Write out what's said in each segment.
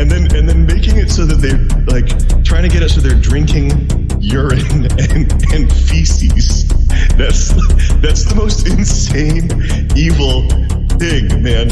and then making it so that they're like trying to get it so they're drinking urine and feces. That's the most insane, evil thing, man.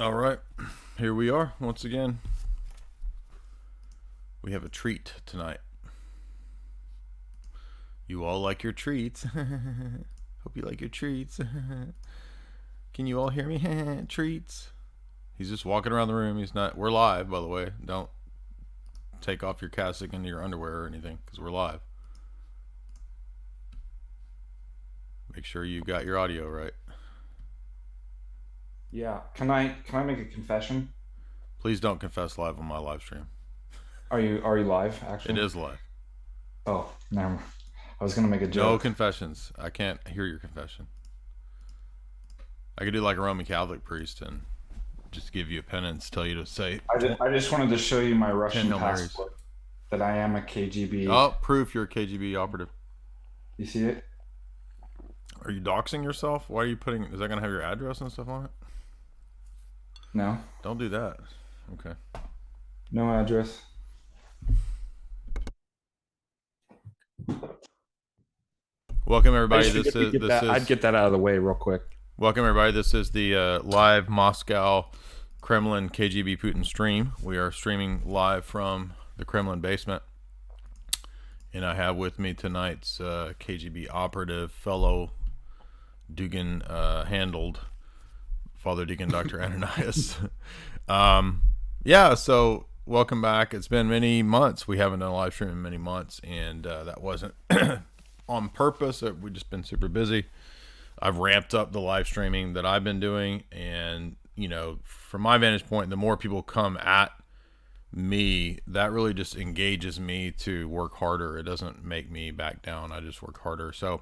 All right, here we are once again. We have a treat tonight. You all like your treats. Hope you like your treats. Can you all hear me? Treats. He's just walking around the room. He's not. We're live, by the way. Don't take off your cassock into your underwear or anything, because we're live. Make sure you got your audio right. Yeah. Can I make a confession? Please don't confess live on my live stream. Are you live It actually? is live. Oh, never mind. I was gonna make a No joke. confessions. I can't hear your confession. I could do like a Roman Catholic priest and just give you a penance, tell you to say I just wanted to show you my 10 Russian Hail Marys. passport that I am a KGB. Oh, proof you're a KGB operative. You see it? Are you doxing yourself? Why are you putting? Is that gonna have your address and stuff on it? No, Don't do that. Okay. no address. Welcome I everybody. just figured we'd get that. I'd get that out of the way real quick. Welcome everybody. This is the live Moscow Kremlin KGB Putin stream. We are streaming live from the Kremlin basement, and I have with me tonight's KGB operative, fellow Dugan handled Father Deacon Dr. Ananias. Yeah, so welcome back. It's been many months. We haven't done a live stream in many months, and that wasn't on purpose. We've just been super busy. I've ramped up the live streaming that I've been doing, and from my vantage point, the more people come at me, that really just engages me to work harder. It doesn't make me back down. I just work harder. So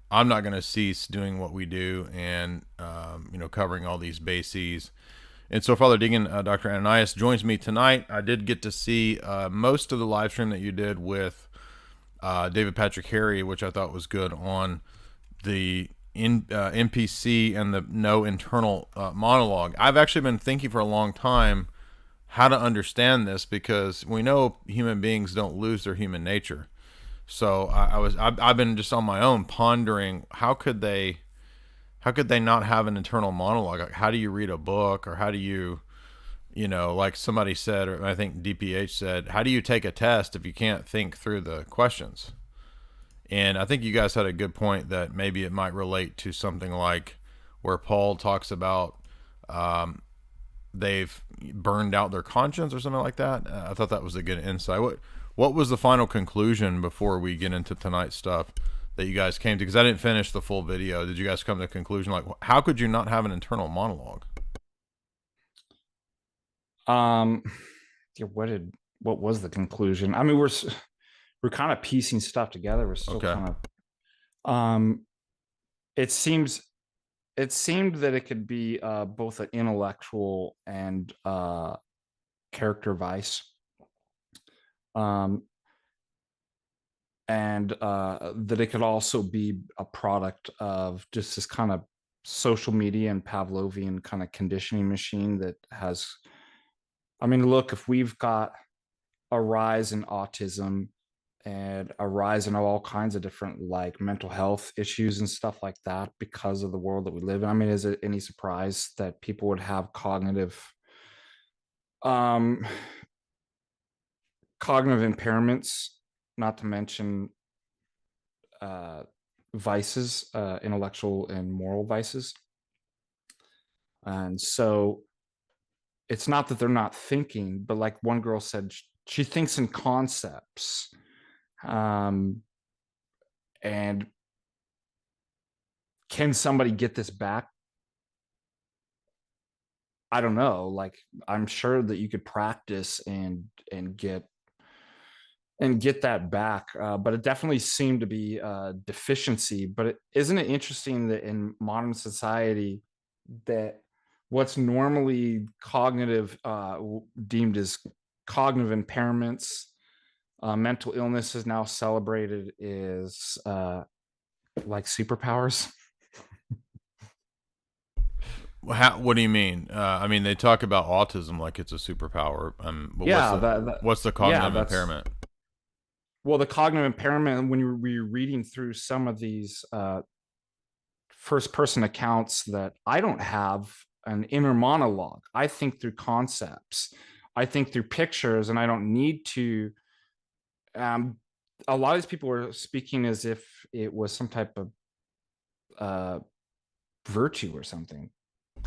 I'm not going to cease doing what we do and covering all these bases. And so Father Deacon Dr. Ananias joins me tonight. I did get to see most of the live stream that you did with David Patrick Harry, which I thought was good, on the NPC and the no internal monologue. I've actually been thinking for a long time how to understand this, because we know human beings don't lose their human nature. So I've been just on my own pondering how could they not have an internal monologue? Like, how do you read a book, or how do you, like somebody said, or I think DPH said, how do you take a test if you can't think through the questions? And I think you guys had a good point that maybe it might relate to something like where Paul talks about they've burned out their conscience or something like that. I thought that was a good insight. What was the final conclusion before we get into tonight's stuff that you guys came to? Because I didn't finish the full video. Did you guys come to a conclusion? Like, how could you not have an internal monologue? Um, yeah, what was the conclusion? I mean, we're kind of piecing stuff together. We're still Okay. kind of it seemed that it could be both an intellectual and character vice. And that it could also be a product of just this kind of social media and Pavlovian kind of conditioning machine that has, I mean, look, if we've got a rise in autism and a rise in all kinds of different like mental health issues and stuff like that because of the world that we live in, I mean, is it any surprise that people would have um cognitive impairments, not to mention vices, intellectual and moral vices? And so it's not that they're not thinking, but like one girl said, she thinks in concepts. And can somebody get this back? I don't know. Like, I'm sure that you could practice and get that back, but it definitely seemed to be a deficiency. But isn't it interesting that in modern society that what's normally cognitive, deemed as cognitive impairments, mental illness, is now celebrated as like superpowers? What do you mean? I mean, they talk about autism like it's a superpower. But Yeah, what's the yeah, cognitive that's, impairment? well, the cognitive impairment, when you're reading through some of these first person accounts that I don't have, an inner monologue. I think through concepts. I think through pictures, and I don't need to. A lot of these people were speaking as if it was some type of virtue or something,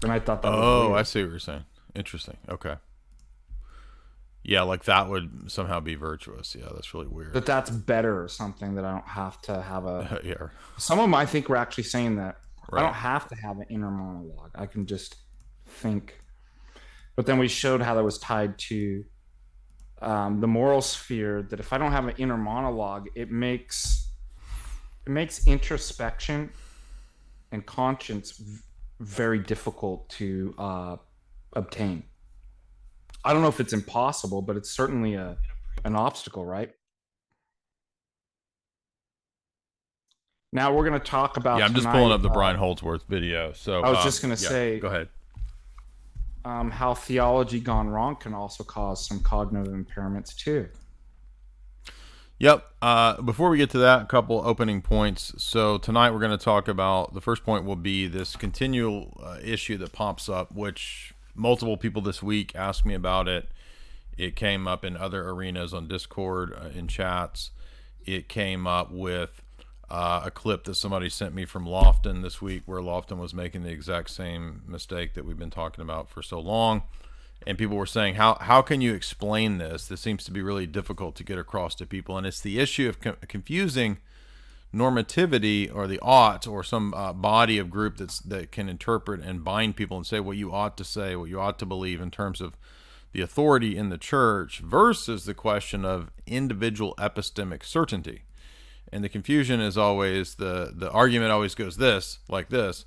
and I thought that was Oh, weird. I see what you're saying. Interesting. Okay. Yeah, like that would somehow be virtuous. Yeah, that's really weird. That that's better or something, that I don't have to have a. Yeah. Some of them I think were actually saying that I Right. don't have to have an inner monologue. I can just think. But then we showed how that was tied to the moral sphere. That if I don't have an inner monologue, it makes introspection and conscience very difficult to obtain. I don't know if it's impossible, but it's certainly an obstacle, right? Now we're going to talk about. Yeah, I'm just tonight, pulling up the Brian Holdsworth video. So I was just going to yeah, say, go ahead. How theology gone wrong can also cause some cognitive impairments too. Yep. Before we get to that, a couple opening points. So tonight we're going to talk about, the first point will be this continual issue that pops up, which multiple people this week asked me about it. It came up in other arenas on Discord, in chats. It came up with a clip that somebody sent me from Lofton this week, where Lofton was making the exact same mistake that we've been talking about for so long. And people were saying, how can you explain this? This seems to be really difficult to get across to people. And it's the issue of confusing normativity, or the ought, or some body of group that can interpret and bind people and say what you ought to say, what you ought to believe in terms of the authority in the church, versus the question of individual epistemic certainty. And the confusion is always, the argument always goes like this.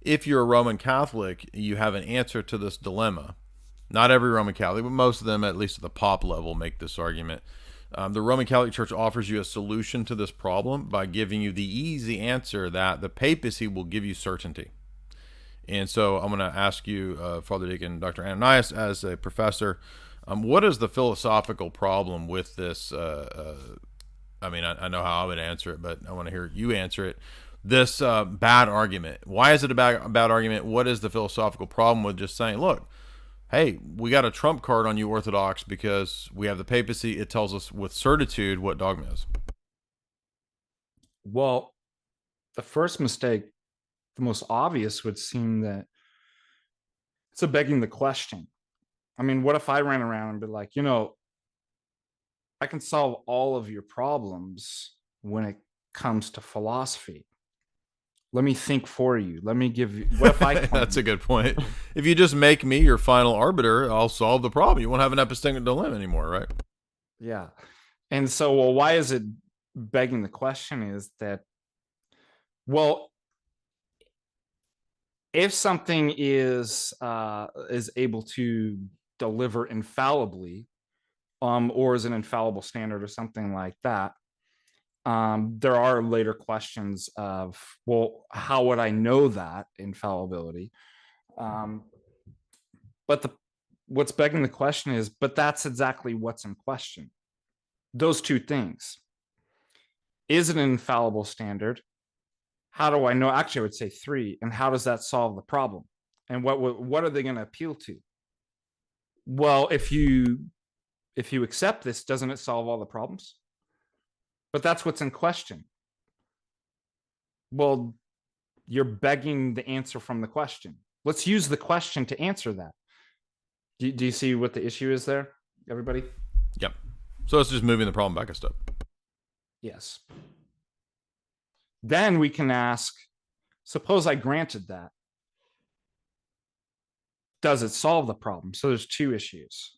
If you're a Roman Catholic, you have an answer to this dilemma. Not every Roman Catholic, but most of them, at least at the pop level, make this argument. The Roman Catholic Church offers you a solution to this problem by giving you the easy answer that the papacy will give you certainty. And so I'm going to ask you, Father Deacon Dr. Ananias, as a professor, what is the philosophical problem with this? I mean, I know how I would answer it, but I want to hear you answer it. This bad argument. Why is it a bad argument? What is the philosophical problem with just saying, look, hey, we got a trump card on you Orthodox because we have the papacy. It tells us with certitude what dogma is. Well, the first mistake, the most obvious, would seem that it's a begging the question. I mean, what if I ran around and be like, I can solve all of your problems when it comes to philosophy. Let me think for you. Let me give you. What if I? That's a good point. If you just make me your final arbiter, I'll solve the problem. You won't have an epistemic dilemma anymore, right? Yeah. And so, well, why is it begging the question? Is that, well, if something is able to deliver infallibly, or is an infallible standard or something like that, there are later questions of, well, how would I know that infallibility? But what's begging the question is, but that's exactly what's in question. Those two things. Is it an infallible standard? How do I know? Actually, I would say three. And how does that solve the problem? And what are they going to appeal to? Well, if you accept this, doesn't it solve all the problems? But that's what's in question. Well, you're begging the answer from the question. Let's use the question to answer that. Do you see what the issue is there, everybody? Yep. So it's just moving the problem back a step. Yes. Then we can ask, suppose I granted that. Does it solve the problem? So there's two issues.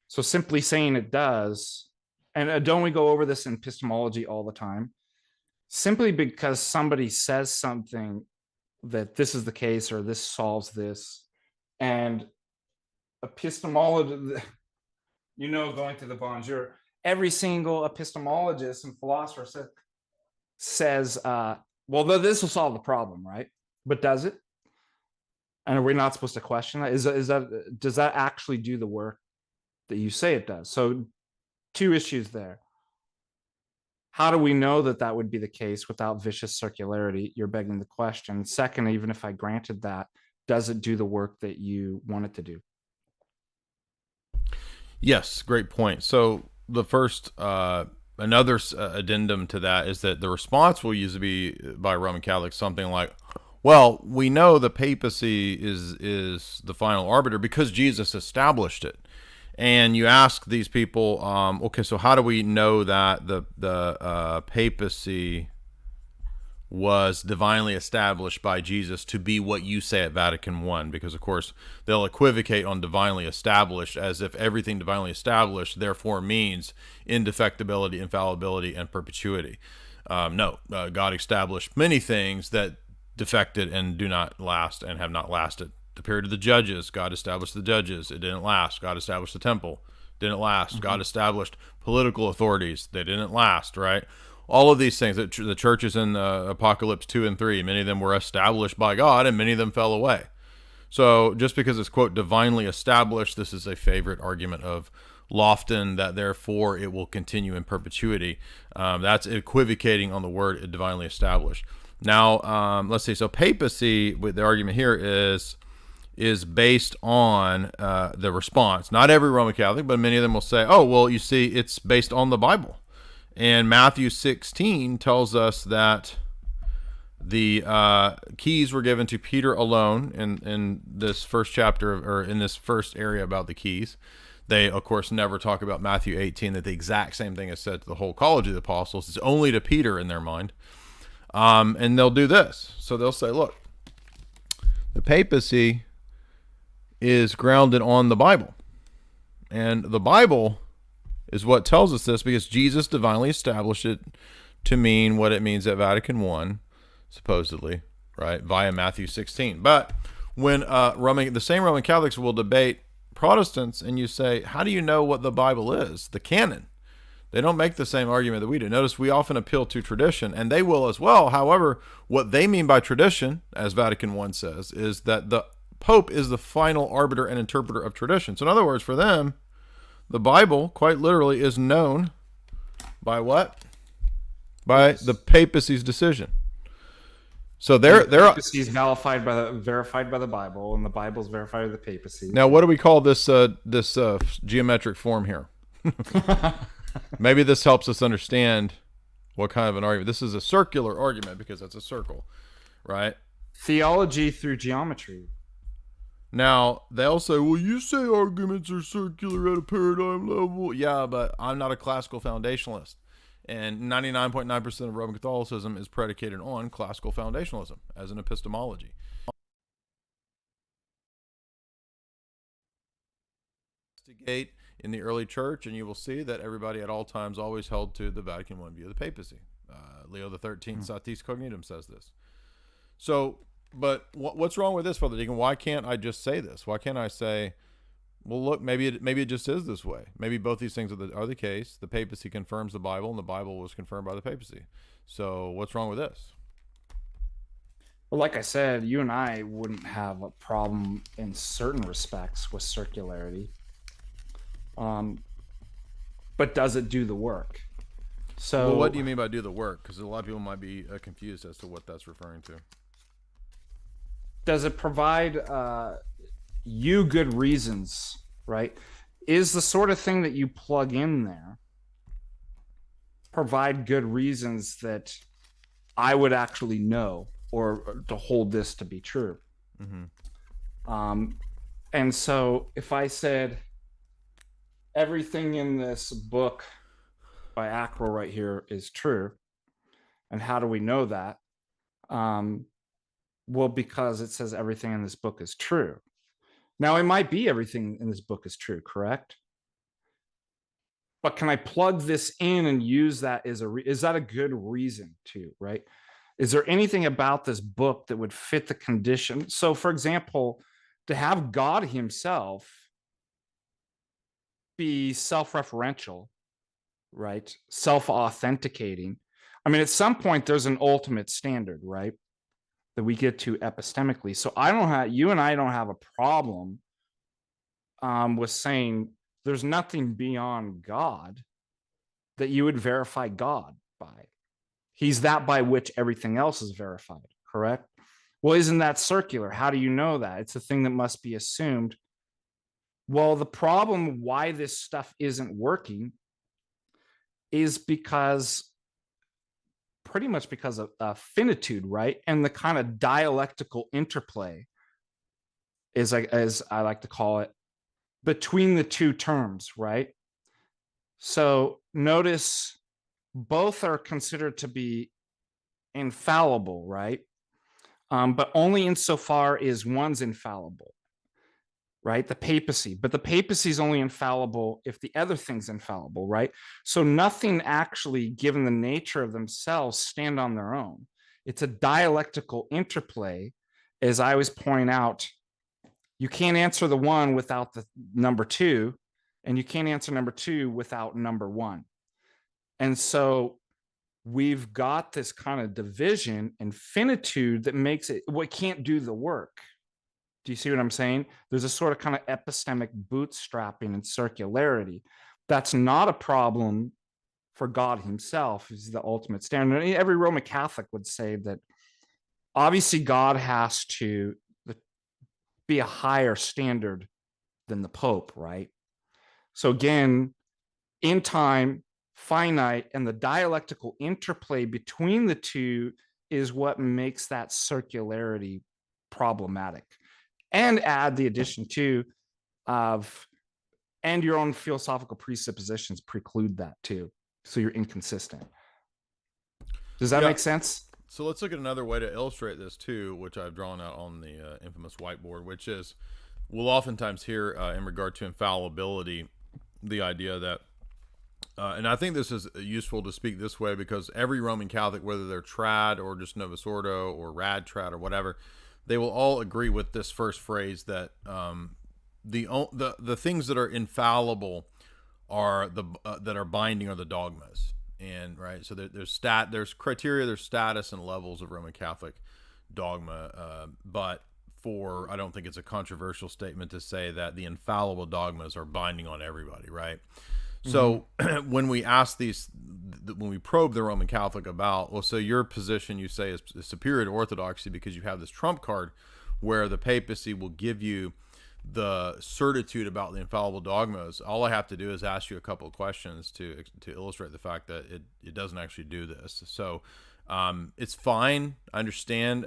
So simply saying it does, and don't we go over this in epistemology all the time? Simply because somebody says something that this is the case or this solves this, and epistemology, going to the bonjour, every single epistemologist and philosopher says, well, this will solve the problem, right? But does it? And are we not supposed to question that? Does that actually do the work that you say it does? So two issues there. How do we know that would be the case without vicious circularity? You're begging the question. Second, even if I granted that, does it do the work that you want it to do? Yes, great point. So the first, another addendum to that is that the response will usually be by Roman Catholics something like, "Well, we know the papacy is the final arbiter because Jesus established it." And you ask these people, okay, so how do we know that the papacy was divinely established by Jesus to be what you say at Vatican I? Because, of course, they'll equivocate on divinely established as if everything divinely established therefore means indefectibility, infallibility, and perpetuity. No, God established many things that defected and do not last and have not lasted. The period of the judges, God established the judges. It didn't last. God established the temple. Didn't last. Mm-hmm. God established political authorities. They didn't last, right? All of these things, the churches in Apocalypse 2 and 3, many of them were established by God and many of them fell away. So just because it's, quote, divinely established, this is a favorite argument of Lofton, that therefore it will continue in perpetuity. That's equivocating on the word divinely established. Now, let's see. So papacy, with the argument here is based on the response. Not every Roman Catholic, but many of them will say, oh, well, you see, it's based on the Bible. And Matthew 16 tells us that the keys were given to Peter alone in this first chapter, or in this first area about the keys. They, of course, never talk about Matthew 18, that the exact same thing is said to the whole college of the apostles. It's only to Peter in their mind. And they'll do this. So they'll say, look, the papacy is grounded on the Bible. And the Bible is what tells us this, because Jesus divinely established it to mean what it means at Vatican I, supposedly, right, via Matthew 16. But when the same Roman Catholics will debate Protestants, and you say, how do you know what the Bible is, the canon? They don't make the same argument that we do. Notice we often appeal to tradition, and they will as well. However, what they mean by tradition, as Vatican I says, is that the Pope is the final arbiter and interpreter of tradition. So in other words, for them, the Bible, quite literally, is known by what? By the papacy's decision. So the papacy is verified by the Bible, and the Bible is verified by the papacy. Now, what do we call this geometric form here? Maybe this helps us understand what kind of an argument. This is a circular argument because it's a circle, right? Theology through geometry. Now, they'll say, well, you say arguments are circular at a paradigm level. Yeah, but I'm not a classical foundationalist. And 99.9% of Roman Catholicism is predicated on classical foundationalism as an epistemology. Investigate in the early church, and you will see that everybody at all times always held to the Vatican I view of the papacy. Leo XIII, Satis Cognitum, says this. So, but what's wrong with this, Father Deacon? Why can't I just say this? Why can't I say, well, look, maybe it just is this way. Maybe both these things are the case. The papacy confirms the Bible, and the Bible was confirmed by the papacy. So what's wrong with this? Well, like I said, you and I wouldn't have a problem in certain respects with circularity. But does it do the work? So, well, what do you mean by do the work? Because a lot of people might be confused as to what that's referring to. Does it provide you good reasons, right? Is the sort of thing that you plug in there provide good reasons that I would actually know, or to hold this to be true? Mm-hmm. And so if I said everything in this book by Ackrell right here is true, and how do we know that? Well, because it says everything in this book is true. Now, it might be everything in this book is true, correct? But can I plug this in and use that as is that a good reason to, right? Is there anything about this book that would fit the condition? So, for example, to have God himself be self-referential, right? Self-authenticating. I mean, at some point, there's an ultimate standard, right, that we get to epistemically. So you and I don't have a problem with saying there's nothing beyond God that you would verify God by. He's that by which everything else is verified, correct? Well, isn't that circular? How do you know that? It's a thing that must be assumed. Well, the problem why this stuff isn't working is pretty much because of finitude, right? And the kind of dialectical interplay is, as I like to call it, between the two terms, right? So notice both are considered to be infallible, right? But only insofar as one's infallible, right? The papacy, but the papacy is only infallible if the other thing's infallible, right? So nothing actually, given the nature of themselves, stand on their own. It's a dialectical interplay. As I always point out, you can't answer the one without the number two, and you can't answer number two without number one. And so we've got this kind of division and finitude that makes it, we can't do the work. Do you see what I'm saying? There's a sort of kind of epistemic bootstrapping and circularity. That's not a problem for God himself. He's the ultimate standard. Every Roman Catholic would say that obviously God has to be a higher standard than the Pope, right? So again, in time, finite, and the dialectical interplay between the two is what makes that circularity problematic. And add the addition too of, and your own philosophical presuppositions preclude that too. So you're inconsistent. Does that make sense? So let's look at another way to illustrate this too, which I've drawn out on the infamous whiteboard, which is we'll oftentimes hear in regard to infallibility, the idea that, and I think this is useful to speak this way because every Roman Catholic, whether they're trad or just Novus Ordo or rad trad or whatever, they will all agree with this first phrase that the things that are infallible are that are binding are the dogmas, and right. So there's criteria, there's status and levels of Roman Catholic dogma, but I don't think it's a controversial statement to say that the infallible dogmas are binding on everybody, right? So when we ask when we probe the Roman Catholic about, well, so your position you say is superior to Orthodoxy because you have this trump card where the papacy will give you the certitude about the infallible dogmas. All I have to do is ask you a couple of questions to illustrate the fact that it doesn't actually do this. So it's fine. I understand.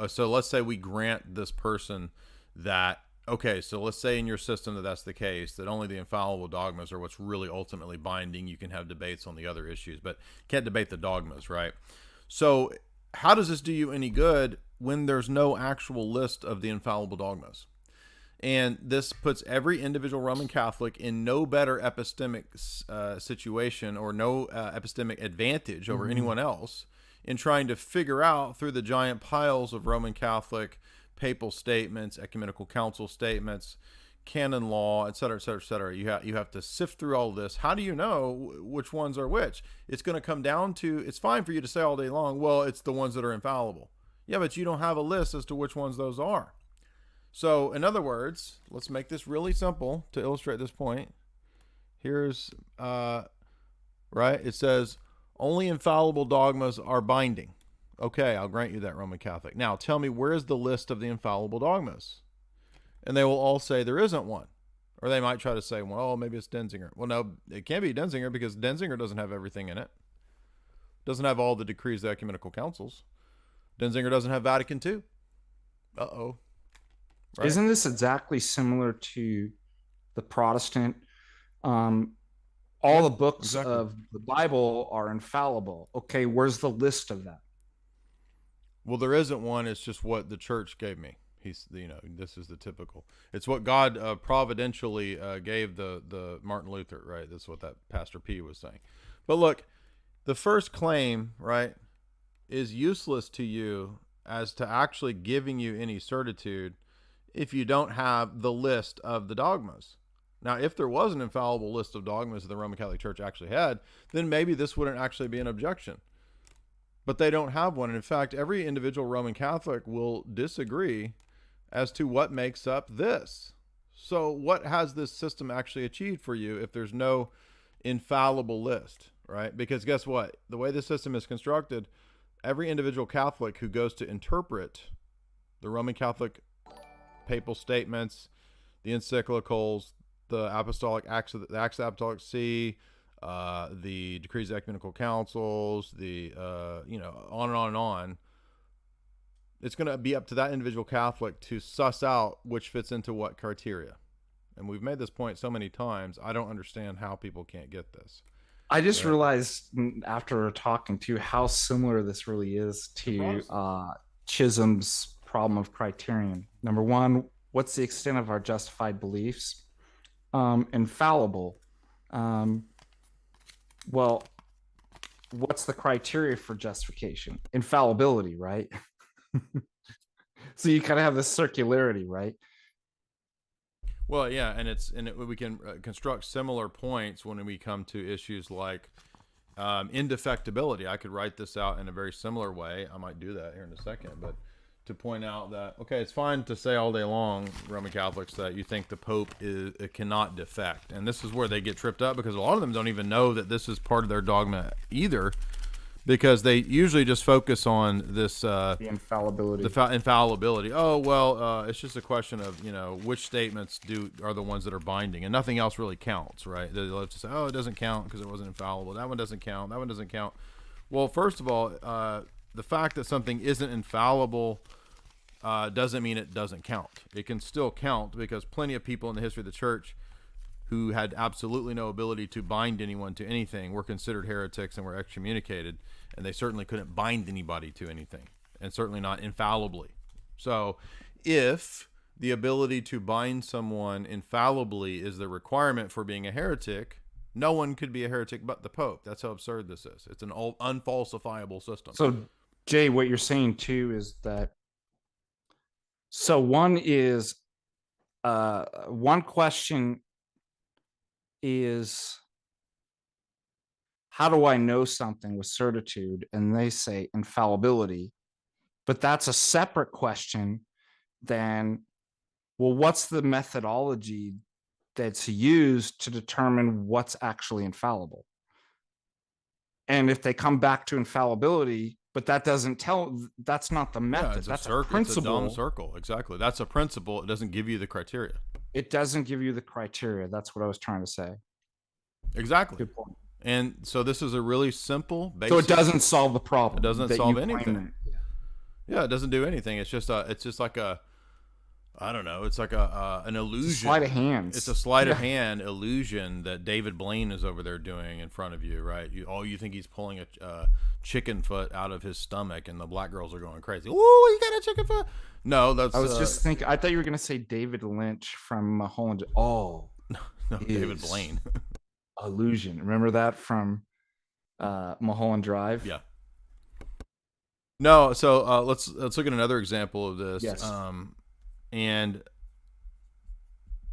So let's say we grant this person that, okay, so let's say in your system that's the case, that only the infallible dogmas are what's really ultimately binding. You can have debates on the other issues, but can't debate the dogmas, right? So how does this do you any good when there's no actual list of the infallible dogmas? And this puts every individual Roman Catholic in no better epistemic situation or no epistemic advantage over anyone else in trying to figure out through the giant piles of Roman Catholic papal statements, ecumenical council statements, canon law, et cetera, et cetera, et cetera. You have to sift through all of this. How do you know which ones are which? It's going to come down to, it's fine for you to say all day long, well, it's the ones that are infallible. Yeah, but you don't have a list as to which ones those are. So in other words, let's make this really simple to illustrate this point. Here's, right, it says only infallible dogmas are binding. Okay, I'll grant you that, Roman Catholic. Now, tell me, where's the list of the infallible dogmas? And they will all say there isn't one. Or they might try to say, well, maybe it's Denzinger. Well, no, it can't be Denzinger because Denzinger doesn't have everything in it. Doesn't have all the decrees of the ecumenical councils. Denzinger doesn't have Vatican II. Uh-oh. Right? Isn't this exactly similar to the Protestant? All the books of the Bible are infallible. Okay, where's the list of that? Well, there isn't one. It's just what the church gave me. This is the typical. It's what God providentially gave the Martin Luther, right? That's what that Pastor P was saying. But look, the first claim, right, is useless to you as to actually giving you any certitude if you don't have the list of the dogmas. Now, if there was an infallible list of dogmas that the Roman Catholic Church actually had, then maybe this wouldn't actually be an objection. But they don't have one. And in fact, every individual Roman Catholic will disagree as to what makes up this. So what has this system actually achieved for you if there's no infallible list, right? Because guess what? The way the system is constructed, every individual Catholic who goes to interpret the Roman Catholic papal statements, the encyclicals, the apostolic acts of the Acts of the Apostolic See, the decrees of ecumenical councils, the on and on and on. It's going to be up to that individual Catholic to suss out which fits into what criteria. And we've made this point so many times. I don't understand how people can't get this. I just realized after talking to you how similar this really is to Chisholm's problem of criterion. Number one, what's the extent of our justified beliefs? Infallible. Well, what's the criteria for justification? Infallibility, right? So you kind of have this circularity, right? Well, yeah, and we can construct similar points when we come to issues like indefectibility. I could write this out in a very similar way. I might do that here in a second, but to point out that, okay, it's fine to say all day long, Roman Catholics, that you think the Pope cannot defect. And this is where they get tripped up, because a lot of them don't even know that this is part of their dogma either, because they usually just focus on this the infallibility. Infallibility. Oh, well, it's just a question of, which statements are the ones that are binding, and nothing else really counts, right? They love to say, oh, it doesn't count because it wasn't infallible. That one doesn't count. That one doesn't count. Well, first of all, the fact that something isn't infallible doesn't mean it doesn't count. It can still count, because plenty of people in the history of the church who had absolutely no ability to bind anyone to anything were considered heretics and were excommunicated, and they certainly couldn't bind anybody to anything, and certainly not infallibly. So if the ability to bind someone infallibly is the requirement for being a heretic, no one could be a heretic but the Pope. That's how absurd this is. It's an unfalsifiable system. So, Jay, what you're saying too is that, so one question is, how do I know something with certitude? And they say infallibility, but that's a separate question than, well, what's the methodology that's used to determine what's actually infallible? And if they come back to infallibility, but that doesn't that's not the method. It's that's a a principle. It's a dumb circle. Exactly. That's a principle. It doesn't give you the criteria. It doesn't give you the criteria. That's what I was trying to say. Exactly. Good point. And so this is a really simple, basic. So it doesn't solve the problem. It doesn't solve anything. Yeah, it doesn't do anything. It's just like a, I don't know. It's like an illusion. Sleight of hand. It's a sleight of hand illusion that David Blaine is over there doing in front of you, right? You think he's pulling a chicken foot out of his stomach, and the black girls are going crazy. Ooh, you got a chicken foot? No, that's. I was just thinking. I thought you were going to say David Lynch from Holland. Oh, no, David Blaine. Illusion. Remember that from Mulholland Drive? Yeah. No, so let's look at another example of this. Yes. And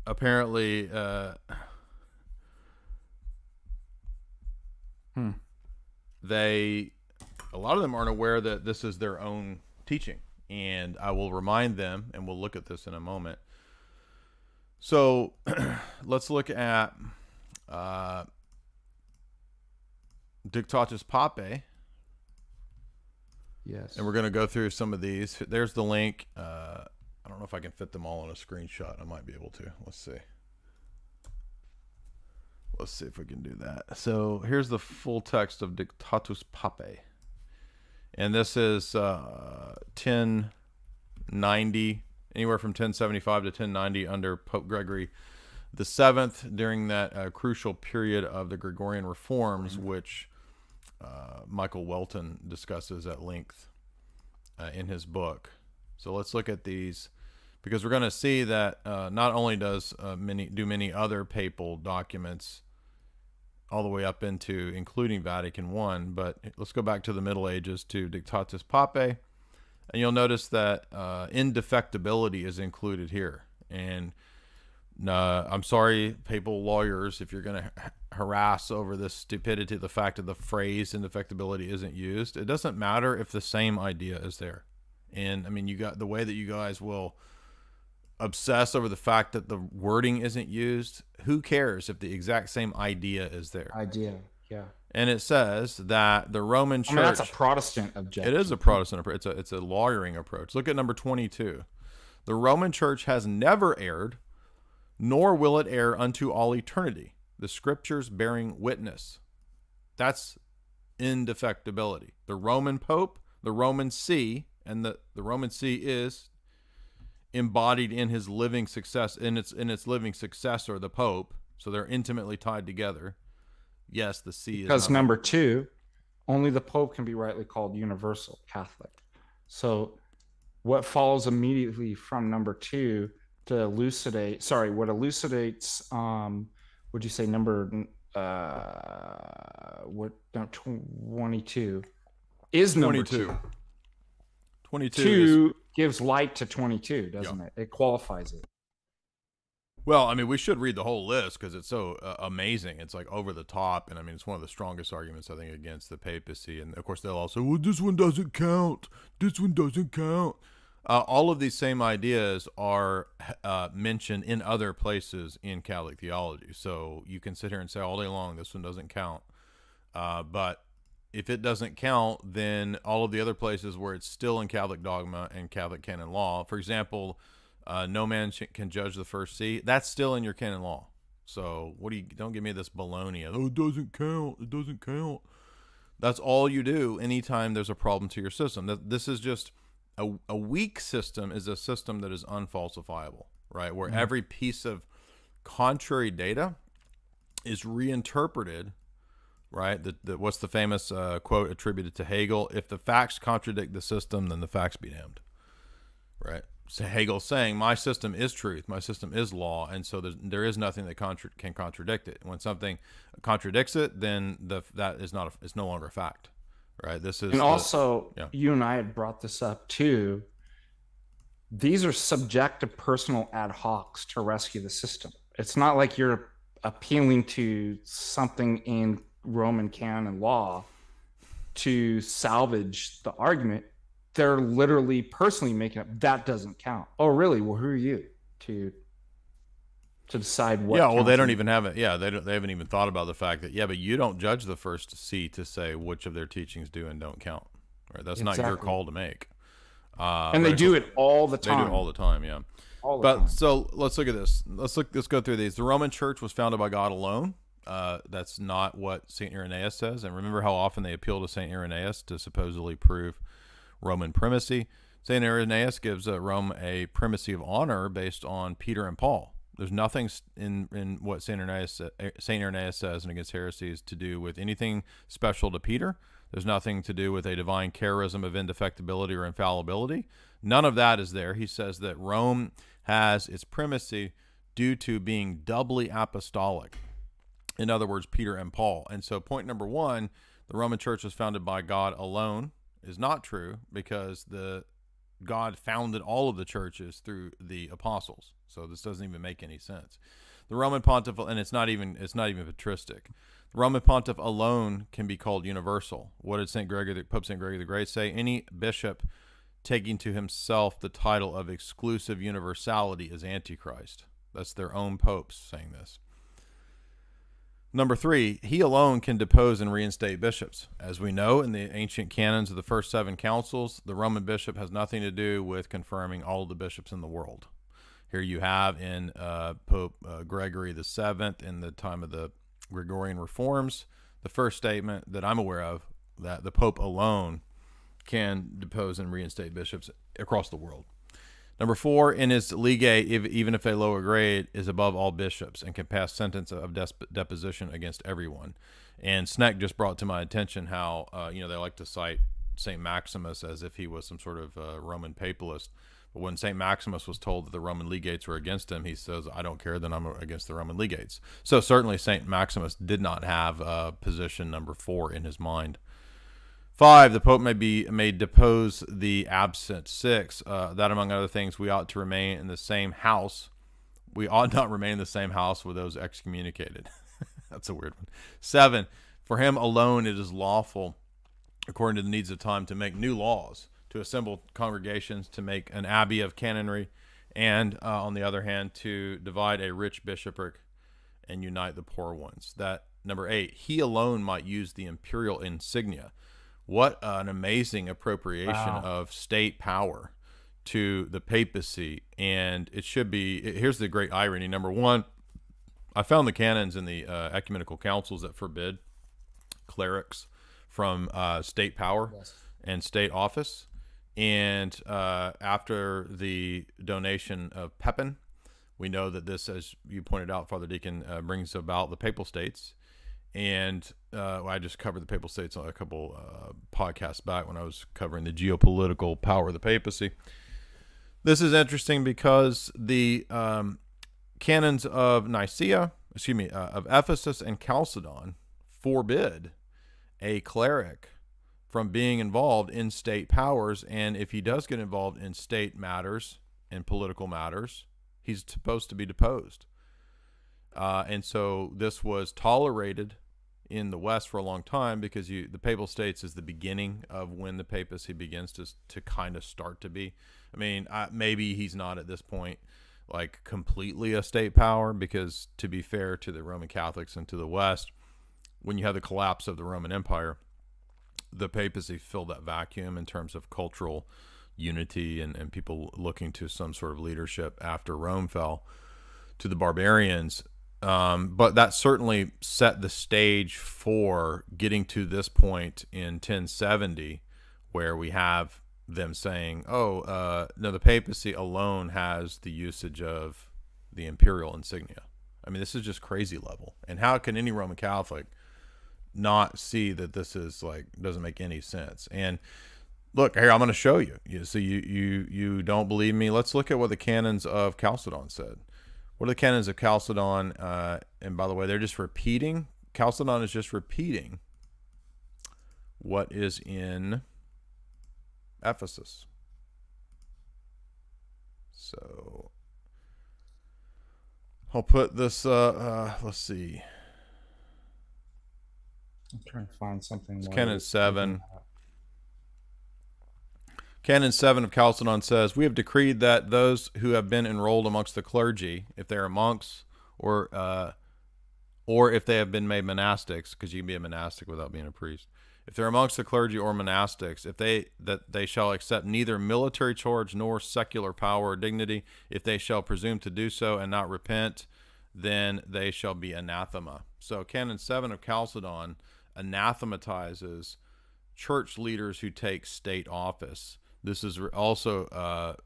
apparently, a lot of them aren't aware that this is their own teaching, and I will remind them, and we'll look at this in a moment. So let's look at Dictatus Papae. Yes. And we're going to go through some of these. There's the link. I don't know if I can fit them all in a screenshot. I might be able to. Let's see. Let's see if we can do that. So here's the full text of Dictatus Papae. And this is 1090, anywhere from 1075 to 1090 under Pope Gregory the Seventh, during that crucial period of the Gregorian reforms, which Michael Welton discusses at length in his book. So let's look at these, because we're going to see that not only does many other papal documents all the way up into including Vatican I, but let's go back to the Middle Ages to Dictatus Papae, and you'll notice that indefectibility is included here. And I'm sorry, papal lawyers, if you're going to harass over this stupidity, the fact that the phrase indefectibility isn't used. It doesn't matter if the same idea is there. And I mean, you got the way that you guys will obsess over the fact that the wording isn't used. Who cares if the exact same idea is there? Idea, yeah. And it says that the Roman Church. I mean, that's a Protestant objection. It is a Protestant approach. It's a lawyering approach. Look at number 22. The Roman Church has never erred, nor will it err unto all eternity. The Scriptures bearing witness. That's indefectibility. The Roman Pope, the Roman See, and the Roman See is embodied in his living success, in its living successor, the Pope. So they're intimately tied together. Yes, the See is because number 2, only the Pope can be rightly called universal Catholic. So what follows immediately from number 2 to elucidate, what elucidates, would you say number, 22 is number 2. 22 gives light to 22, doesn't it? It qualifies it. Well, I mean, we should read the whole list because it's so amazing. It's like over the top. And I mean, it's one of the strongest arguments, I think, against the papacy. And of course, they'll also, well, this one doesn't count. This one doesn't count. All of these same ideas are mentioned in other places in Catholic theology. So you can sit here and say all day long, this one doesn't count. But if it doesn't count, then all of the other places where it's still in Catholic dogma and Catholic canon law, for example, no man can judge the first see, that's still in your canon law. So don't give me this baloney of, it doesn't count. It doesn't count. That's all you do anytime there's a problem to your system. This is just a weak system is a system that is unfalsifiable, right? Where every piece of contrary data is reinterpreted, right? What's the famous quote attributed to Hegel? If the facts contradict the system, then the facts be damned, right? So Hegel's saying my system is truth, my system is law, and so there is nothing that can contradict it. When something contradicts it, then that is not it's no longer a fact, right? This is, and also you and I had brought this up too. These are subjective, personal ad hocs to rescue the system. It's not like you're appealing to something in Roman canon law to salvage the argument. They're literally personally making up that doesn't count. Oh, really? Well, who are you to decide what? Yeah, well, they don't even have it. Yeah, they haven't even thought about the fact that but you don't judge the first see to say which of their teachings do and don't count. Right? That's not your call to make. And they do it all the time. They do it all the time. Yeah. Time. So let's look at this. Let's go through these. The Roman Church was founded by God alone. That's not what St. Irenaeus says. And remember how often they appeal to St. Irenaeus to supposedly prove Roman primacy. St. Irenaeus gives Rome a primacy of honor based on Peter and Paul. There's nothing in what St. Irenaeus says and against heresies to do with anything special to Peter. There's nothing to do with a divine charism of indefectibility or infallibility. None of that is there. He says that Rome has its primacy due to being doubly apostolic. In other words, Peter and Paul. And so point number 1, the Roman Church was founded by God alone, is not true, because God founded all of the churches through the apostles. So this doesn't even make any sense. The Roman pontiff, and it's not even patristic. The Roman pontiff alone can be called universal. What did Pope St. Gregory the Great say? Any bishop taking to himself the title of exclusive universality is Antichrist. That's their own popes saying this. Number 3, he alone can depose and reinstate bishops. As we know in the ancient canons of the first 7 councils, the Roman bishop has nothing to do with confirming all of the bishops in the world. Here you have in Pope Gregory the Seventh, in the time of the Gregorian reforms, the first statement that I'm aware of, that the Pope alone can depose and reinstate bishops across the world. Number 4, in his legate, even if a lower grade, is above all bishops and can pass sentence of deposition against everyone. And Sneck just brought to my attention how they like to cite St. Maximus as if he was some sort of Roman papalist. But when St. Maximus was told that the Roman legates were against him, he says, I don't care, then I'm against the Roman legates. So certainly St. Maximus did not have position number 4 in his mind. 5, the Pope may depose the absent. 6, that among other things, we ought to remain in the same house. We ought not remain in the same house with those excommunicated. That's a weird one. 7, for him alone it is lawful, according to the needs of time, to make new laws, to assemble congregations, to make an abbey of canonry, and on the other hand, to divide a rich bishopric and unite the poor ones. That number 8, he alone might use the imperial insignia. What an amazing appropriation of state power to the papacy. And it should be, here's the great irony. Number 1, I found the canons in the ecumenical councils that forbid clerics from state power and state office. And after the donation of Pepin, we know that this, as you pointed out, Father Deacon, brings about the papal states. And I just covered the papal states on a couple podcasts back when I was covering the geopolitical power of the papacy. This is interesting because the canons of Nicaea, of Ephesus and Chalcedon forbid a cleric from being involved in state powers. And if he does get involved in state matters and political matters, he's supposed to be deposed. And so this was tolerated in the West for a long time because the papal states is the beginning of when the papacy begins to kind of start to be. I mean, maybe he's not at this point like completely a state power, because to be fair to the Roman Catholics and to the West, when you have the collapse of the Roman Empire, the papacy filled that vacuum in terms of cultural unity and people looking to some sort of leadership after Rome fell to the barbarians. But that certainly set the stage for getting to this point in 1070, where we have them saying, no, the papacy alone has the usage of the imperial insignia. I mean, this is just crazy level. And how can any Roman Catholic not see that this is like, doesn't make any sense? And look here, I'm going to show you. So you don't believe me? Let's look at what the canons of Chalcedon said. What are the canons of Chalcedon? And by the way, they're just repeating. Chalcedon is just repeating what is in Ephesus. So I'll put this, let's see. I'm trying to find something. It's Canon 7. Canon 7 of Chalcedon says, "We have decreed that those who have been enrolled amongst the clergy, if they are monks or if they have been made monastics," because you can be a monastic without being a priest, "if they're amongst the clergy or monastics, that they shall accept neither military charge nor secular power or dignity. If they shall presume to do so and not repent, then they shall be anathema." So Canon 7 of Chalcedon anathematizes church leaders who take state office. This is also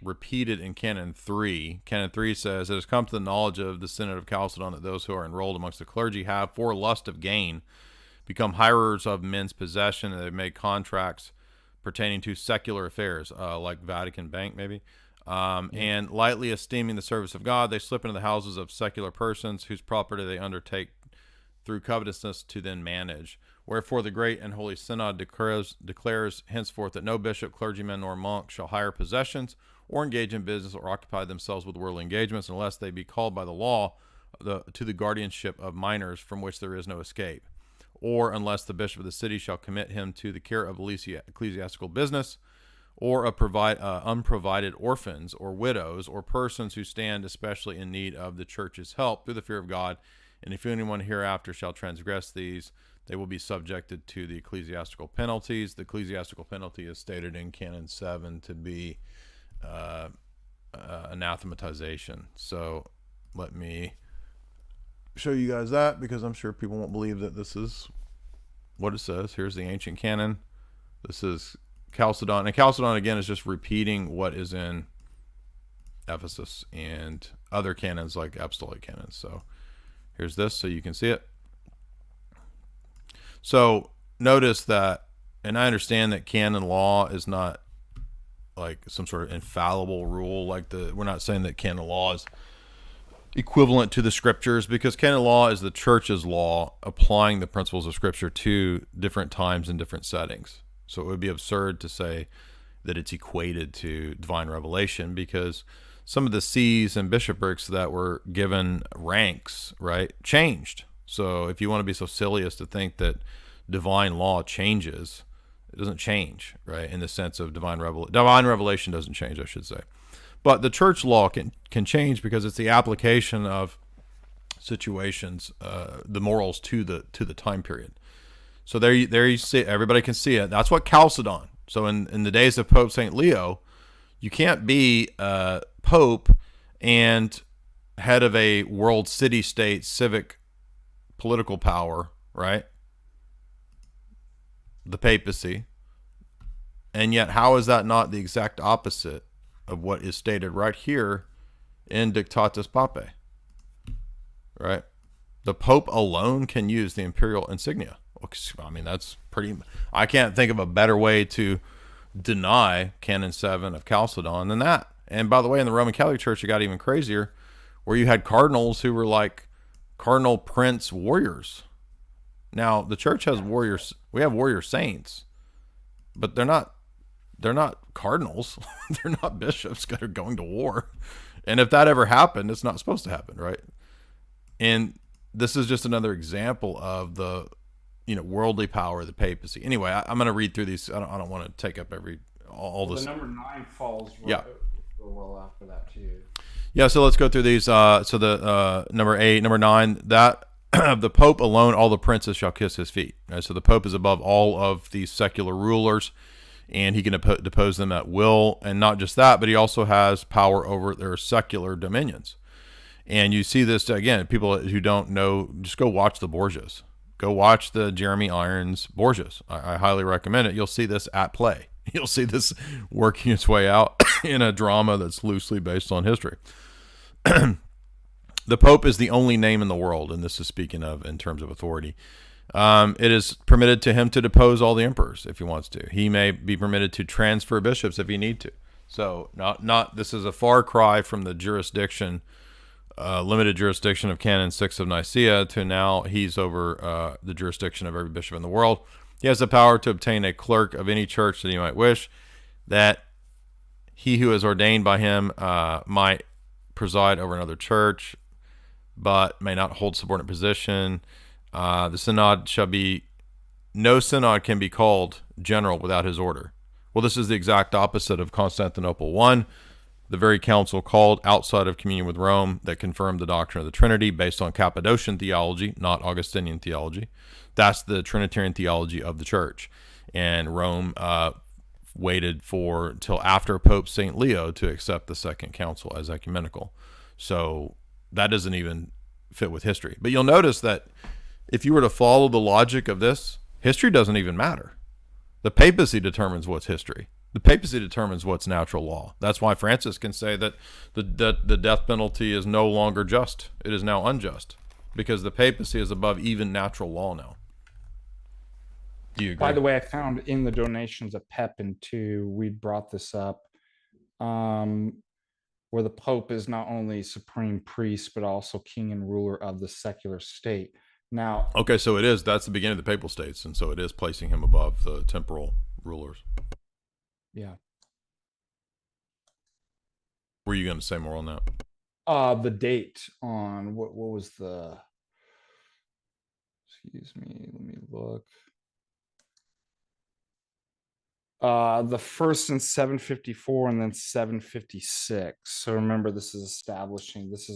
repeated in Canon 3. Canon 3 says, "It has come to the knowledge of the Synod of Chalcedon that those who are enrolled amongst the clergy have, for lust of gain, become hirers of men's possession, and they've made contracts pertaining to secular affairs, like Vatican Bank maybe, and lightly esteeming the service of God, they slip into the houses of secular persons whose property they undertake through covetousness to then manage. Wherefore the great and holy synod declares henceforth that no bishop, clergyman, nor monk shall hire possessions or engage in business or occupy themselves with worldly engagements unless they be called by the law to the guardianship of minors, from which there is no escape, or unless the bishop of the city shall commit him to the care of ecclesiastical business, or of unprovided orphans or widows or persons who stand especially in need of the church's help through the fear of God. And if anyone hereafter shall transgress these, they will be subjected to the ecclesiastical penalties." The ecclesiastical penalty is stated in Canon 7 to be anathematization. So let me show you guys that, because I'm sure people won't believe that this is what it says. Here's the ancient canon. This is Chalcedon. And Chalcedon, again, is just repeating what is in Ephesus and other canons like apostolic canons. So here's this so you can see it. So notice that, and I understand that canon law is not like some sort of infallible rule. We're not saying that canon law is equivalent to the scriptures, because canon law is the church's law applying the principles of scripture to different times and different settings. So it would be absurd to say that it's equated to divine revelation, because some of the sees and bishoprics that were given ranks, right, changed. So if you want to be so silly as to think that divine law changes, it doesn't change, right? In the sense of divine revelation doesn't change, I should say. But the church law can change, because it's the application of situations, the morals to the time period. So there you see, everybody can see it. That's what Chalcedon. So in the days of Pope St. Leo, you can't be Pope and head of a world city-state civic political power, right? The papacy. And yet, how is that not the exact opposite of what is stated right here in Dictatus Papae? Right? The Pope alone can use the imperial insignia. I mean, that's pretty... I can't think of a better way to deny Canon 7 of Chalcedon than that. And by the way, in the Roman Catholic Church, it got even crazier, where you had cardinals who were like cardinal prince warriors. Now, the church has warriors. We have warrior saints, but they're not cardinals. They're not bishops that are going to war. And if that ever happened, it's not supposed to happen, right? And this is just another example of the, worldly power of the papacy. Anyway, I'm going to read through these. I don't want to take up all this. The number 9 falls well after that too. Yeah, so let's go through these. So the number 8, number 9, that the Pope alone, all the princes shall kiss his feet. Right? So the Pope is above all of these secular rulers, and he can depose them at will. And not just that, but he also has power over their secular dominions. And you see this, again, people who don't know, just go watch the Borgias. Go watch the Jeremy Irons Borgias. I highly recommend it. You'll see this at play. You'll see this working its way out in a drama that's loosely based on history. The Pope is the only name in the world, and this is speaking of in terms of authority. It is permitted to him to depose all the emperors if he wants to. He may be permitted to transfer bishops if he need to. So this is a far cry from the jurisdiction, limited jurisdiction of Canon 6 of Nicaea to now he's over the jurisdiction of every bishop in the world. He has the power to obtain a clerk of any church that he might wish, that he who is ordained by him might preside over another church, but may not hold subordinate position. The synod shall be, no synod can be called general without his order. Well, this is the exact opposite of Constantinople I, the very council called outside of communion with Rome that confirmed the doctrine of the Trinity based on Cappadocian theology, not Augustinian theology. That's the Trinitarian theology of the church. And Rome waited till after Pope St. Leo to accept the Second Council as ecumenical. So that doesn't even fit with history. But you'll notice that if you were to follow the logic of this, history doesn't even matter. The papacy determines what's history. The papacy determines what's natural law. That's why Francis can say that the death penalty is no longer just. It is now unjust, because the papacy is above even natural law now. Do you agree? By the way, I found in the donations of Pepin too, we brought this up, where the Pope is not only supreme priest, but also king and ruler of the secular state. Now, okay, so it is. That's the beginning of the papal states, and so it is placing him above the temporal rulers. Yeah. Were you going to say more on that? The date on what was the? Excuse me. Let me look. The first in 754 and then 756. So remember, this is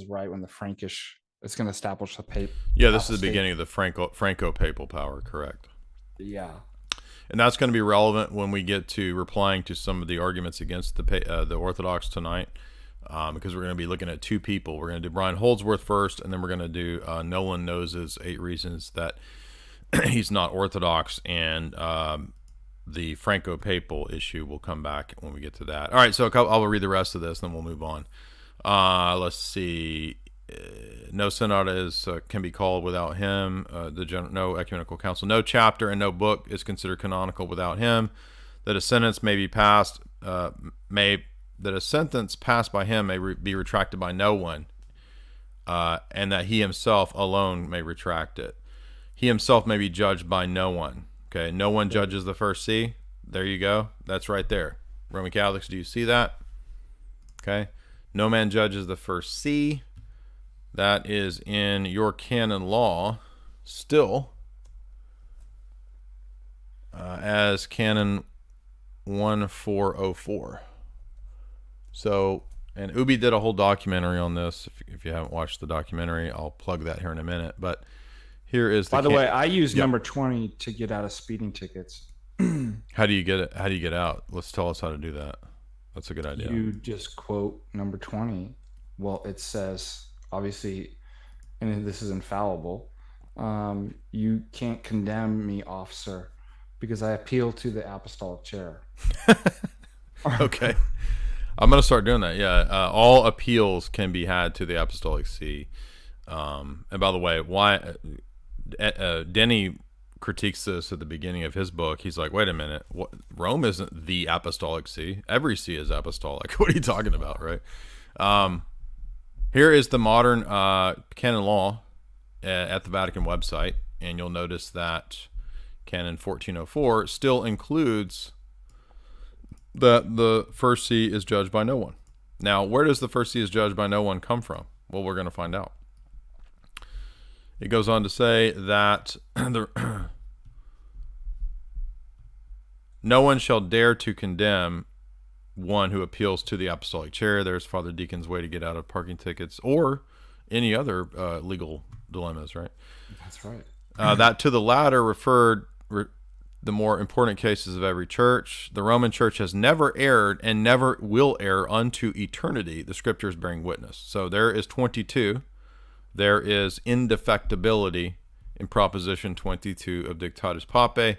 right when the Frankish. It's going to establish the Pape. Yeah, this is the beginning of the Franco-Papal power, correct? Yeah. And that's going to be relevant when we get to replying to some of the arguments against the Orthodox tonight, because we're going to be looking at two people. We're going to do Brian Holdsworth first, and then we're going to do Nolan Knows' 8 reasons that he's not Orthodox, and the Franco-Papal issue will come back when we get to that. All right, so I'll read the rest of this, then we'll move on. Let's see. No synod can be called without him. No ecumenical council, no chapter and no book is considered canonical without him. That a sentence may be passed, that a sentence passed by him may be retracted by no one, and that he himself alone may retract it. He himself may be judged by no one. Okay, no one judges the first see. There you go. That's right there. Roman Catholics, do you see that? Okay, no man judges the first see. That is in your canon law still, as canon 1404. So And Ubi did a whole documentary on this. If you haven't watched the documentary, I'll plug that here in a minute. But here is By the way, I use number 20 to get out of speeding tickets. How do you get it? How do you get out? Let's tell us how to do that. That's a good idea. You just quote number 20. Well, it says, obviously, and this is infallible, you can't condemn me, officer, because I appeal to the apostolic chair. Okay. I'm going to start doing that. Yeah. All appeals can be had to the apostolic see. And by the way, why Denny critiques this at the beginning of his book. He's like, wait a minute, Rome isn't the apostolic see. Every see is apostolic. What are you talking about, right? Here is the modern canon law at the Vatican website, and you'll notice that canon 1404 still includes that the first see is judged by no one. Now, where does the first see is judged by no one come from? Well, we're going to find out. It goes on to say that no one shall dare to condemn one who appeals to the apostolic chair. There's Father Deacon's way to get out of parking tickets or any other legal dilemmas, right? That's right. That to the latter referred the more important cases of every church. The Roman Church has never erred and never will err unto eternity, the scriptures bearing witness. So there is 22. There is indefectibility in proposition 22 of Dictatus Papae.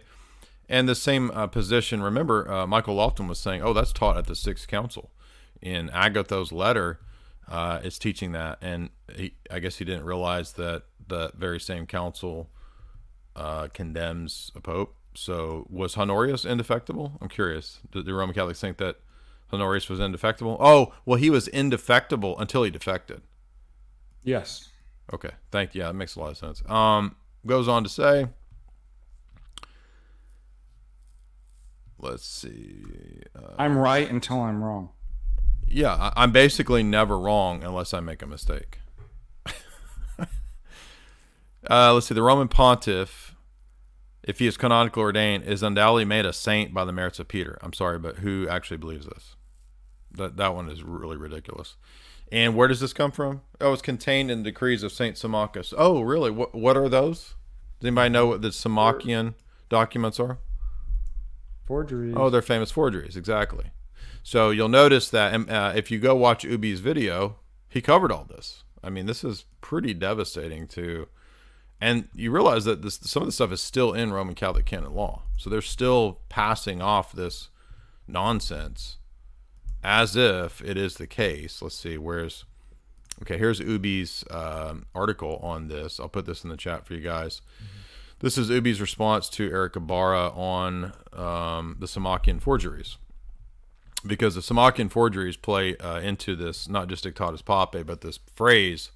And the same position, remember, Michael Lofton was saying, oh, that's taught at the Sixth Council. In Agatho's letter, it's teaching that. And I guess he didn't realize that the very same council condemns a pope. So was Honorius indefectible? I'm curious. Did the Roman Catholics think that Honorius was indefectible? Oh, well, he was indefectible until he defected. Yes. Okay, thank you. Yeah, that makes a lot of sense. Goes on to say, let's see. I'm right until I'm wrong. Yeah, I'm basically never wrong unless I make a mistake. Let's see. The Roman pontiff, if he is canonically ordained, is undoubtedly made a saint by the merits of Peter. I'm sorry, but who actually believes this? That one is really ridiculous. And where does this come from? Oh, it's contained in the decrees of Saint Symmachus. Oh, really? What are those? Does anybody know what the Symmachian documents are? Forgeries. Oh, they're famous forgeries. Exactly. So you'll notice that if you go watch Ubi's video, he covered all this. I mean, this is pretty devastating to... And you realize that some of the stuff is still in Roman Catholic canon law. So they're still passing off this nonsense as if it is the case. Let's see, here's Ubi's article on this. I'll put this in the chat for you guys. This is Ubi's response to Eric Ibarra on the Symmachian forgeries. Because the Symmachian forgeries play into this, not just Dictatus Papae, but this phrase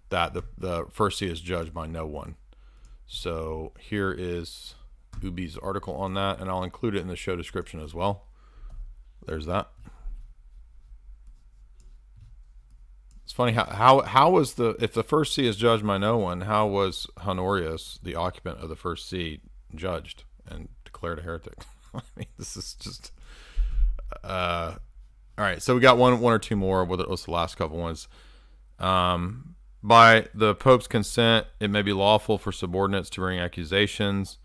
that the first see is judged by no one. So here is Ubi's article on that, and I'll include it in the show description as well. There's that. It's funny how was if the first see is judged by no one, how was Honorius, the occupant of the first see, judged and declared a heretic? I mean, this is just all right. So we got one or two more. What's the last couple ones? By the Pope's consent, it may be lawful for subordinates to bring accusations,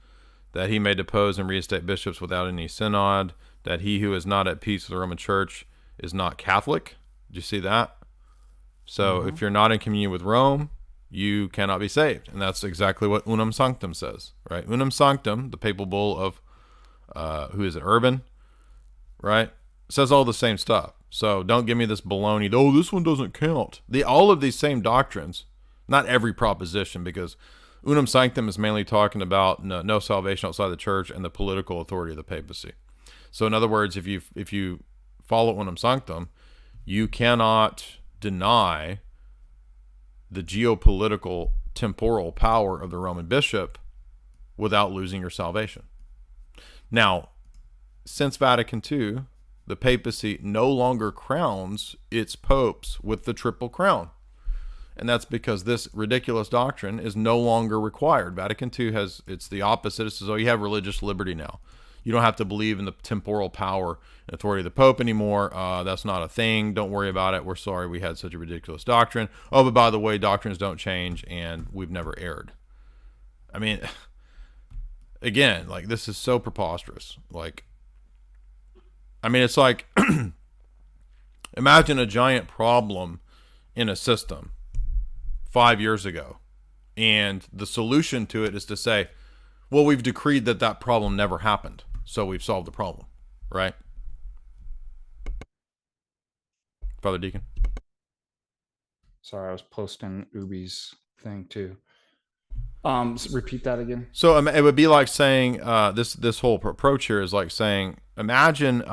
that he may depose and reinstate bishops without any synod, that he who is not at peace with the Roman Church is not Catholic. Did you see that? So if you're not in communion with Rome, you cannot be saved. And that's exactly what Unam Sanctum says, right? Unam Sanctum, the papal bull of, who is it, Urban, right? Says all the same stuff. So don't give me this baloney. Oh, this one doesn't count. All of these same doctrines, not every proposition, because Unam Sanctum is mainly talking about no salvation outside the church and the political authority of the papacy. So in other words, if you follow Unam Sanctum, you cannot deny the geopolitical temporal power of the Roman bishop without losing your salvation. Now, since Vatican II, the papacy no longer crowns its popes with the triple crown. And that's because this ridiculous doctrine is no longer required. Vatican II it's the opposite. It says, oh, you have religious liberty now. You don't have to believe in the temporal power and authority of the Pope anymore. That's not a thing. Don't worry about it. We're sorry we had such a ridiculous doctrine. Oh, but by the way, doctrines don't change, and we've never erred. I mean, again, like, this is so preposterous. Like, I mean, it's like, imagine a giant problem in a system 5 years ago, and the solution to it is to say, well, we've decreed that that problem never happened, so we've solved the problem, right? Father Deacon? Sorry, I was posting Ubi's thing too. Repeat that again. So it would be like saying, this whole approach here is like saying, imagine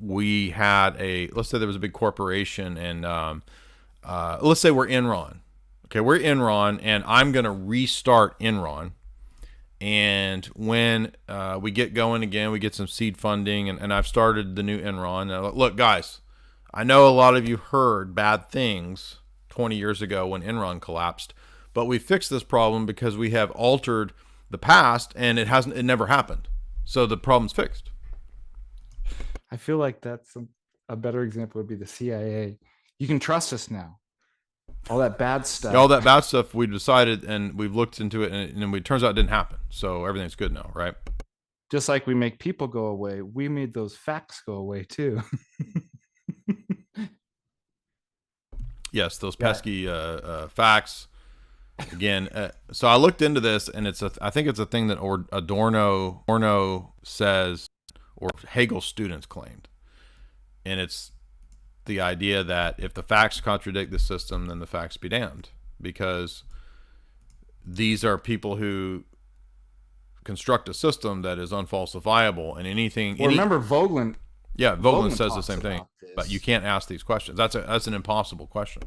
we had let's say there was a big corporation, and let's say we're Enron. Okay, we're Enron, and I'm going to restart Enron. And when we get going again, we get some seed funding, and I've started the new Enron. Now, look, guys, I know a lot of you heard bad things 20 years ago when Enron collapsed, but we fixed this problem because we have altered the past, and it never happened. So the problem's fixed. I feel like that's a better example would be the CIA. You can trust us now. All that bad stuff. All that bad stuff, we decided, and we've looked into it, and it turns out it didn't happen. So everything's good now, right? Just like we make people go away, we made those facts go away too. Yes, those pesky facts. Again, so I looked into this, and I think it's a thing that Adorno says, or Hegel's students claimed, and it's the idea that if the facts contradict the system, then the facts be damned, because these are people who construct a system that is unfalsifiable, and anything. Well, remember Vogelin? Yeah, Vogelin says the same thing, but you can't ask these questions. That's an impossible question.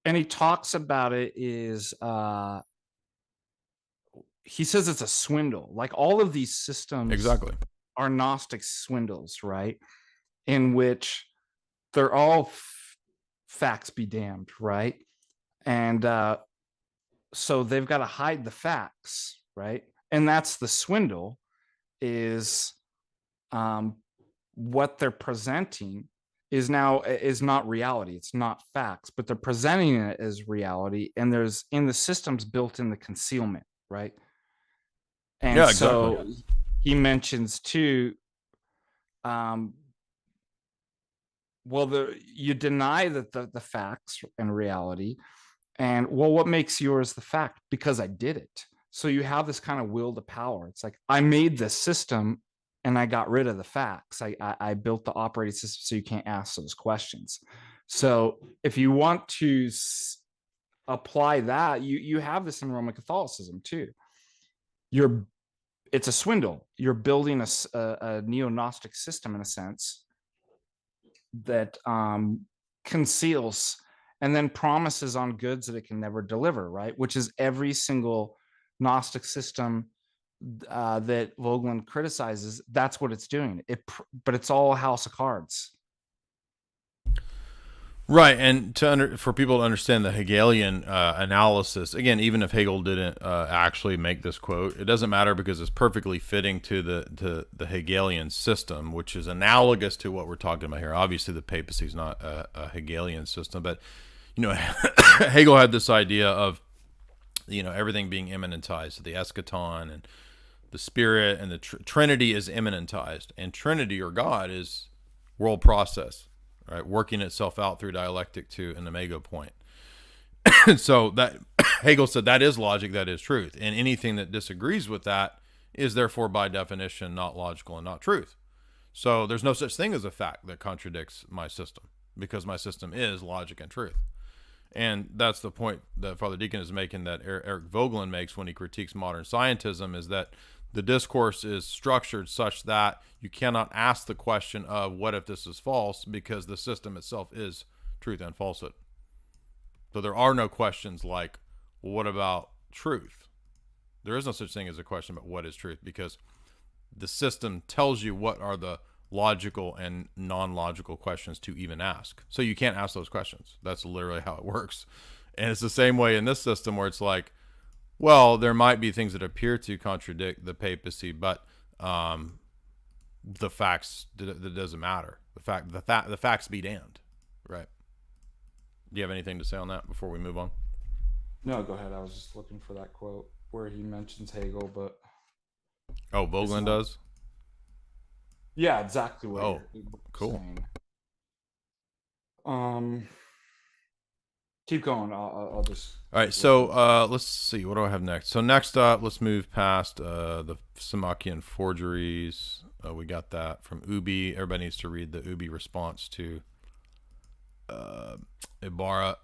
And he talks about it is he says it's a swindle. Like all of these systems exactly are Gnostic swindles, right? In which they're all facts be damned, right? And so they've got to hide the facts, right? And that's the swindle, is what they're presenting is not reality. It's not facts, but they're presenting it as reality. And there's in the systems built in the concealment, right? And yeah, exactly. So he mentions too, you deny that the facts and reality, and well, what makes yours the fact? Because I did it. So you have this kind of will to power. It's like, I made this system and I got rid of the facts. I built the operating system so you can't ask those questions. So if you want to apply that, you have this in Roman Catholicism too. It's a swindle. You're building a neo-Gnostic system in a sense that conceals and then promises on goods that it can never deliver, right? Which is every single Gnostic system that Vogelin criticizes. That's what it's doing. But it's all a house of cards. Right, and for people to understand the Hegelian analysis, again, even if Hegel didn't actually make this quote, it doesn't matter because it's perfectly fitting to the Hegelian system, which is analogous to what we're talking about here. Obviously, the papacy is not a Hegelian system, but Hegel had this idea of everything being immanentized, the eschaton and the spirit, and the Trinity is immanentized, and Trinity or God is world process. Right, working itself out through dialectic to an imago point. So that Hegel said that is logic, that is truth, and anything that disagrees with that is therefore by definition not logical and not truth. So there's no such thing as a fact that contradicts my system, because my system is logic and truth. And that's the point that Father Deacon is making, that Eric Vogelin makes when he critiques modern scientism, is that the discourse is structured such that you cannot ask the question of what if this is false, because the system itself is truth and falsehood. So there are no questions like, well, what about truth? There is no such thing as a question about what is truth, because the system tells you what are the logical and non-logical questions to even ask. So you can't ask those questions. That's literally how it works. And it's the same way in this system, where it's like, well, there might be things that appear to contradict the papacy, but the facts, that doesn't matter. The facts be damned, right? Do you have anything to say on that before we move on? No, go ahead. I was just looking for that quote where he mentions Hegel, but Oh, Vogelin does? yeah, exactly what Oh, you're cool. saying. Keep going. I'll just. All right, so let's see. What do I have next? So next up, let's move past the Samakian forgeries. We got that from Ubi. Everybody needs to read the Ubi response to Ibarra.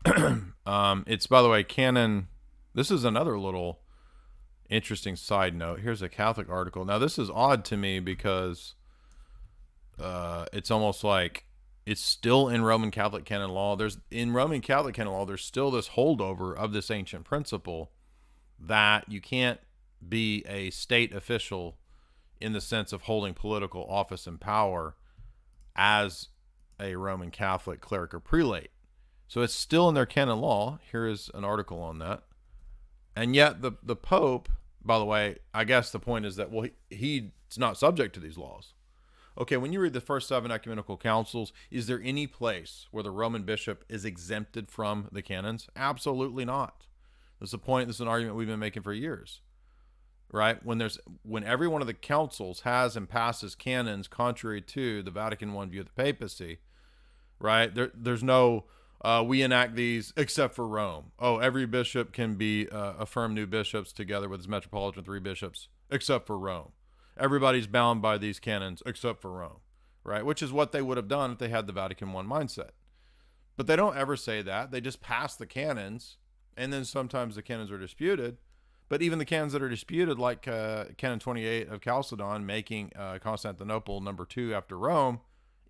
It's, by the way, canon. This is another little interesting side note. Here's a Catholic article. Now, this is odd to me because it's almost like it's still in Roman Catholic canon law. In Roman Catholic canon law, there's still this holdover of this ancient principle that you can't be a state official in the sense of holding political office and power as a Roman Catholic cleric or prelate. So it's still in their canon law. Here is an article on that. And yet the Pope, by the way, I guess the point is that, well, he's not subject to these laws. Okay, when you read the first 7 ecumenical councils, is there any place where the Roman bishop is exempted from the canons? Absolutely not. This is a point, this is an argument we've been making for years, right? When every one of the councils has and passes canons contrary to the Vatican I view of the papacy, right? There's no, we enact these except for Rome. Oh, every bishop can be affirm new bishops together with his metropolitan 3 bishops except for Rome. Everybody's bound by these canons except for Rome, right? Which is what they would have done if they had the Vatican I mindset. But they don't ever say that. They just pass the canons, and then sometimes the canons are disputed. But even the canons that are disputed, like Canon 28 of Chalcedon, making Constantinople number 2 after Rome,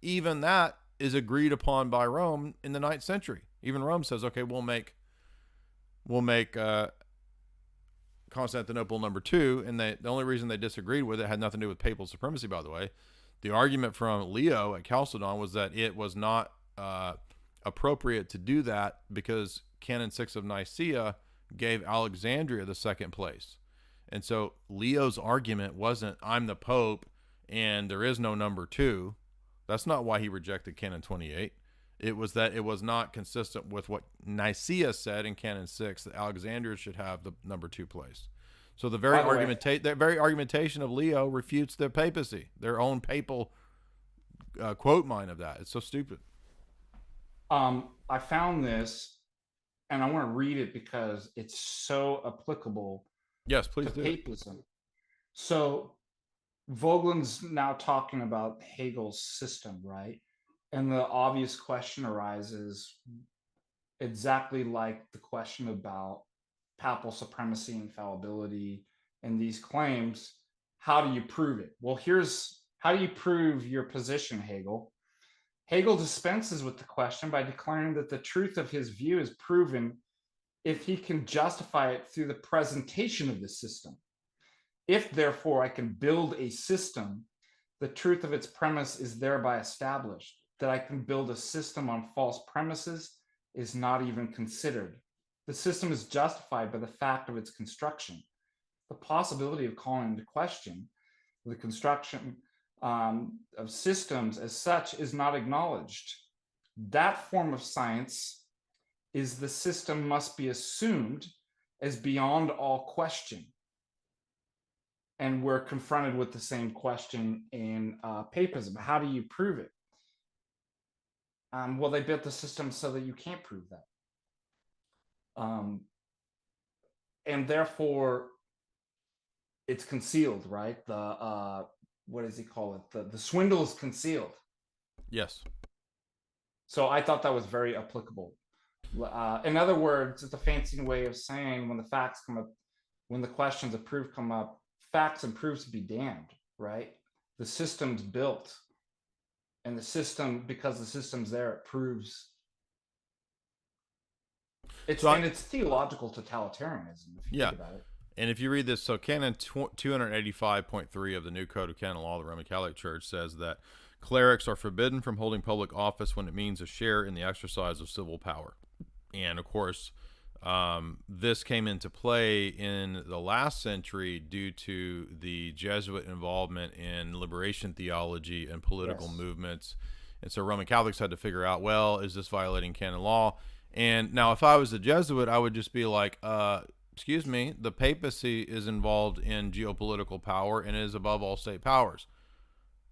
even that is agreed upon by Rome in the 9th century. Even Rome says, okay, we'll make Constantinople number 2, and the only reason they disagreed with it had nothing to do with papal supremacy, by the way. The argument from Leo at Chalcedon was that it was not appropriate to do that because Canon 6 of Nicaea gave Alexandria the 2nd place. And so Leo's argument wasn't, I'm the Pope and there is no number 2. That's not why he rejected Canon 28. It was that it was not consistent with what Nicaea said in Canon 6, that Alexandria should have the number 2 place. So the very argumentation of Leo refutes their papacy, their own papal quote mine of that. It's so stupid. I found this, and I want to read it because it's so applicable. Yes, please to do. Papism. So Vogelin's now talking about Hegel's system, right? And the obvious question arises, exactly like the question about papal supremacy, infallibility, and these claims. How do you prove it? Well, how do you prove your position, Hegel? Hegel dispenses with the question by declaring that the truth of his view is proven if he can justify it through the presentation of the system. If, therefore, I can build a system, the truth of its premise is thereby established. That I can build a system on false premises is not even considered. The system is justified by the fact of its construction. The possibility of calling into question the construction of systems as such is not acknowledged. That form of science is the system must be assumed as beyond all question. And we're confronted with the same question in papism. How do you prove it? Well, they built the system so that you can't prove that. And therefore, it's concealed, right? What does he call it? The swindle is concealed. Yes. So I thought that was very applicable. In other words, it's a fancy way of saying when the facts come up, when the questions of proof come up, facts and proofs be damned, right? The system's built. And the system, because the system's there, it proves. It's theological totalitarianism, if you think about it. And if you read this, so Canon 285.3 of the New Code of Canon Law of the Roman Catholic Church says that clerics are forbidden from holding public office when it means a share in the exercise of civil power. And of course, This came into play in the last century due to the Jesuit involvement in liberation theology and political movements. And so Roman Catholics had to figure out, well, is this violating canon law? And now if I was a Jesuit, I would just be like, excuse me, the papacy is involved in geopolitical power and is above all state powers,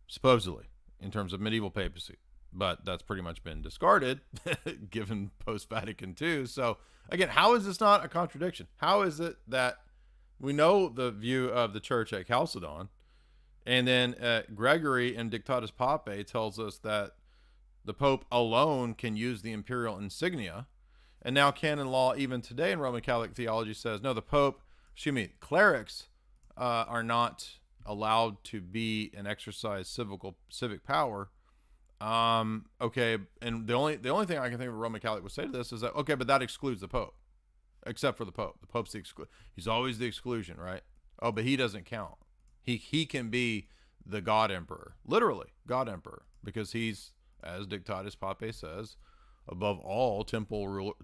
supposedly, in terms of medieval papacy. But that's pretty much been discarded given post-Vatican II. So again, how is this not a contradiction? How is it that we know the view of the church at Chalcedon, and then Gregory in Dictatus Papae tells us that the Pope alone can use the imperial insignia, and now canon law even today in Roman Catholic theology says, no, the Pope, clerics are not allowed to be and exercise civic power. Okay, and the only thing I can think of a Roman Catholic would say to this is that, okay, but that excludes the Pope, except for the Pope. The Pope's the he's always the exclusion, right? Oh, but he doesn't count. He can be the God Emperor, literally God Emperor, because he's, as Dictatus Papae says, above all temporal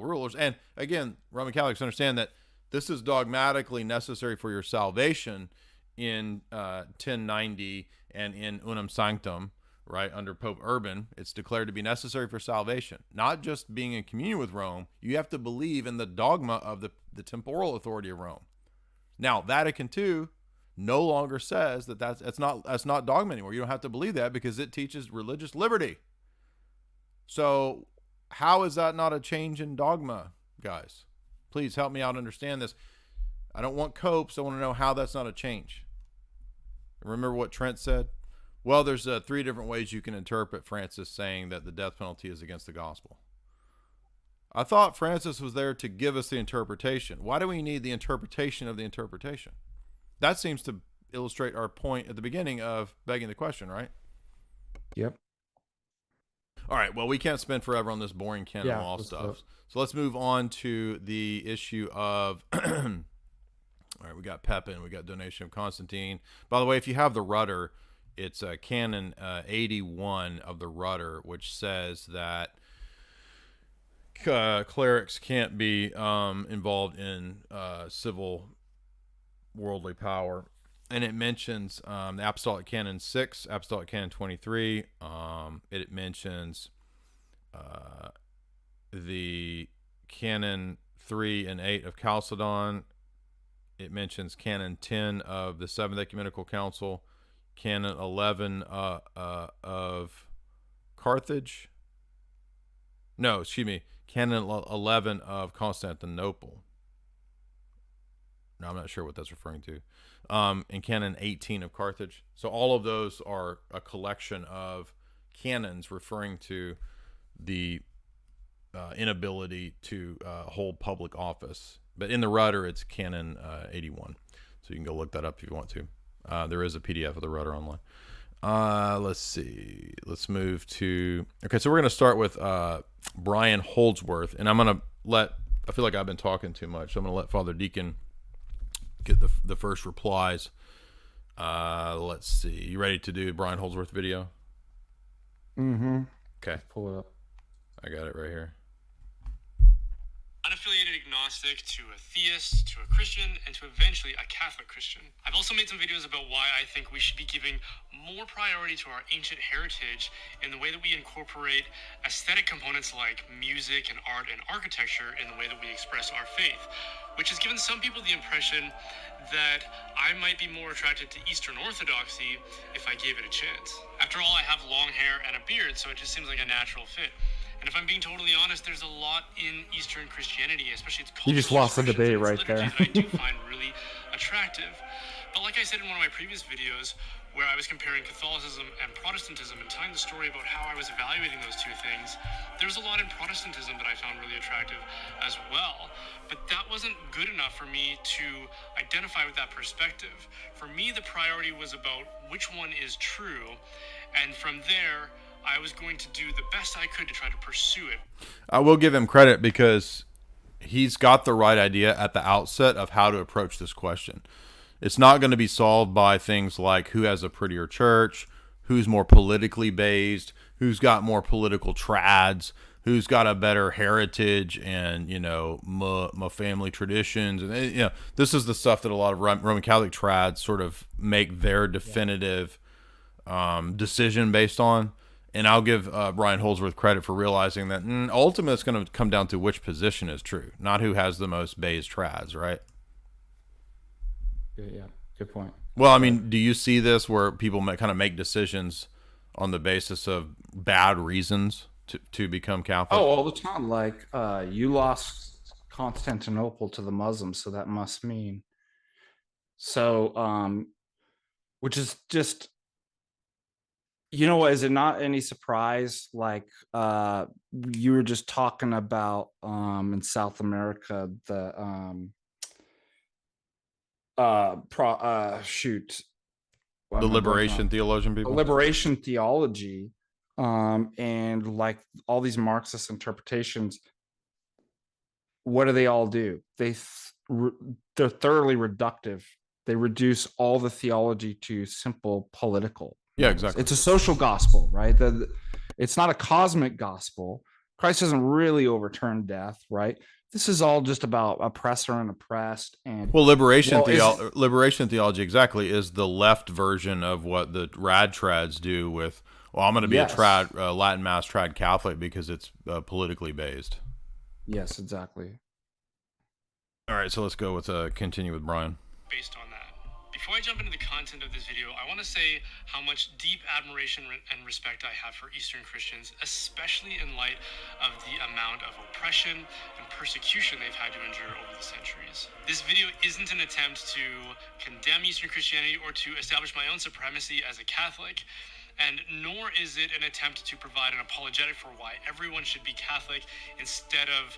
rulers. And again, Roman Catholics understand that this is dogmatically necessary for your salvation in 1090 and in Unum Sanctum, right, under Pope Urban. It's declared to be necessary for salvation, not just being in communion with Rome. You have to believe in the dogma of the temporal authority of Rome. Now, Vatican II no longer says that that's not dogma anymore. You don't have to believe that because it teaches religious liberty. So how is that not a change in dogma, guys? Please help me out understand this. I don't want copes. I want to know how that's not a change. Remember what Trent said? Well, there's 3 different ways you can interpret Francis saying that the death penalty is against the gospel. I thought Francis was there to give us the interpretation. Why do we need the interpretation of the interpretation? That seems to illustrate our point at the beginning of begging the question, right? Yep. All right, well, we can't spend forever on this boring canon law stuff. So let's move on to the issue of, all right, we got Pepin, we got donation of Constantine. By the way, if you have the rudder, it's canon 81 of the rudder, which says that clerics can't be involved in civil worldly power. And it mentions the Apostolic Canon 6, Apostolic Canon 23. It mentions the Canon 3 and 8 of Chalcedon. It mentions Canon 10 of the Seventh Ecumenical Council, Canon 11 of Carthage. No, excuse me, Canon 11 of Constantinople. No, I'm not sure what that's referring to. And Canon 18 of Carthage. So all of those are a collection of canons referring to the inability to hold public office. But in the rudder, it's Canon 81. So you can go look that up if you want to. There is a PDF of the rudder online. Let's see. Let's move to... Okay, so we're going to start with Brian Holdsworth. And I'm going to I feel like I've been talking too much. So I'm going to let Father Deacon get the first replies. Let's see. You ready to do Brian Holdsworth video? Mm-hmm. Okay. Pull it up. I got it right here. Unaffiliated agnostic to a theist, to a Christian, and to eventually a Catholic Christian. I've also made some videos about why I think we should be giving more priority to our ancient heritage in the way that we incorporate aesthetic components like music and art and architecture in the way that we express our faith, which has given some people the impression that I might be more attracted to Eastern Orthodoxy if I gave it a chance. After all, I have long hair and a beard, so it just seems like a natural fit. And if I'm being totally honest, there's a lot in Eastern Christianity, especially its cultural. You just lost the debate and its right there. that I do find really attractive. But like I said in one of my previous videos, where I was comparing Catholicism and Protestantism and telling the story about how I was evaluating those two things, there's a lot in Protestantism that I found really attractive as well. But that wasn't good enough for me to identify with that perspective. For me, the priority was about which one is true, and from there, I was going to do the best I could to try to pursue it. I will give him credit because he's got the right idea at the outset of how to approach this question. It's not going to be solved by things like who has a prettier church, who's more politically based, who's got more political trads, who's got a better heritage and, you know, my family traditions. And, you know, this is the stuff that a lot of Roman Catholic trads sort of make their definitive decision based on. And I'll give Brian Holdsworth credit for realizing that ultimately it's going to come down to which position is true, not who has the most based trads, right? Yeah, good point. Well, I mean, do you see this where people kind of make decisions on the basis of bad reasons to become Catholic? Oh, all the time. Like, you lost Constantinople to the Muslims, so that must mean. So, which is just, you know, is it not any surprise? Like, you were just talking about in South America, the shoot. The liberation theologian people? Liberation theology, and like all these Marxist interpretations, what do they all do? They're thoroughly reductive. They reduce all the theology to simple political. Yeah, exactly. It's a social gospel, right? It's not a cosmic gospel. Christ doesn't really overturn death, right? This is all just about oppressor and oppressed. And well, liberation theology exactly is the left version of what the rad trads do with, well, I'm going to be a trad, Latin Mass trad Catholic because it's politically based. Yes, exactly. All right, so let's go with continue with Brian. Based on that. Before I jump into the content of this video, I want to say how much deep admiration and respect I have for Eastern Christians, especially in light of the amount of oppression and persecution they've had to endure over the centuries. This video isn't an attempt to condemn Eastern Christianity or to establish my own supremacy as a Catholic, and nor is it an attempt to provide an apologetic for why everyone should be Catholic instead of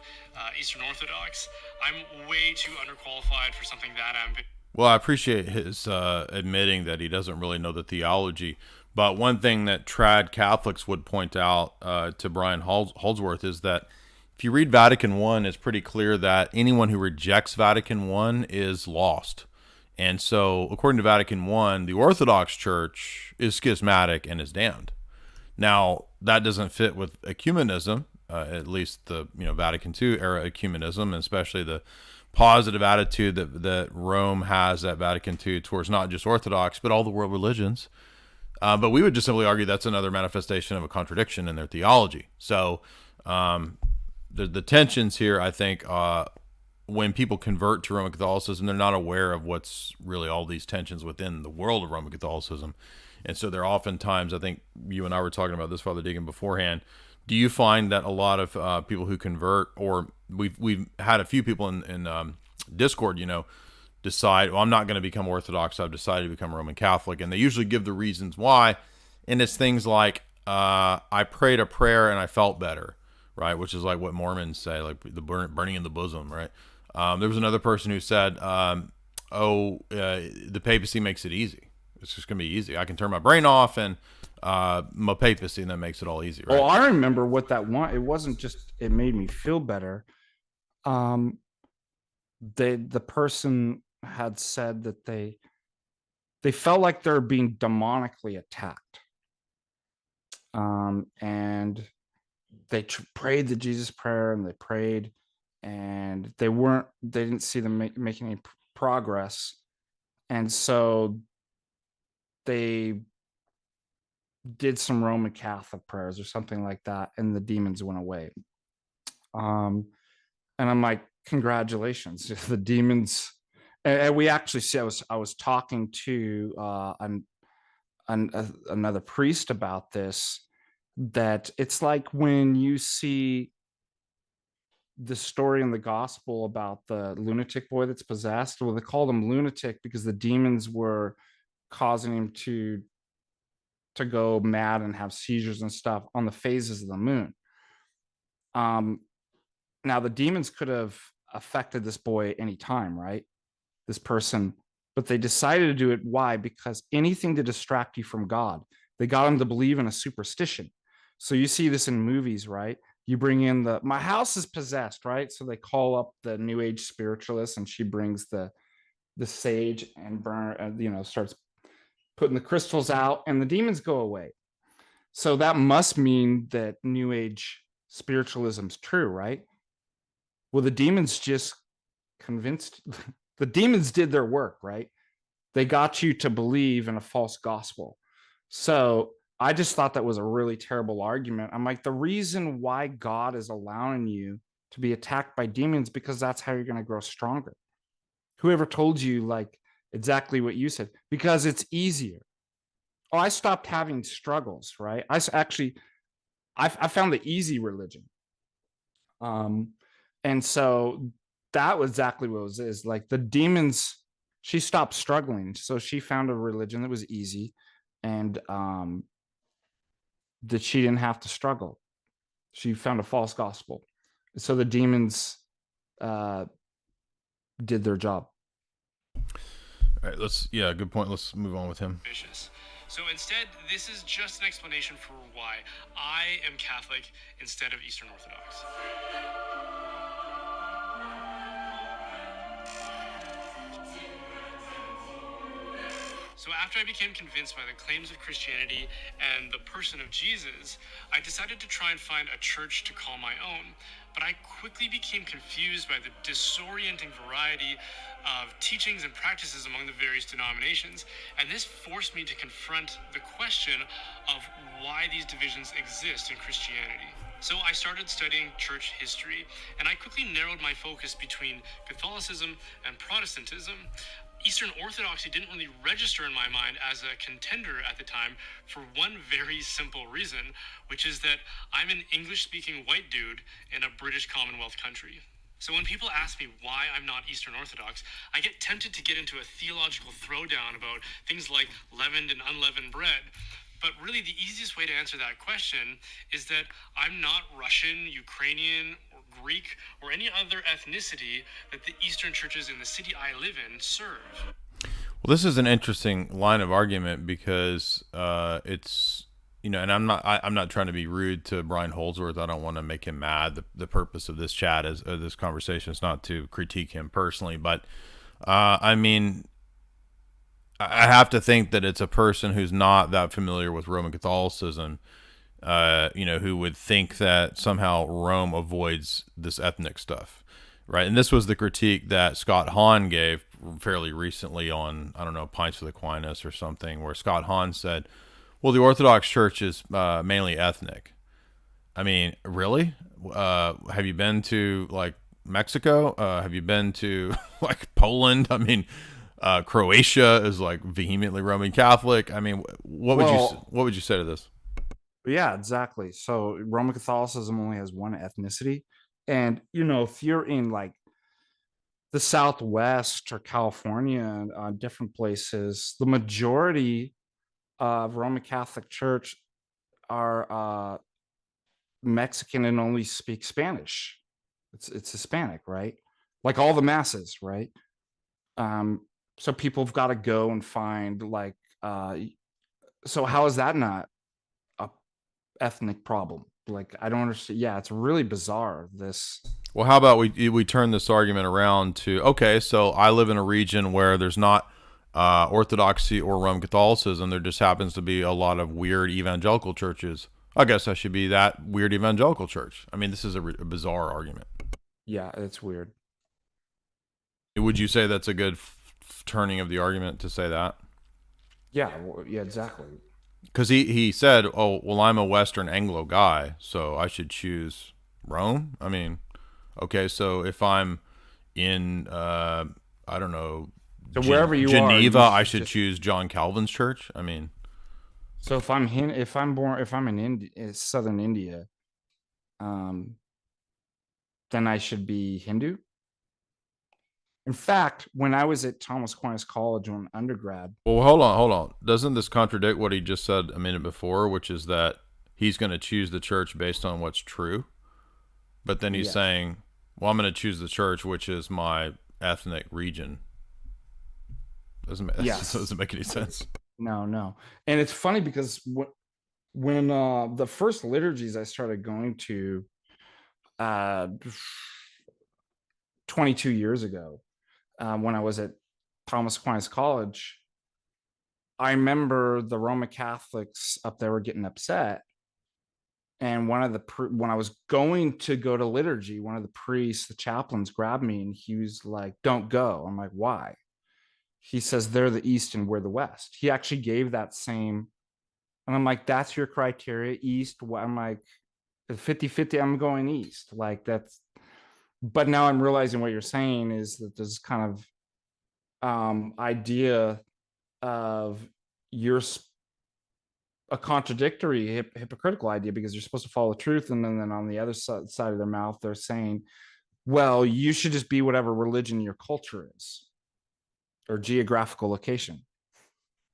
Eastern Orthodox. I'm way too underqualified for something that ambitious. Well, I appreciate his admitting that he doesn't really know the theology. But one thing that trad Catholics would point out to Brian Holdsworth is that if you read Vatican I, it's pretty clear that anyone who rejects Vatican I is lost. And so, according to Vatican I, the Orthodox Church is schismatic and is damned. Now, that doesn't fit with ecumenism, at least the Vatican II era ecumenism, and especially the positive attitude that Rome has at Vatican II towards not just Orthodox, but all the world religions. But we would just simply argue that's another manifestation of a contradiction in their theology. So the tensions here, I think, when people convert to Roman Catholicism, they're not aware of what's really all these tensions within the world of Roman Catholicism. And so they're oftentimes, I think you and I were talking about this, Father Deegan, beforehand. Do you find that a lot of people who convert, or we've had a few people in Discord, decide, well, I'm not going to become Orthodox, I've decided to become Roman Catholic, and they usually give the reasons why, and it's things like, I prayed a prayer and I felt better, right? Which is like what Mormons say, like the burning in the bosom, right? There was another person who said, the papacy makes it easy. It's just going to be easy. I can turn my brain off and my papacy, and that makes it all easy, right? Well, I remember what that one. It wasn't just it made me feel better. The person had said that they felt like they're being demonically attacked, and they prayed the Jesus prayer, and they prayed, and they didn't see them making any progress, and so they did some Roman Catholic prayers or something like that, and the demons went away. And I'm like, congratulations, the demons. And we actually see, I was talking to another priest about this, that it's like when you see the story in the gospel about the lunatic boy that's possessed. Well, they called him lunatic because the demons were causing him to go mad and have seizures and stuff on the phases of the moon. Now the demons could have affected this boy anytime, right? This person, but they decided to do it. Why? Because anything to distract you from God. They got him to believe in a superstition. So you see this in movies, right? You bring in my house is possessed, right? So they call up the New Age spiritualist, and she brings the sage and starts putting the crystals out, and the demons go away. So that must mean that New Age spiritualism's true, right? Well, the demons just convinced, the demons did their work, right? They got you to believe in a false gospel. So I just thought that was a really terrible argument. I'm like, the reason why God is allowing you to be attacked by demons, because that's how you're going to grow stronger. Whoever told you like exactly what you said? Because it's easier. Oh, I stopped having struggles, right? I found the easy religion. And so that was exactly what it was, is like the demons, she stopped struggling. So she found a religion that was easy, and that she didn't have to struggle. She found a false gospel. So the demons did their job. All right, good point. Let's move on with him. So instead, this is just an explanation for why I am Catholic instead of Eastern Orthodox. So after I became convinced by the claims of Christianity and the person of Jesus, I decided to try and find a church to call my own. But I quickly became confused by the disorienting variety of teachings and practices among the various denominations, and this forced me to confront the question of why these divisions exist in Christianity. So I started studying church history, and I quickly narrowed my focus between Catholicism and Protestantism. Eastern Orthodoxy didn't really register in my mind as a contender at the time for one very simple reason, which is that I'm an English-speaking white dude in a British Commonwealth country. So when people ask me why I'm not Eastern Orthodox, I get tempted to get into a theological throwdown about things like leavened and unleavened bread. But really, the easiest way to answer that question is that I'm not Russian, Ukrainian, or Greek, or any other ethnicity that the Eastern churches in the city I live in serve. Well, this is an interesting line of argument because it's, and I'm not trying to be rude to Brian Holdsworth. I don't want to make him mad. The purpose of this chat this conversation is not to critique him personally, but I have to think that it's a person who's not that familiar with Roman Catholicism, who would think that somehow Rome avoids this ethnic stuff, right? And this was the critique that Scott Hahn gave fairly recently on, I don't know, Pints with Aquinas or something, where Scott Hahn said, well, the Orthodox Church is mainly ethnic. I mean, really? Have you been to, like, Mexico? Have you been to, like, Poland? I mean, Croatia is like vehemently Roman Catholic. I mean, what would you say to this? Yeah, exactly. So Roman Catholicism only has one ethnicity, and if you're in like the Southwest or California and different places, the majority of Roman Catholic Church are Mexican and only speak Spanish. It's Hispanic, right? Like all the masses, right? So people have got to go and find like, so how is that not a ethnic problem? Like, I don't understand. Yeah, it's really bizarre. Well, how about we turn this argument around to, okay, so I live in a region where there's not Orthodoxy or Roman Catholicism. There just happens to be a lot of weird evangelical churches. I guess I should be that weird evangelical church. I mean, this is a bizarre argument. Yeah, it's weird. Would you say that's a good turning of the argument to say that? Yeah, yeah, exactly. Because he said, oh, well, I'm a Western Anglo guy, so I should choose Rome. I mean, okay, so if I'm in, I don't know, so wherever you Geneva, are, I should choose John Calvin's church. I mean, so if I'm in southern India, then I should be Hindu. In fact, when I was at Thomas Aquinas College on undergrad. Well, hold on. Doesn't this contradict what he just said a minute before, which is that he's going to choose the church based on what's true? But then he's saying, well, I'm going to choose the church, which is my ethnic region. Doesn't make any sense. No. And it's funny because when the first liturgies I started going to 22 years ago, when I was at Thomas Aquinas College, I remember the Roman Catholics up there were getting upset. And when I was going to go to liturgy, one of the priests, the chaplains, grabbed me and he was like, "Don't go." I'm like, "Why?" He says, "They're the East and we're the West." He actually gave that same, and I'm like, "That's your criteria, East?" I'm like, 50-50, I'm going East. Like that's, but now I'm realizing what you're saying is that there's kind of idea of you're a contradictory hypocritical idea, because you're supposed to follow truth, and then on the other side of their mouth they're saying, well, you should just be whatever religion your culture is or geographical location.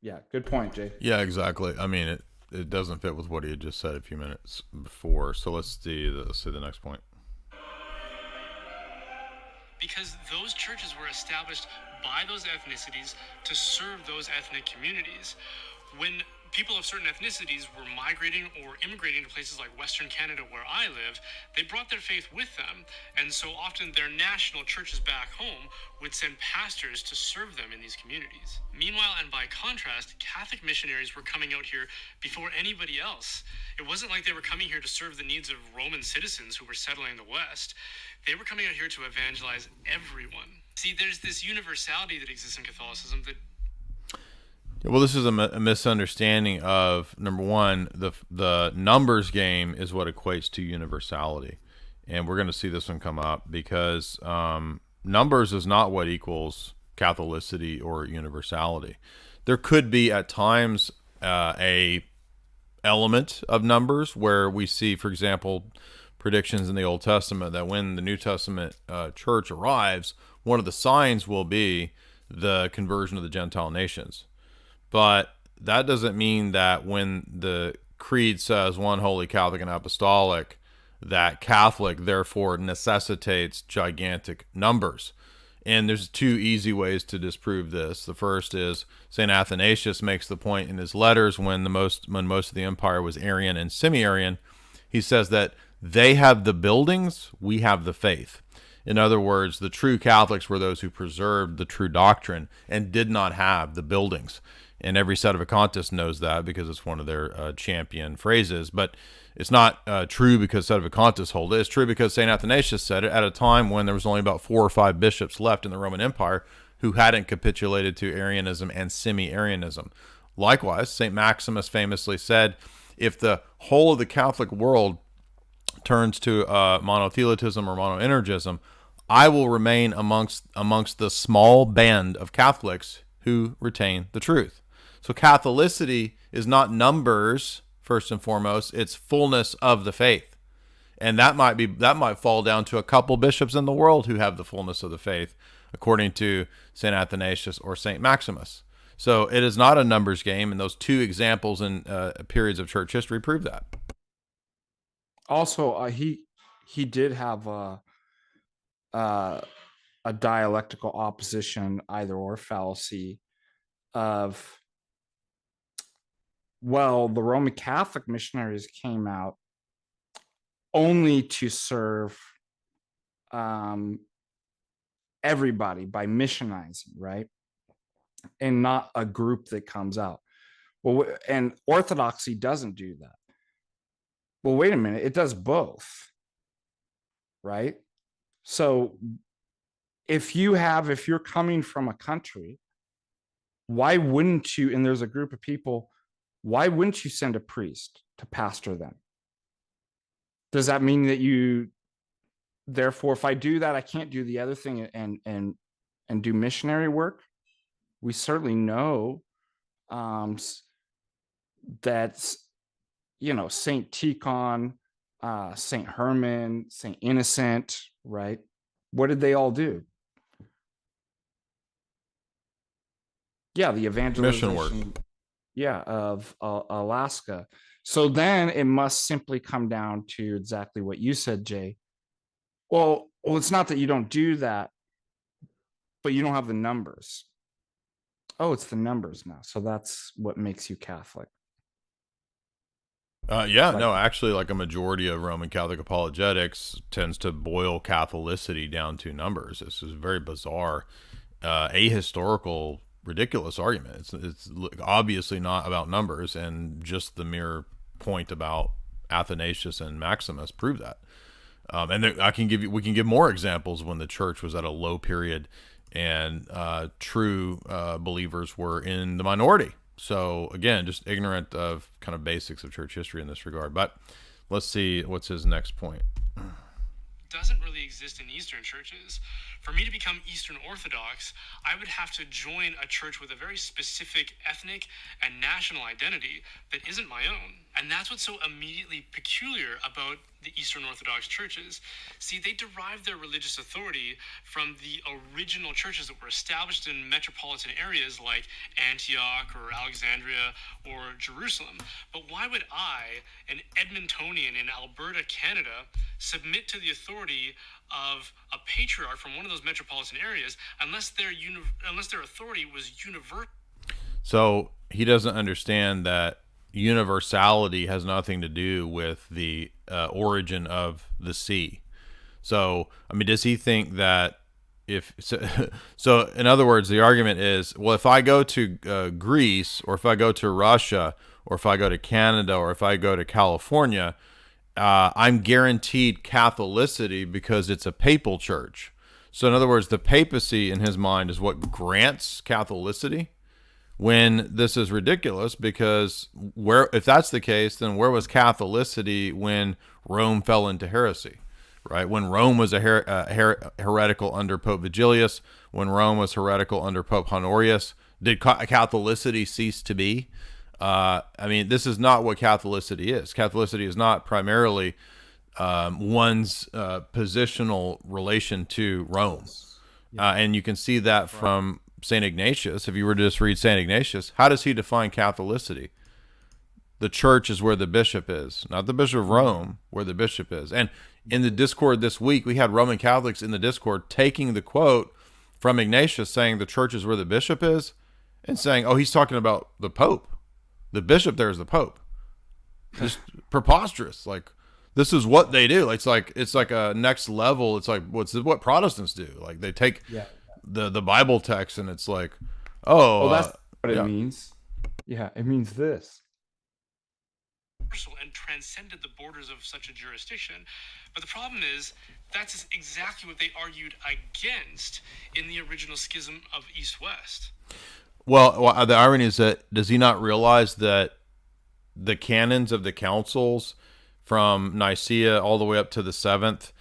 Yeah, good point, Jay. Yeah, exactly. I mean, it doesn't fit with what he had just said a few minutes before. So let's see the next point. Because those churches were established by those ethnicities to serve those ethnic communities. When people of certain ethnicities were migrating or immigrating to places like Western Canada, where I live, they brought their faith with them. And so often their national churches back home would send pastors to serve them in these communities. Meanwhile, and by contrast, Catholic missionaries were coming out here before anybody else. It wasn't like they were coming here to serve the needs of Roman citizens who were settling the West. They were coming out here to evangelize everyone. See, there's this universality that exists in Catholicism that... Well, this is a misunderstanding of, number one, the numbers game is what equates to universality. And we're going to see this one come up because numbers is not what equals Catholicity or universality. There could be at times a element of numbers where we see, for example, predictions in the Old Testament that when the New Testament church arrives, one of the signs will be the conversion of the Gentile nations. But that doesn't mean that when the creed says one holy Catholic and apostolic, that Catholic therefore necessitates gigantic numbers. And there's two easy ways to disprove this. The first is St. Athanasius makes the point in his letters when most of the empire was Arian and semi-Arian. He says that they have the buildings, we have the faith. In other words, the true Catholics were those who preserved the true doctrine and did not have the buildings. And every Sedevacantist knows that because it's one of their champion phrases. But it's not true because Sedevacantists hold it. It's true because St. Athanasius said it at a time when there was only about 4 or 5 bishops left in the Roman Empire who hadn't capitulated to Arianism and semi-Arianism. Likewise, St. Maximus famously said, if the whole of the Catholic world turns to monothelitism or monoenergism, I will remain amongst the small band of Catholics who retain the truth. So Catholicity is not numbers, first and foremost, it's fullness of the faith. And that might fall down to a couple bishops in the world who have the fullness of the faith, according to St. Athanasius or St. Maximus. So it is not a numbers game, and those two examples in periods of church history prove that. Also, he did have a dialectical opposition, either or fallacy of, well, the Roman Catholic missionaries came out only to serve everybody by missionizing, right? And not a group that comes out. Well, and Orthodoxy doesn't do that. Well, wait a minute, it does both, right? So if you're coming from a country, why wouldn't you, and there's a group of people, why wouldn't you send a priest to pastor them? Does that mean that therefore, if I do that, I can't do the other thing and do missionary work? We certainly know that, Saint Tikhon, Saint Herman, Saint Innocent, right? What did they all do? Yeah, the evangelization Mission work. Yeah, of Alaska. So then it must simply come down to exactly what you said, Jay. Well, it's not that you don't do that, but you don't have the numbers. Oh, it's the numbers now. So that's what makes you Catholic. Actually, like a majority of Roman Catholic apologetics tends to boil Catholicity down to numbers. This is very bizarre, ahistorical ridiculous argument. It's obviously not about numbers, and just the mere point about Athanasius and Maximus prove that. And we can give more examples when the church was at a low period and true believers were in the minority. So again, just ignorant of kind of basics of church history in this regard. But let's see, what's his next point? Doesn't really exist in Eastern churches. For me to become Eastern Orthodox, I would have to join a church with a very specific ethnic and national identity that isn't my own. And that's what's so immediately peculiar about the Eastern Orthodox churches. See, they derive their religious authority from the original churches that were established in metropolitan areas like Antioch or Alexandria or Jerusalem. But why would I, an Edmontonian in Alberta, Canada, submit to the authority of a patriarch from one of those metropolitan areas unless their authority was universal? So he doesn't understand that universality has nothing to do with the origin of the sea. So, I mean, does he think that so in other words, the argument is, well, if I go to Greece, or if I go to Russia, or if I go to Canada, or if I go to California, I'm guaranteed Catholicity because it's a papal church. So in other words, the papacy in his mind is what grants Catholicity, when this is ridiculous, because if that's the case, then where was Catholicity when Rome fell into heresy, right? When Rome was heretical under Pope Vigilius, when Rome was heretical under Pope Honorius, did Catholicity cease to be? I mean, this is not what Catholicity is. Catholicity is not primarily one's positional relation to Rome. And you can see that from St. Ignatius. If you were to just read St. Ignatius, how does he define Catholicity? The church is where the bishop is, not the Bishop of Rome, where the bishop is. And in the Discord this week, we had Roman Catholics in the Discord taking the quote from Ignatius saying the church is where the bishop is, and saying, oh, he's talking about the Pope. The bishop there is the Pope. Just preposterous. Like, this is what they do. It's like a next level. It's like what Protestants do. Like, they take the Bible text, and it's like, oh, that's what it means. Yeah, it means this. And transcended the borders of such a jurisdiction. But the problem is, that's exactly what they argued against in the original schism of East-West. Well, the irony is that, does he not realize that the canons of the councils from Nicaea all the way up to the 7th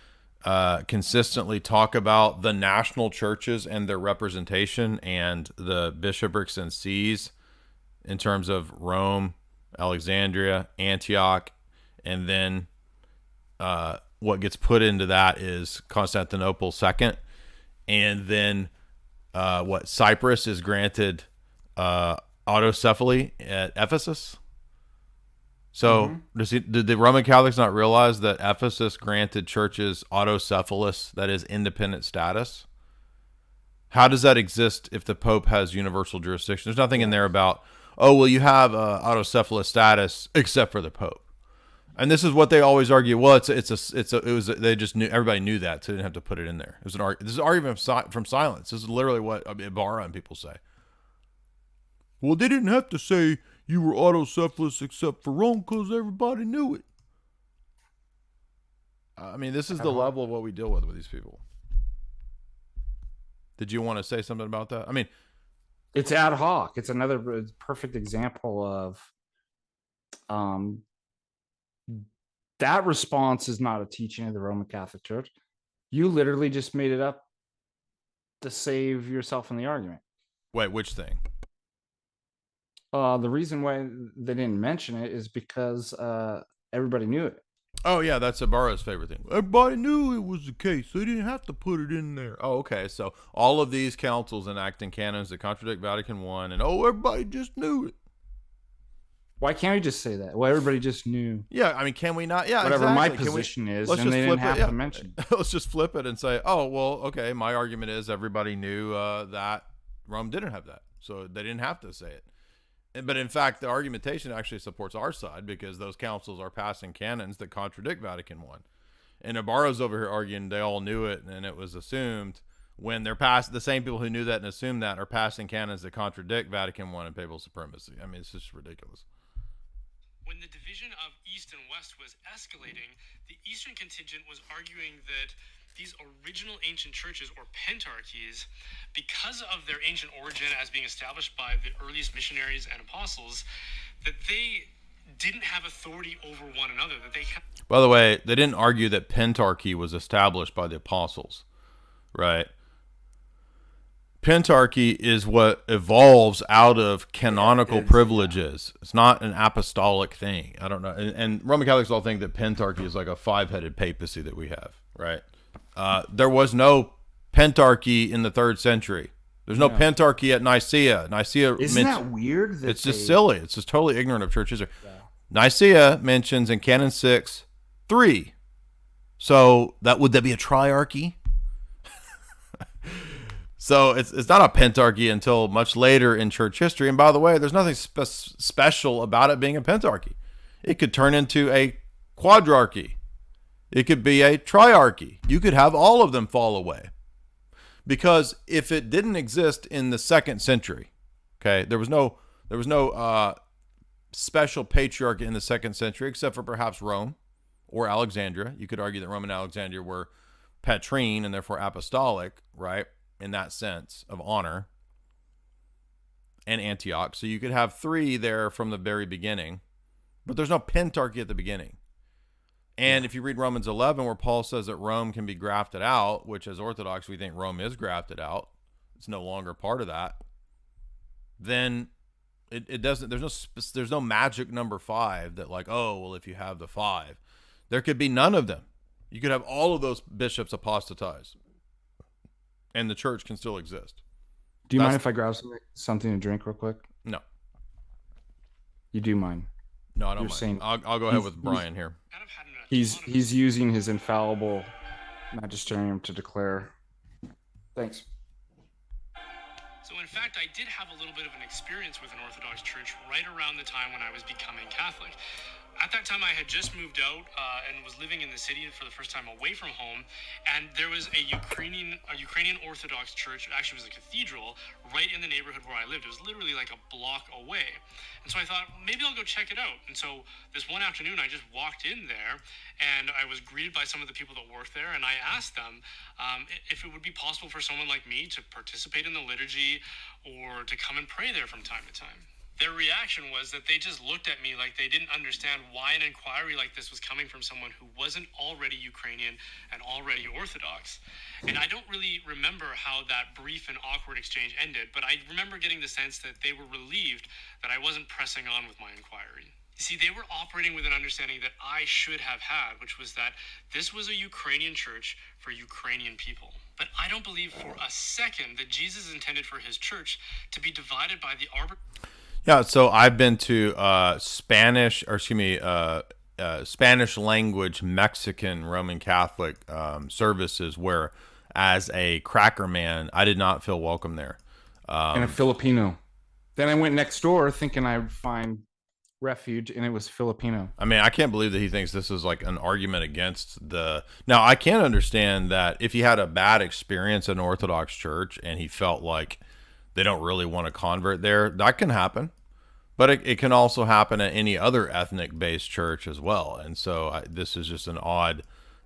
consistently talk about the national churches and their representation and the bishoprics and sees in terms of Rome, Alexandria, Antioch, and then what gets put into that is Constantinople second, and then Cyprus is granted autocephaly at Ephesus. So did the Roman Catholics not realize that Ephesus granted churches autocephalous, that is independent status? How does that exist if the Pope has universal jurisdiction? There's nothing in there about, oh, well, you have autocephalous status except for the Pope. And this is what they always argue. Well, they just knew, everybody knew that, so they didn't have to put it in there. This is an argument from silence. This is literally what Ibarra and people say. Well, they didn't have to say you were autocephalous except for Rome because everybody knew it. I mean, this is the level of what we deal with these people. Did you want to say something about that? I mean, it's ad hoc. It's another perfect example of that response is not a teaching of the Roman Catholic Church. You literally just made it up to save yourself in the argument. Wait, which thing? The reason why they didn't mention it is because everybody knew it. Oh, yeah, that's Ibarra's favorite thing. Everybody knew it was the case. They didn't have to put it in there. Oh, okay. So all of these councils enacting canons that contradict Vatican I, and everybody just knew it. Why can't we just say that? Well, everybody just knew. Yeah, I mean, can we not? Yeah, whatever exactly. my position is, and they didn't have to mention it. Let's just flip it and say, oh, well, okay, my argument is everybody knew that Rome didn't have that, so they didn't have to say it. But in fact, the argumentation actually supports our side because those councils are passing canons that contradict Vatican I. And Ibarra's over here arguing they all knew it and it was assumed. when they're the same people who knew that and assumed that are passing canons that contradict Vatican I and papal supremacy. I mean, it's just ridiculous. When the division of East and West was escalating, the Eastern contingent was arguing that these original ancient churches, or pentarchies, because of their ancient origin as being established by the earliest missionaries and apostles, that they didn't have authority over one another. By the way, they didn't argue that pentarchy was established by the apostles, right? Pentarchy is what evolves out of canonical privileges. Yeah. It's not an apostolic thing. I don't know. And Roman Catholics all think that pentarchy is like a 5-headed papacy that we have, right? There was no pentarchy in the 3rd century. There's no pentarchy at Nicaea. Isn't that weird? It's just silly. It's just totally ignorant of church history. Yeah. Nicaea mentions in Canon 6, 3. So would that be a triarchy? So it's not a pentarchy until much later in church history. And by the way, there's nothing special about it being a pentarchy. It could turn into a quadrarchy. It could be a triarchy. You could have all of them fall away. Because if it didn't exist in the 2nd century, okay, there was no special patriarch in the 2nd century except for perhaps Rome or Alexandria. You could argue that Rome and Alexandria were patrine and therefore apostolic, right? In that sense of honor, and Antioch. So you could have 3 there from the very beginning, but there's no pentarchy at the beginning. And if you read Romans 11, where Paul says that Rome can be grafted out, which as Orthodox, we think Rome is grafted out. It's no longer part of that. Then it doesn't, there's no magic number 5 that like, oh, well, if you have the 5, there could be none of them. You could have all of those bishops apostatize, and the church can still exist. Do you mind if I grab something to drink real quick? No. You do mind? No, I don't mind. I'll go ahead with Brian here. He's using his infallible magisterium to declare. Thanks. So in fact, I did have a little bit of an experience with an Orthodox church right around the time when I was becoming Catholic. At that time, I had just moved out and was living in the city for the first time away from home. And there was a Ukrainian Orthodox church. Actually, it was a cathedral right in the neighborhood where I lived. It was literally like a block away. And so I thought, maybe I'll go check it out. And so this one afternoon, I just walked in there and I was greeted by some of the people that worked there. And I asked them if it would be possible for someone like me to participate in the liturgy or to come and pray there from time to time. Their reaction was that they just looked at me like they didn't understand why an inquiry like this was coming from someone who wasn't already Ukrainian and already Orthodox. And I don't really remember how that brief and awkward exchange ended, but I remember getting the sense that they were relieved that I wasn't pressing on with my inquiry. You see, they were operating with an understanding that I should have had, which was that this was a Ukrainian church for Ukrainian people. But I don't believe for a second that Jesus intended for his church to be divided by the Yeah, so I've been to Spanish language Mexican Roman Catholic services where, as a cracker man, I did not feel welcome there. And a Filipino. Then I went next door thinking I would find refuge, and it was Filipino. I mean, I can't believe that he thinks this is like an argument against the... Now, I can understand that if he had a bad experience in an Orthodox church and he felt like they don't really want to convert there, that can happen. But it can also happen at any other ethnic-based church as well. And so this is just an odd...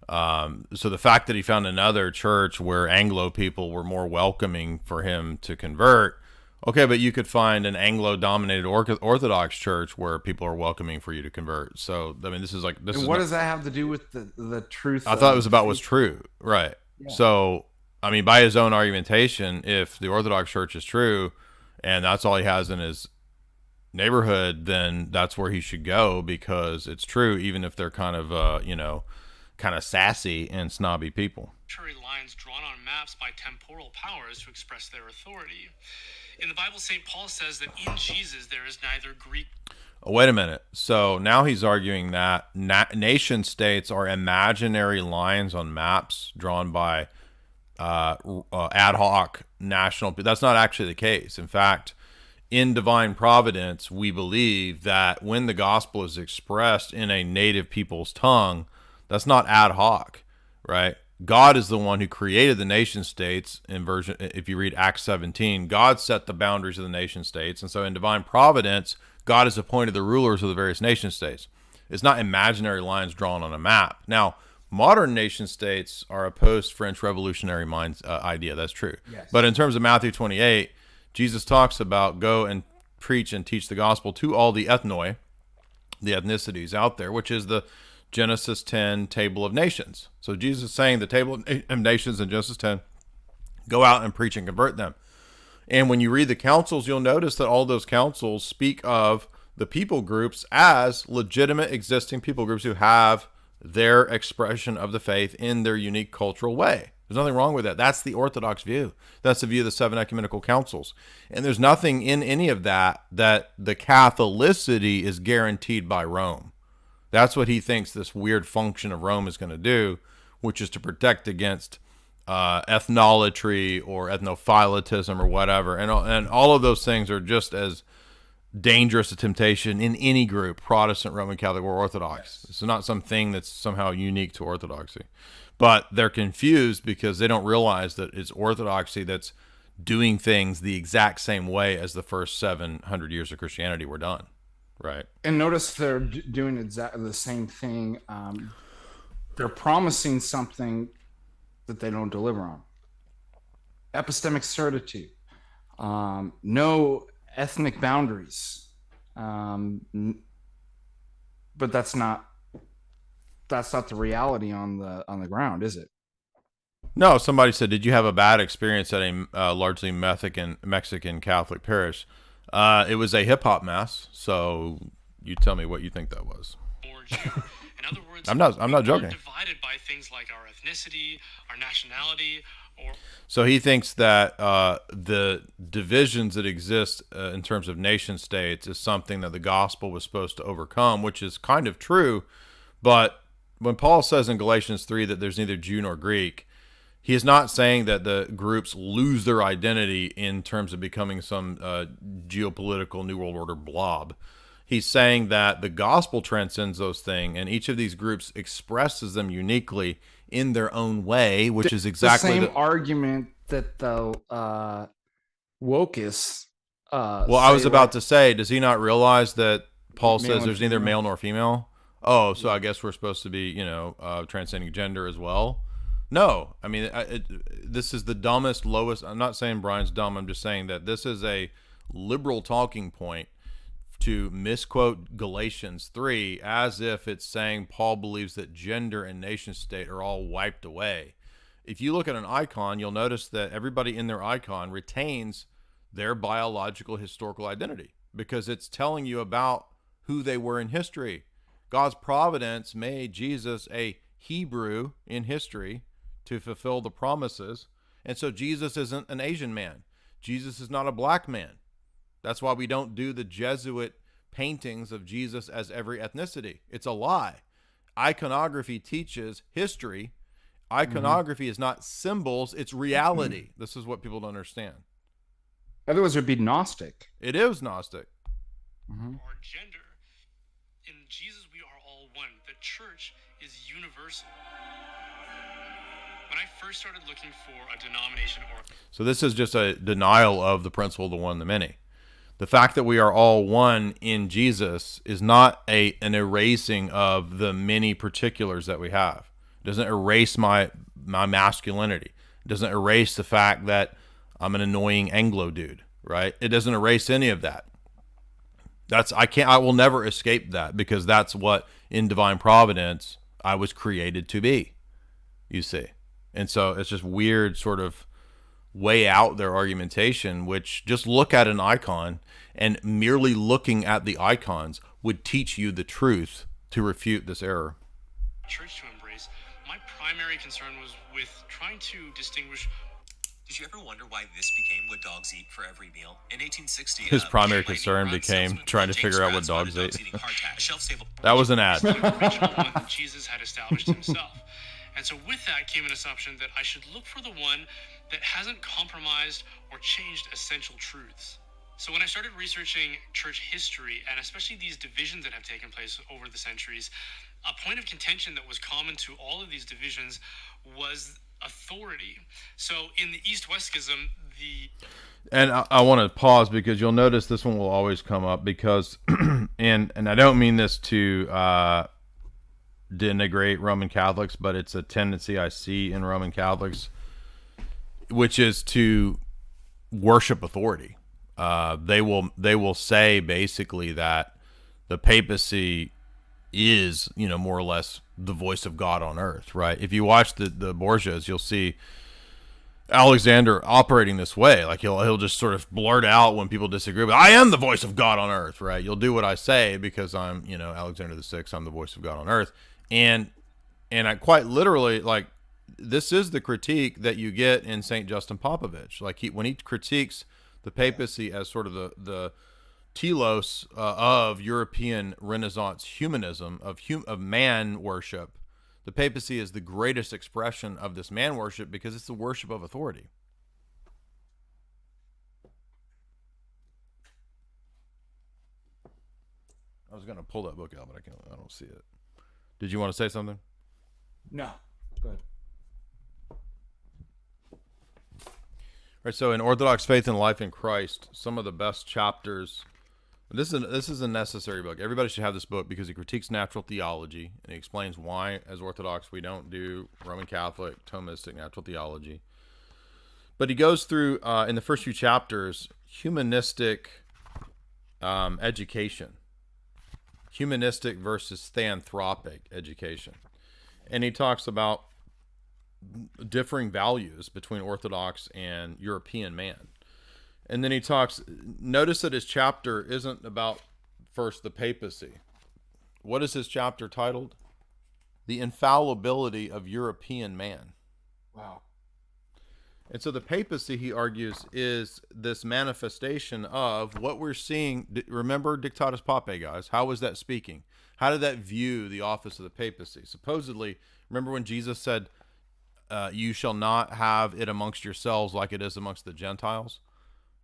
so the fact that he found another church where Anglo people were more welcoming for him to convert... Okay, but you could find an Anglo-dominated Orthodox church where people are welcoming for you to convert. So, I mean, this is like... And what does that have to do with the truth? I thought it was about what's true. Right. Yeah. So, I mean, by his own argumentation, if the Orthodox church is true and that's all he has in his neighborhood, then that's where he should go because it's true, even if they're kind of, kind of sassy and snobby people. Lines drawn on maps by temporal powers to express their authority. In the Bible, St. Paul says that in Jesus there is neither Greek... Oh, wait a minute. So now he's arguing that nation states are imaginary lines on maps drawn by ad hoc national... That's not actually the case. In fact, in divine providence, we believe that when the gospel is expressed in a native people's tongue, that's not ad hoc, right? God is the one who created the nation states. If you read Acts 17, God set the boundaries of the nation states. And so in divine providence, God has appointed the rulers of the various nation states. It's not imaginary lines drawn on a map. Now, modern nation states are a post-French Revolutionary idea. That's true. Yes. But in terms of Matthew 28, Jesus talks about go and preach and teach the gospel to all the ethnoi, the ethnicities out there, which is the Genesis 10 table of nations. So Jesus is saying the table of nations in Genesis 10, go out and preach and convert them. And when you read the councils, you'll notice that all those councils speak of the people groups as legitimate existing people groups who have their expression of the faith in their unique cultural way. There's nothing wrong with that. That's the Orthodox view. That's the view of the seven ecumenical councils. And there's nothing in any of that the Catholicity is guaranteed by Rome. That's what he thinks this weird function of Rome is going to do, which is to protect against ethnolatry or ethnophiletism or whatever. And all of those things are just as dangerous a temptation in any group, Protestant, Roman Catholic, or Orthodox. It's not something that's somehow unique to Orthodoxy. But they're confused because they don't realize that it's Orthodoxy that's doing things the exact same way as the first 700 years of Christianity were done. Right. And notice they're doing exactly the same thing. They're promising something that they don't deliver on. Epistemic certitude. No ethnic boundaries. But that's not the reality on the ground, is it? No, somebody said, did you have a bad experience at a largely Mexican Catholic parish? It was a hip-hop mass, so you tell me what you think that was. Or Jew. In other words, I'm not joking. We're divided by things like our ethnicity, our nationality, or... So he thinks that the divisions that exist in terms of nation states is something that the gospel was supposed to overcome, which is kind of true. But when Paul says in Galatians 3 that there's neither Jew nor Greek, he is not saying that the groups lose their identity in terms of becoming some geopolitical New World Order blob. He's saying that the gospel transcends those things, and each of these groups expresses them uniquely in their own way, which is exactly the same argument that the wokeists. Well, I was about to say, does he not realize that Paul says there's neither male nor female? Oh, so I guess we're supposed to be, transcending gender as well. No, I mean, this is the dumbest, lowest. I'm not saying Brian's dumb. I'm just saying that this is a liberal talking point to misquote Galatians 3 as if it's saying Paul believes that gender and nation state are all wiped away. If you look at an icon, you'll notice that everybody in their icon retains their biological historical identity because it's telling you about who they were in history. God's providence made Jesus a Hebrew in history to fulfill the promises. And so Jesus isn't an Asian man. Jesus is not a black man. That's why we don't do the Jesuit paintings of Jesus as every ethnicity. It's a lie. Iconography teaches history. Iconography is not symbols, it's reality. This is what people don't understand. Otherwise, it would be Gnostic. It is Gnostic. Or gender. In Jesus, we are all one. The church is universal. When I first started looking for a denomination or... So this is just a denial of the principle of the one, the many. The fact that we are all one in Jesus is not an erasing of the many particulars that we have. It doesn't erase my masculinity. It doesn't erase the fact that I'm an annoying Anglo dude, right? It doesn't erase any of that. I will never escape that because that's what in divine providence I was created to be, you see. And so it's just weird sort of way out their argumentation, which just look at an icon and merely looking at the icons would teach you the truth to refute this error. Church to embrace. My primary concern was with trying to distinguish. Did you ever wonder why this became what dogs eat for every meal? In 1860, his primary concern became trying to figure out what dogs ate. That was an ad. The original one that Jesus had established himself. And so with that came an assumption that I should look for the one that hasn't compromised or changed essential truths. So when I started researching church history, and especially these divisions that have taken place over the centuries, a point of contention that was common to all of these divisions was authority. So in the East-West schism, and I want to pause because you'll notice this one will always come up because, and I don't mean this to denigrate Roman Catholics, but it's a tendency I see in Roman Catholics, which is to worship authority. They will say basically that the papacy is, more or less the voice of God on earth, right? If you watch the Borgias, you'll see Alexander operating this way. Like he'll just sort of blurt out when people disagree, but I am the voice of God on earth, right? You'll do what I say because I'm, Alexander the Sixth. I'm the voice of God on earth, and I quite literally, like, this is the critique that you get in Saint Justin Popovich. Like when he critiques the papacy as sort of the telos of European Renaissance humanism, of man worship. The papacy is the greatest expression of this man worship because it's the worship of authority. I was going to pull that book out, but I don't see it. Did you want to say something? No. Good. Right. So in Orthodox Faith and Life in Christ, some of the best chapters. This is a necessary book. Everybody should have this book because he critiques natural theology and he explains why, as Orthodox, we don't do Roman Catholic Thomistic natural theology. But he goes through in the first few chapters humanistic education, humanistic versus theanthropic education, and he talks about differing values between Orthodox and European man. And then he talks, notice that his chapter isn't about first the papacy. What is his chapter titled? The Infallibility of European Man. Wow. And so the papacy, he argues, is this manifestation of what we're seeing. Remember Dictatus Papae, guys. How was that speaking? How did that view the office of the papacy? Supposedly, remember when Jesus said, you shall not have it amongst yourselves like it is amongst the Gentiles?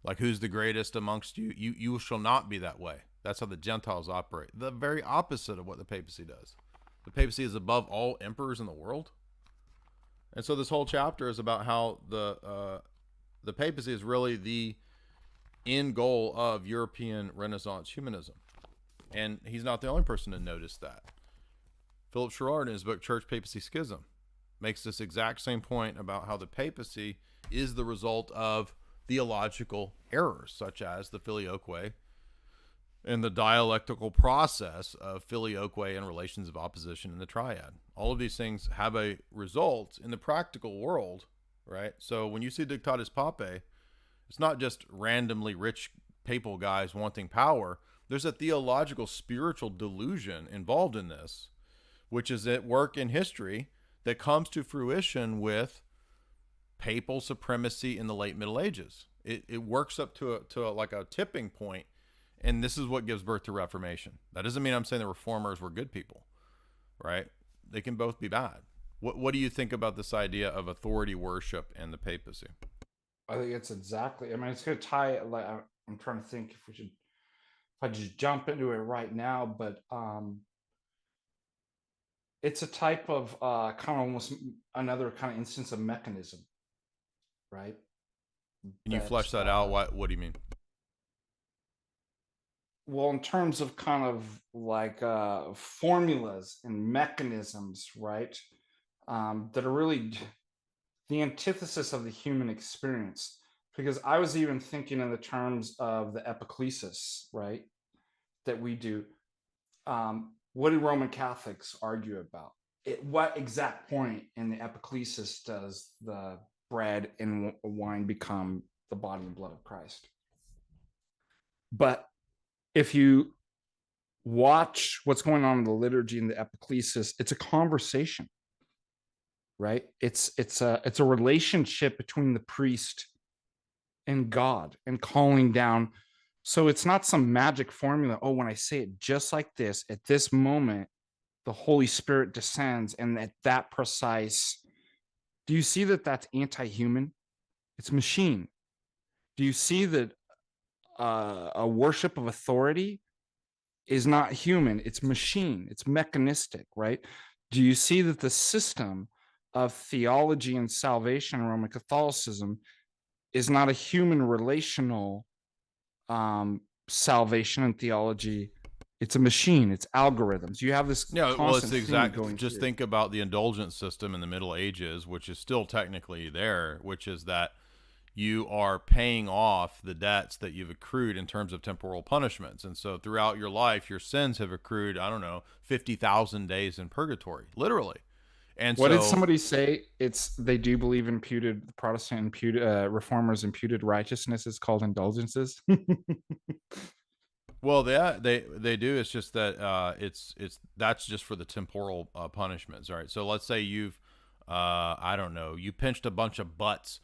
Like, who's the greatest amongst you? You shall not be that way. That's how the Gentiles operate. The very opposite of what the papacy does. The papacy is above all emperors in the world. And so this whole chapter is about how the papacy is really the end goal of European Renaissance humanism. And he's not the only person to notice that. Philip Sherrard, in his book Church, Papacy, Schism, makes this exact same point about how the papacy is the result of theological errors, such as the filioque and the dialectical process of filioque and relations of opposition in the triad. All of these things have a result in the practical world, right? So when you see Dictatus Papae, it's not just randomly rich papal guys wanting power. There's a theological, spiritual delusion involved in this, which is at work in history that comes to fruition with papal supremacy in the late Middle Ages. It works up to like a tipping point, and this is what gives birth to Reformation. That doesn't mean I'm saying the Reformers were good people, right? They can both be bad. What do you think about this idea of authority worship and the papacy? I think it's exactly. I mean, it's going to tie. Like, I'm trying to think if I just jump into it right now, but it's a type of kind of almost another kind of instance of mechanism, right? Can you flesh that out? What do you mean? Well, in terms of kind of like formulas and mechanisms, right? That are really the antithesis of the human experience. Because I was even thinking in the terms of the epiclesis, right? That we do. What do Roman Catholics argue about? At what exact point in the epiclesis does the bread and wine become the body and blood of Christ? But if you watch what's going on in the liturgy and the epiclesis, it's a conversation, right? It's a relationship between the priest and God and calling down. So it's not some magic formula. Oh, when I say it just like this, at this moment, the Holy Spirit descends, and at that precise. Do you see that that's anti-human? It's machine. Do you see that a worship of authority is not human, it's machine, it's mechanistic, right? Do you see that the system of theology and salvation in Roman Catholicism is not a human relational salvation and theology? It's a machine, it's algorithms. You have this Yeah, well, it's constant the thing exact. going Just through. think about the indulgence system in the Middle Ages, which is still technically there, which is that you are paying off the debts that you've accrued in terms of temporal punishments. And so throughout your life, your sins have accrued, I don't know, 50,000 days in purgatory, literally. And What did so, somebody say? It's they do believe imputed Protestant imputed reformers imputed righteousness is called indulgences. well, they do. It's just that it's that's just for the temporal punishments. All right. So let's say you've I don't know, you pinched a bunch of butts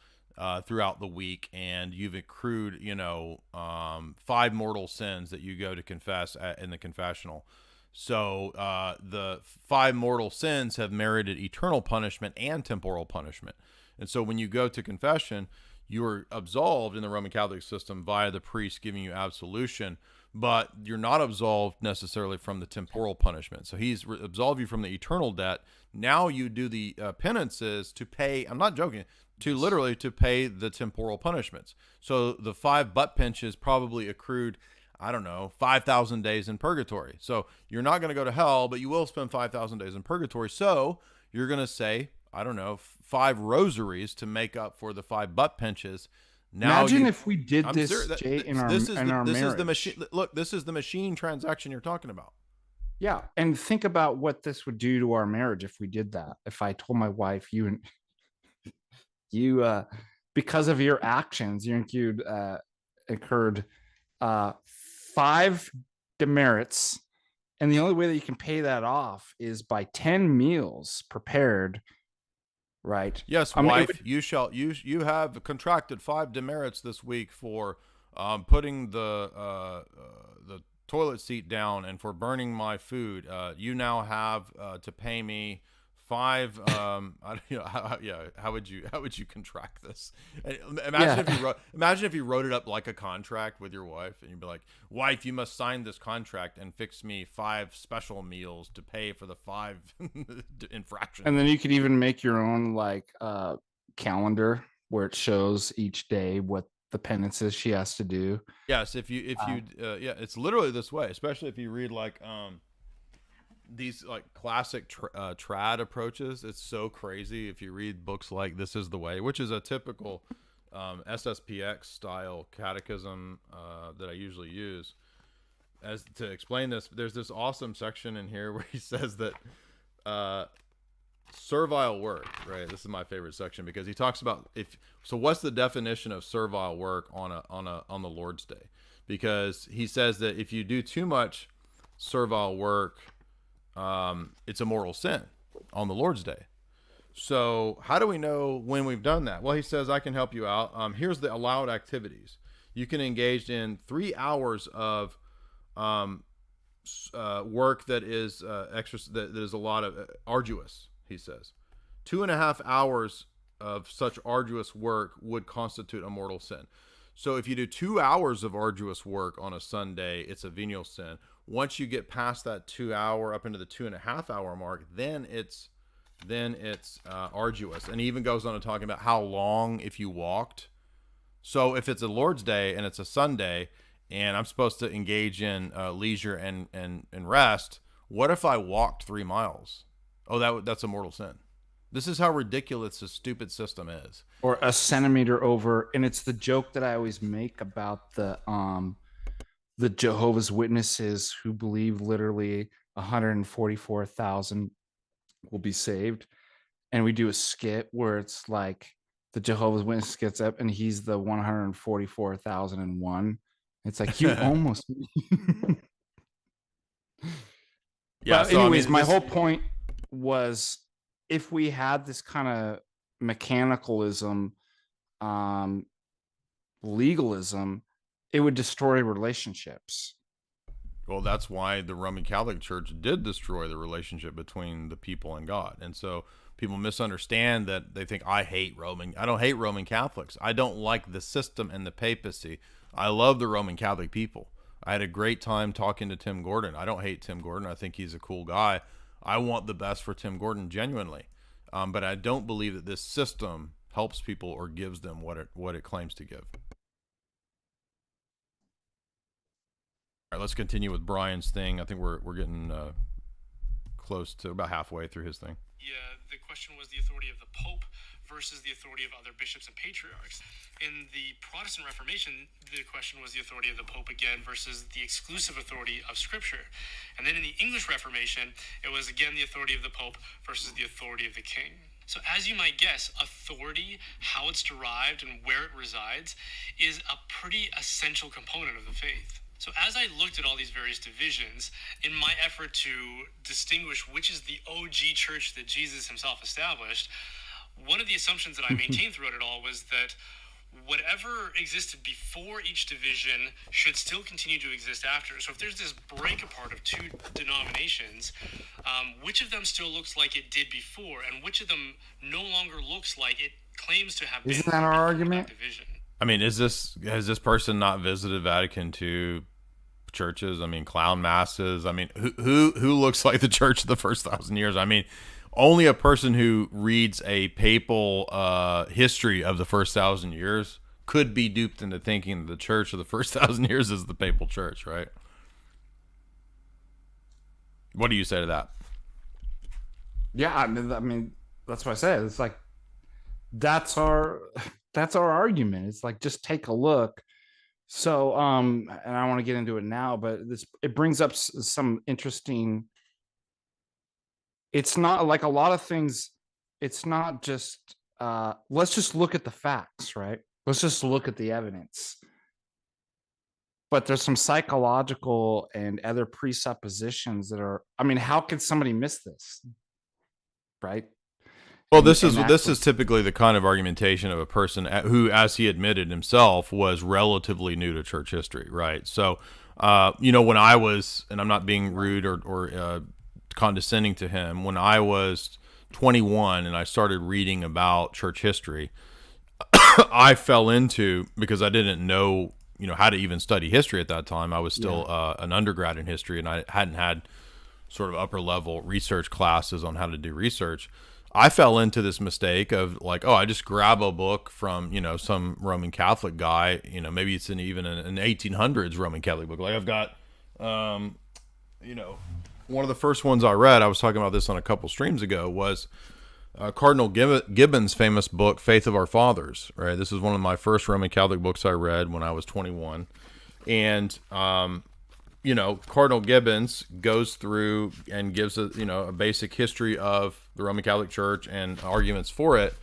throughout the week, and you've accrued, 5 mortal sins that you go to confess in the confessional. So the 5 mortal sins have merited eternal punishment and temporal punishment. And so when you go to confession, you are absolved in the Roman Catholic system via the priest giving you absolution, but you're not absolved necessarily from the temporal punishment. So he's absolved you from the eternal debt. Now you do the penances to pay, I'm not joking, to literally to pay the temporal punishments. So the 5 butt pinches probably accrued, I don't know, 5,000 days in purgatory. So you're not going to go to hell, but you will spend 5,000 days in purgatory. So you're going to say, I don't know, 5 rosaries to make up for the 5 butt pinches. Now Imagine if we did I'm this, serious. Jay, in our This is marriage. the machine. Look, this is the machine transaction you're talking about. Yeah, and think about what this would do to our marriage if we did that. If I told my wife, you because of your actions, you'd incurred 5 demerits, and the only way that you can pay that off is by 10 meals prepared, right? Yes, I mean, wife, you have contracted 5 demerits this week for putting the toilet seat down and for burning my food. You now have to pay me 5. How would you contract this? Imagine if you wrote it up like a contract with your wife, and you'd be like, wife, you must sign this contract and fix me 5 special meals to pay for the 5 infractions. And then you could even make your own calendar where it shows each day what the penances she has to do. Yes, it's literally this way, especially if you read these classic trad approaches. It's so crazy if you read books like This Is the Way, which is a typical SSPX style catechism that I usually use as to explain this. There's this awesome section in here where he says that servile work, right? This is my favorite section because he talks about what's the definition of servile work on the Lord's Day? Because he says that if you do too much servile work, it's a mortal sin on the Lord's Day. So how do we know when we've done that? Well, he says, I can help you out. Here's the allowed activities. You can engage in 3 hours of work that is that is a lot of arduous, he says. 2.5 hours of such arduous work would constitute a mortal sin. So if you do 2 hours of arduous work on a Sunday, it's a venial sin. Once you get past that 2 hour up into the 2.5 hour mark, then it's arduous. And he even goes on to talking about how long if you walked. So if it's a Lord's Day and it's a Sunday and I'm supposed to engage in leisure and rest, what if I walked 3 miles? Oh, that's a mortal sin. This is how ridiculous this stupid system is. Or a centimeter over. And it's the joke that I always make about the Jehovah's Witnesses who believe literally 144,000 will be saved. And we do a skit where it's like the Jehovah's Witness gets up and he's the 144,001. It's like, you almost. Yeah. But anyways, my whole point was if we had this kind of mechanicalism, legalism, it would destroy relationships. Well, that's why the Roman Catholic Church did destroy the relationship between the people and God. And so people misunderstand that. They think I don't hate Roman Catholics. I don't like the system and the papacy. I love the Roman Catholic people. I had a great time talking to Tim Gordon. I don't hate Tim Gordon. I think he's a cool guy. I want the best for Tim Gordon genuinely. But I don't believe that this system helps people or gives them what it claims to give. All right, let's continue with Brian's thing. I think we're getting close to about halfway through his thing. Yeah, the question was the authority of the Pope versus the authority of other bishops and patriarchs. In the Protestant Reformation, the question was the authority of the Pope again versus the exclusive authority of Scripture. And then in the English Reformation, it was again the authority of the Pope versus the authority of the King. So as you might guess, authority, how it's derived and where it resides, is a pretty essential component of the faith. So as I looked at all these various divisions, in my effort to distinguish which is the OG church that Jesus himself established, one of the assumptions that I maintained throughout it all was that whatever existed before each division should still continue to exist after. So if there's this break apart of two denominations, which of them still looks like it did before, and which of them no longer looks like it claims to have been? Isn't that our argument? Division? I mean, has this person not visited Vatican II churches? I mean, clown masses. I mean, who looks like the church of the first 1,000 years? I mean, only a person who reads a papal history of the first 1,000 years could be duped into thinking the church of the first 1,000 years is the papal church, right? What do you say to that? Yeah, I mean, that's what I said. It's like that's our argument. It's like, just take a look. So, and I want to get into it now, but it brings up some interesting. It's not like a lot of things. It's not just, let's just look at the facts, right? Let's just look at the evidence. But there's some psychological and other presuppositions that are, I mean, how could somebody miss this? Right? Well, this is typically the kind of argumentation of a person who, as he admitted himself, was relatively new to church history, right? So, when I was, and I'm not being rude or condescending to him, when I was 21 and I started reading about church history, I fell into, because I didn't know, how to even study history at that time. I was still an undergrad in history, and I hadn't had sort of upper level research classes on how to do research. I fell into this mistake of like, I just grab a book from, some Roman Catholic guy, maybe it's even an 1800s Roman Catholic book. Like I've got, one of the first ones I read, I was talking about this on a couple streams ago, was Cardinal Gibbon's famous book, Faith of Our Fathers, right? This is one of my first Roman Catholic books I read when I was 21. And, Cardinal Gibbons goes through and gives a basic history of the Roman Catholic Church and arguments for it.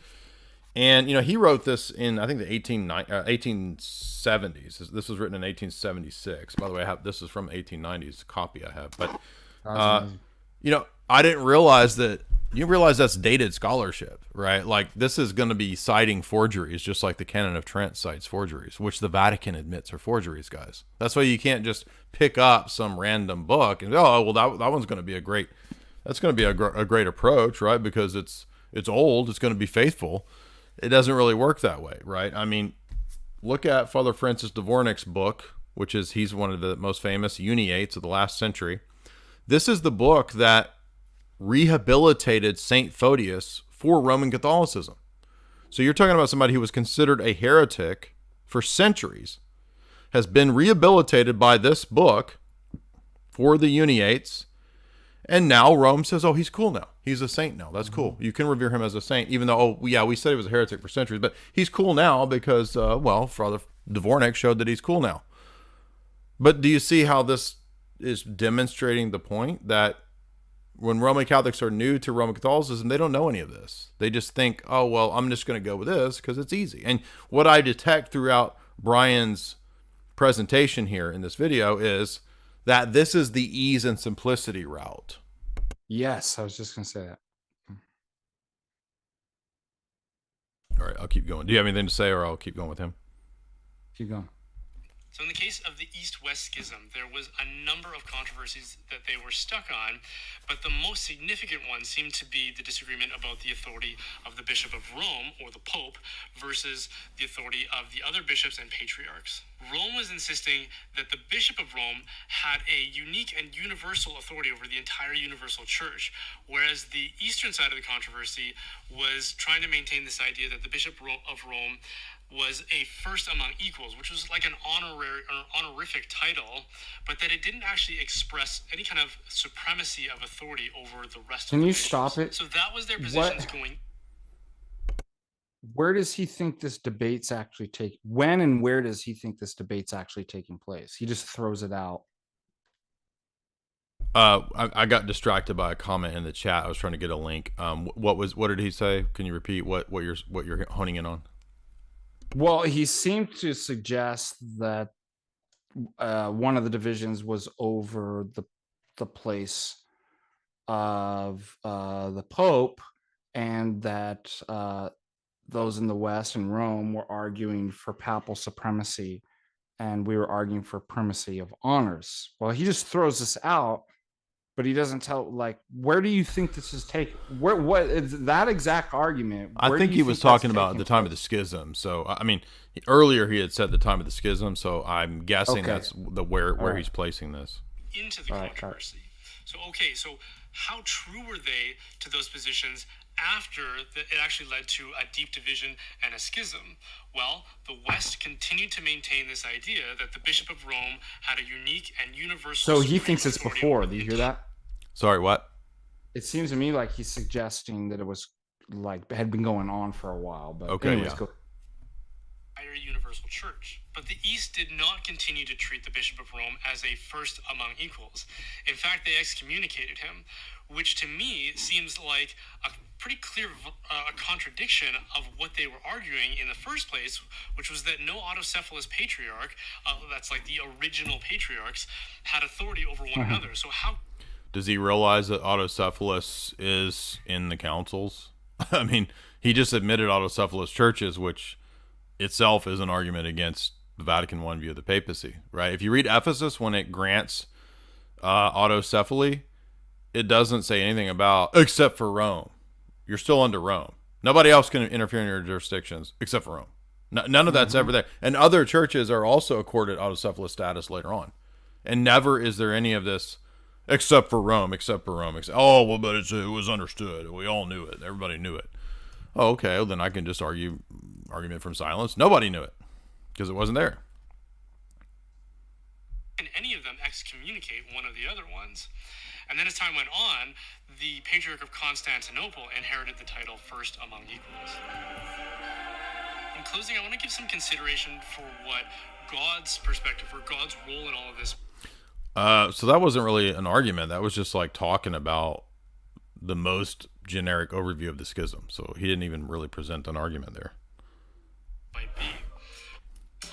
And, he wrote this in, I think, the 1870s. This was written in 1876. By the way, this is from 1890s copy I have. But, I didn't realize that. You realize that's dated scholarship, right? Like, this is going to be citing forgeries, just like the Canon of Trent cites forgeries, which the Vatican admits are forgeries, guys. That's why you can't just pick up some random book and that one's going to be a great approach, right? Because it's old, it's going to be faithful. It doesn't really work that way, right? I mean, look at Father Francis Dvornik's book, he's one of the most famous Uniates of the last century. This is the book that rehabilitated Saint Photius for Roman Catholicism. So you're talking about somebody who was considered a heretic for centuries, has been rehabilitated by this book for the Uniates, and now Rome says, he's cool now. He's a saint now. That's cool. You can revere him as a saint, even though, we said he was a heretic for centuries, but he's cool now because, Father Dvornik showed that he's cool now. But do you see how this is demonstrating the point that when Roman Catholics are new to Roman Catholicism, they don't know any of this. They just think, I'm just going to go with this because it's easy. And what I detect throughout Brian's presentation here in this video is that this is the ease and simplicity route. Yes, I was just going to say that. All right, I'll keep going. Do you have anything to say, or I'll keep going with him? Keep going. So in the case of the East-West Schism, there was a number of controversies that they were stuck on, but the most significant one seemed to be the disagreement about the authority of the Bishop of Rome, or the Pope, versus the authority of the other bishops and patriarchs. Rome was insisting that the Bishop of Rome had a unique and universal authority over the entire universal church, whereas the eastern side of the controversy was trying to maintain this idea that the Bishop of Rome was a first among equals, which was like an honorary or honorific title, but that it didn't actually express any kind of supremacy of authority over the rest of the Can you bishops. stop it? So that was their positions going. Where does he think this debate's actually take? When and where does he think this debate's actually taking place? He just throws it out. I got distracted by a comment in the chat. I was trying to get a link. What did he say? Can you repeat what you're honing in on? Well, he seemed to suggest that one of the divisions was over the place of the Pope, and that those in the West and Rome were arguing for papal supremacy, and we were arguing for primacy of honors. Well, he just throws this out, but he doesn't tell, like, where do you think this is taking? What is that exact argument? I think he was talking about at the time of the schism. So, I mean, earlier he had said the time of the schism. So I'm guessing that's where he's placing this. Into the controversy. So, so how true were they to those positions after it actually led to a deep division and a schism? Well, the West continued to maintain this idea that the Bishop of Rome had a unique and universal. So he thinks it's before. Do you hear that? Sorry, what? It seems to me like he's suggesting that it was like had been going on for a while. But anyways, go. Universal church. But the East did not continue to treat the Bishop of Rome as a first among equals. In fact, they excommunicated him, which to me seems like a pretty clear contradiction of what they were arguing in the first place, which was that no autocephalous patriarch, that's like the original patriarchs, had authority over one another. So how does he realize that autocephalous is in the councils? I mean, he just admitted autocephalous churches, which itself is an argument against the Vatican I view of the papacy, right? If you read Ephesus, when it grants autocephaly, it doesn't say anything about, except for Rome. You're still under Rome. Nobody else can interfere in your jurisdictions except for Rome. None of that's ever there. And other churches are also accorded autocephalous status later on. And never is there any of this, except for Rome, oh, well, but it was understood. We all knew it. Everybody knew it. Oh, okay, well, then I can just argument from silence. Nobody knew it because it wasn't there. And any of them excommunicate one of the other ones. And then as time went on, the Patriarch of Constantinople inherited the title first among equals. In closing, I want to give some consideration for what God's perspective or God's role in all of this. So that wasn't really an argument. That was just like talking about the most generic overview of the schism. So he didn't even really present an argument there. Might be.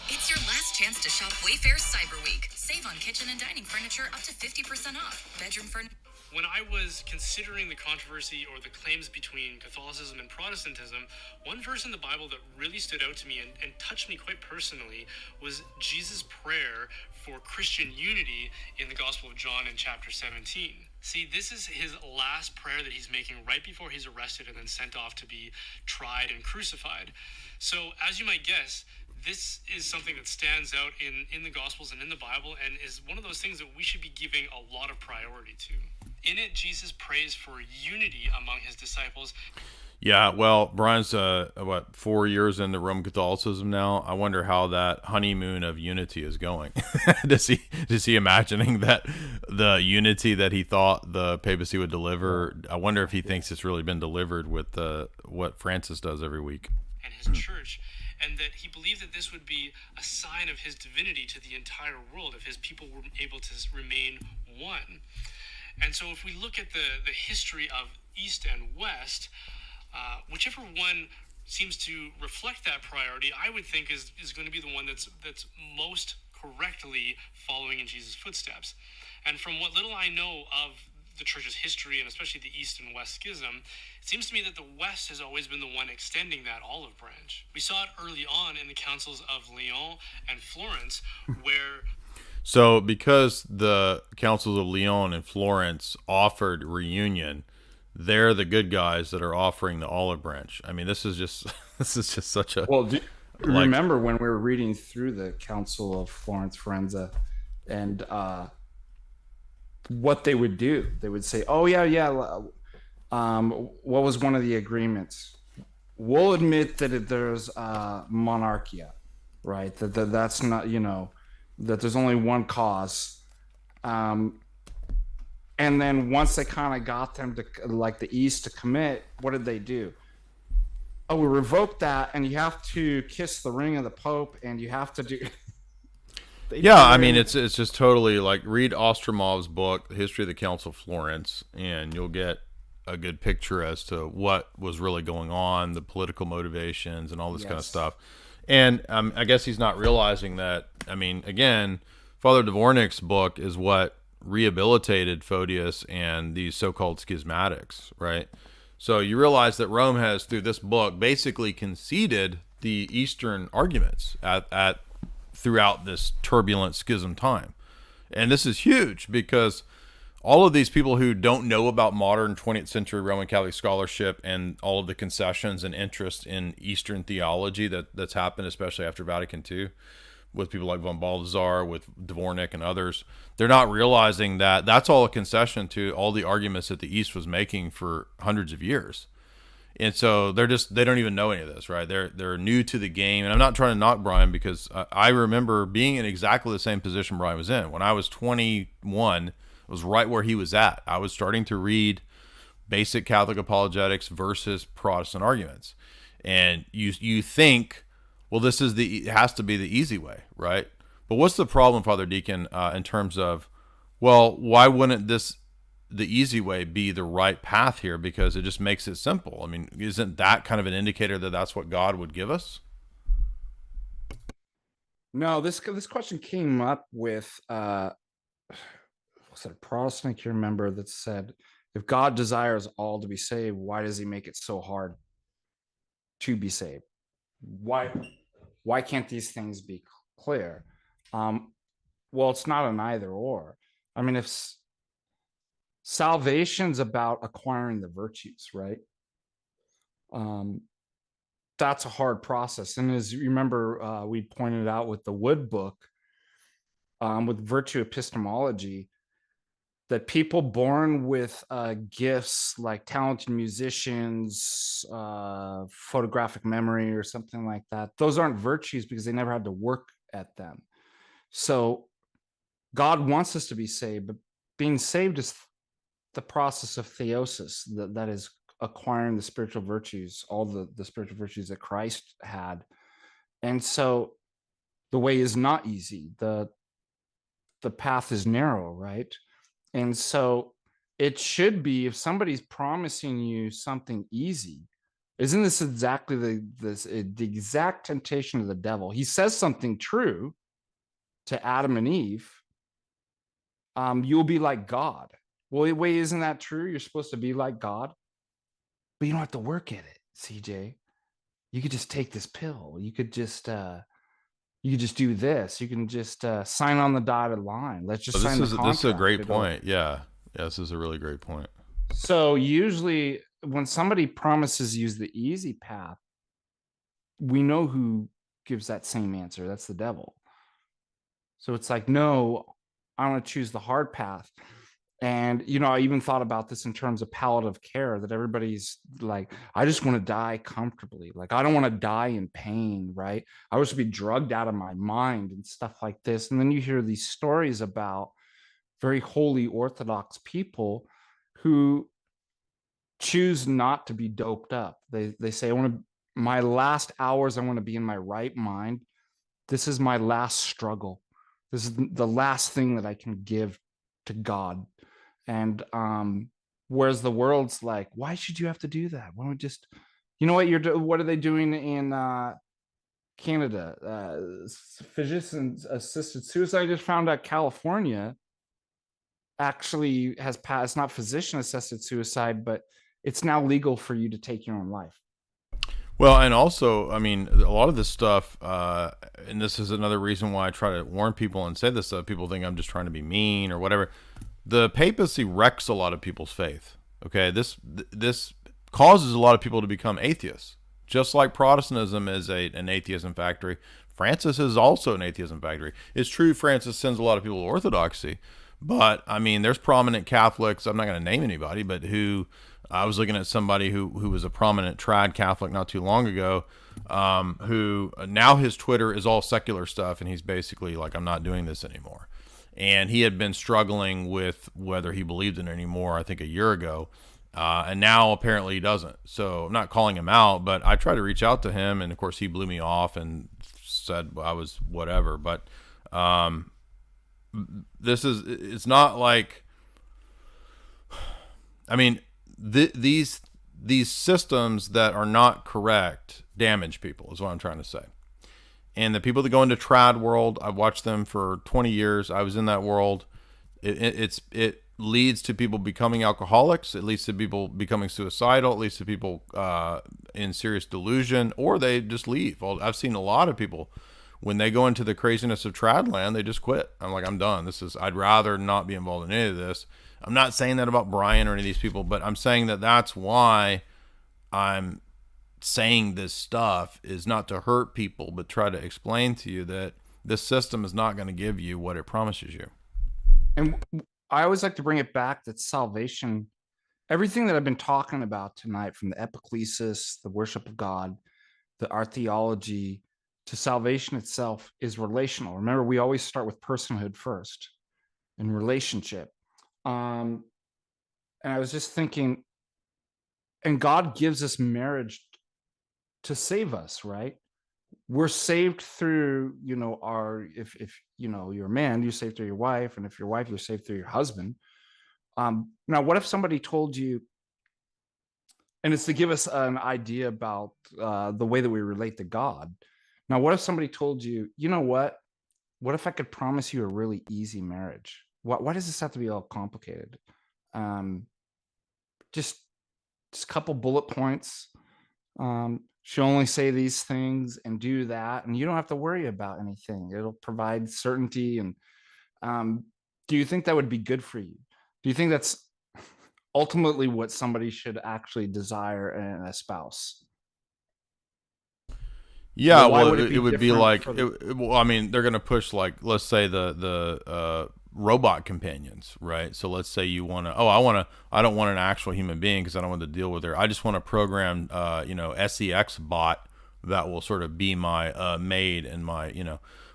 It's your last chance to shop Wayfair's Cyber Week. Save on kitchen and dining furniture up to 50% off. Bedroom furniture. When I was considering the controversy or the claims between Catholicism and Protestantism, one verse in the Bible that really stood out to me and touched me quite personally was Jesus' prayer for Christian unity in the Gospel of John in chapter 17. See, this is his last prayer that he's making right before he's arrested and then sent off to be tried and crucified. So, as you might guess, this is something that stands out in the Gospels and in the Bible, and is one of those things that we should be giving a lot of priority to. In it, Jesus prays for unity among his disciples. Yeah, well, Brian's 4 years into Roman Catholicism now. I wonder how that honeymoon of unity is going. Does he imagining that the unity that he thought the papacy would deliver? I wonder if he thinks it's really been delivered with what Francis does every week. And his church, and that he believed that this would be a sign of his divinity to the entire world if his people were able to remain one. And so if we look at the history of East and West, whichever one seems to reflect that priority, I would think is going to be the one that's most correctly following in Jesus' footsteps. And from what little I know of the church's history, and especially the East and West schism, it seems to me that the West has always been the one extending that olive branch. We saw it early on in the councils of Lyon and Florence, where So because the councils of Lyon and Florence offered reunion, they're the good guys that are offering the olive branch. I mean, this is just such a Well, like, remember when we were reading through the Council of Florence Forenza, and what they would do? They would say, "Oh yeah. What was one of the agreements? We'll admit that there's monarchia, right? That's not, that there's only one cause." And then once they kind of got them to, like, the East to commit, what did they do? Oh, we revoked that, and you have to kiss the ring of the Pope, and you have to do. yeah, I mean, it's just totally like, read Ostromov's book, The History of the Council of Florence, and you'll get a good picture as to what was really going on, the political motivations, and all this kind of stuff. And I guess he's not realizing that. I mean, again, Father Dvornik's book is what rehabilitated Photius and these so-called schismatics, right? So you realize that Rome has, through this book, basically conceded the Eastern arguments at throughout this turbulent schism time. And this is huge because all of these people who don't know about modern 20th century Roman Catholic scholarship and all of the concessions and interest in Eastern theology that's happened, especially after Vatican II, with people like von Balthasar, with Dvornik and others, they're not realizing that that's all a concession to all the arguments that the East was making for hundreds of years. And so they don't even know any of this, right? They're new to the game. And I'm not trying to knock Brian, because I remember being in exactly the same position Brian was in. When I was 21, it was right where he was at. I was starting to read basic Catholic apologetics versus Protestant arguments. And you think, well, it has to be the easy way, right? But what's the problem, Father Deacon, in terms of, well, why wouldn't the easy way be the right path here? Because it just makes it simple. I mean, isn't that kind of an indicator that that's what God would give us? No, this question came up with was it a Protestant, I can remember, that said, if God desires all to be saved, why does he make it so hard to be saved? Why can't these things be clear? Well, it's not an either or. I mean, if salvation's about acquiring the virtues, right? That's a hard process. And as you remember, we pointed out with the Wood book, with virtue epistemology, that people born with gifts like talented musicians, photographic memory, or something like that, those aren't virtues because they never had to work at them. So God wants us to be saved, but being saved is the process of theosis, that is acquiring the spiritual virtues, all the spiritual virtues that Christ had. And so the way is not easy. The path is narrow, right? And so it should be, if somebody's promising you something easy, isn't this exactly the exact temptation of the devil? He says something true to Adam and Eve. You'll be like God. Well, wait, isn't that true? You're supposed to be like God, but you don't have to work at it, CJ. You could just take this pill. You could just do this. You can just sign on the dotted line. Let's just sign the contract. This is a great point. Yeah, this is a really great point. So usually when somebody promises you the easy path, we know who gives that same answer. That's the devil. So it's like, no, I want to choose the hard path. And, I even thought about this in terms of palliative care, that everybody's like, I just want to die comfortably. Like, I don't want to die in pain, right? I wish to be drugged out of my mind and stuff like this. And then you hear these stories about very holy Orthodox people who choose not to be doped up. They say, my last hours, I want to be in my right mind. This is my last struggle. This is the last thing that I can give to God. And whereas the world's like, why should you have to do that? Why don't we just, what are they doing in Canada? Physician assisted suicide. I just found out California, actually has passed, it's not physician assisted suicide, but it's now legal for you to take your own life. Well, and also, I mean, a lot of this stuff, and this is another reason why I try to warn people and say this stuff. People think I'm just trying to be mean or whatever. The papacy wrecks a lot of people's faith. Okay, this causes a lot of people to become atheists, just like Protestantism is an atheism factory. Francis is also an atheism factory. It's true Francis sends a lot of people to Orthodoxy, but I mean, there's prominent Catholics. I'm not going to name anybody, but who I was looking at somebody who was a prominent trad Catholic not too long ago, who now his Twitter is all secular stuff, and he's basically like, I'm not doing this anymore. And he had been struggling with whether he believed in it anymore, I think a year ago. And now apparently he doesn't. So I'm not calling him out, but I tried to reach out to him, and of course he blew me off and said I was whatever. But it's not like, I mean, these systems that are not correct damage people, is what I'm trying to say. And the people that go into trad world, I've watched them for 20 years. I was in that world. It leads to people becoming alcoholics. It leads to people becoming suicidal. It leads to people in serious delusion, or they just leave. Well, I've seen a lot of people, when they go into the craziness of trad land, they just quit. I'm like, I'm done. I'd rather not be involved in any of this. I'm not saying that about Brian or any of these people, but I'm saying that that's why I'm saying this stuff, is not to hurt people, but try to explain to you that this system is not going to give you what it promises you. And I always like to bring it back that salvation, everything that I've been talking about tonight, from the epiclesis, the worship of God, our theology, to salvation itself, is relational. Remember, we always start with personhood first and relationship. And I was just thinking, and God gives us marriage to save us, right? We're saved through, if you're a man, you're saved through your wife, and if you're wife, you're saved through your husband. Now, what if somebody told you, and it's to give us an idea about the way that we relate to God. Now, what if somebody told you, you know what if I could promise you a really easy marriage? Why does this have to be all complicated? Just a couple bullet points. She'll only say these things and do that, and you don't have to worry about anything. It'll provide certainty. And do you think that would be good for you? Do you think that's ultimately what somebody should actually desire in a spouse? Yeah, Well, it would be like, well, I mean, they're going to push, like, let's say the robot companions, right? So let's say you want to, I don't want an actual human being because I don't want to deal with her. I just want a programmed, SEX bot that will sort of be my maid and my,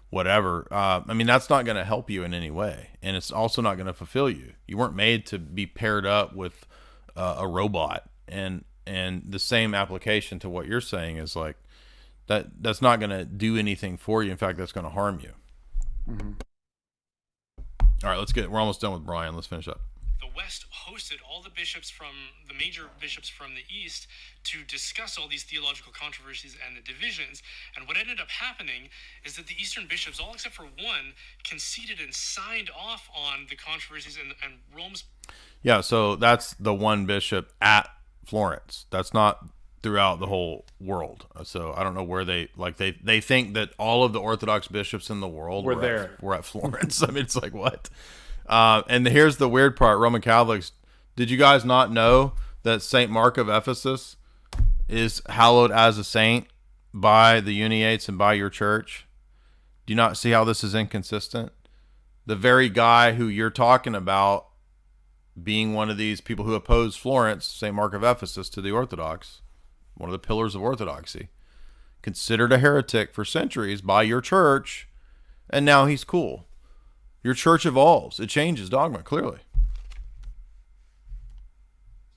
whatever. I mean, that's not going to help you in any way, and it's also not going to fulfill you. You weren't made to be paired up with a robot, and the same application to what you're saying is like, that's not going to do anything for you. In fact, that's going to harm you. Mm-hmm. All right, we're almost done with Brian. Let's finish up. The West hosted all the major bishops from the East to discuss all these theological controversies and the divisions. And what ended up happening is that the Eastern bishops, all except for one, conceded and signed off on the controversies, and Rome's... Yeah, so that's the one bishop at Florence. That's not throughout the whole world. So I don't know where they think that all of the Orthodox bishops in the world were at Florence. I mean, it's like, what? And here's the weird part. Roman Catholics, did you guys not know that Saint Mark of Ephesus is hallowed as a saint by the Uniates and by your church? Do you not see how this is inconsistent? The very guy who you're talking about being one of these people who oppose Florence, Saint Mark of Ephesus, to the Orthodox, one of the pillars of Orthodoxy, considered a heretic for centuries by your church, and now he's cool. Your church evolves. It changes dogma, clearly.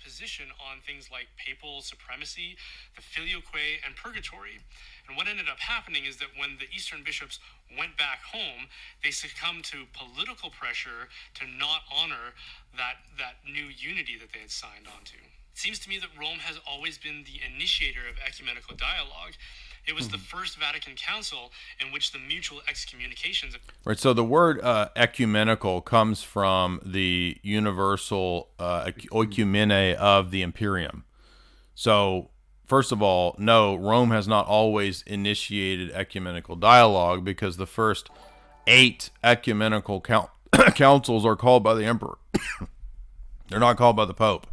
Position on things like papal supremacy, the filioque, and purgatory. And what ended up happening is that when the Eastern bishops went back home, they succumbed to political pressure to not honor that new unity that they had signed onto. It seems to me that Rome has always been the initiator of ecumenical dialogue. It was the First Vatican Council in which the mutual excommunications. Right. So the word ecumenical comes from the universal oikumene of the Imperium. So, first of all, no, Rome has not always initiated ecumenical dialogue, because the first 8 ecumenical councils are called by the emperor. They're not called by the Pope.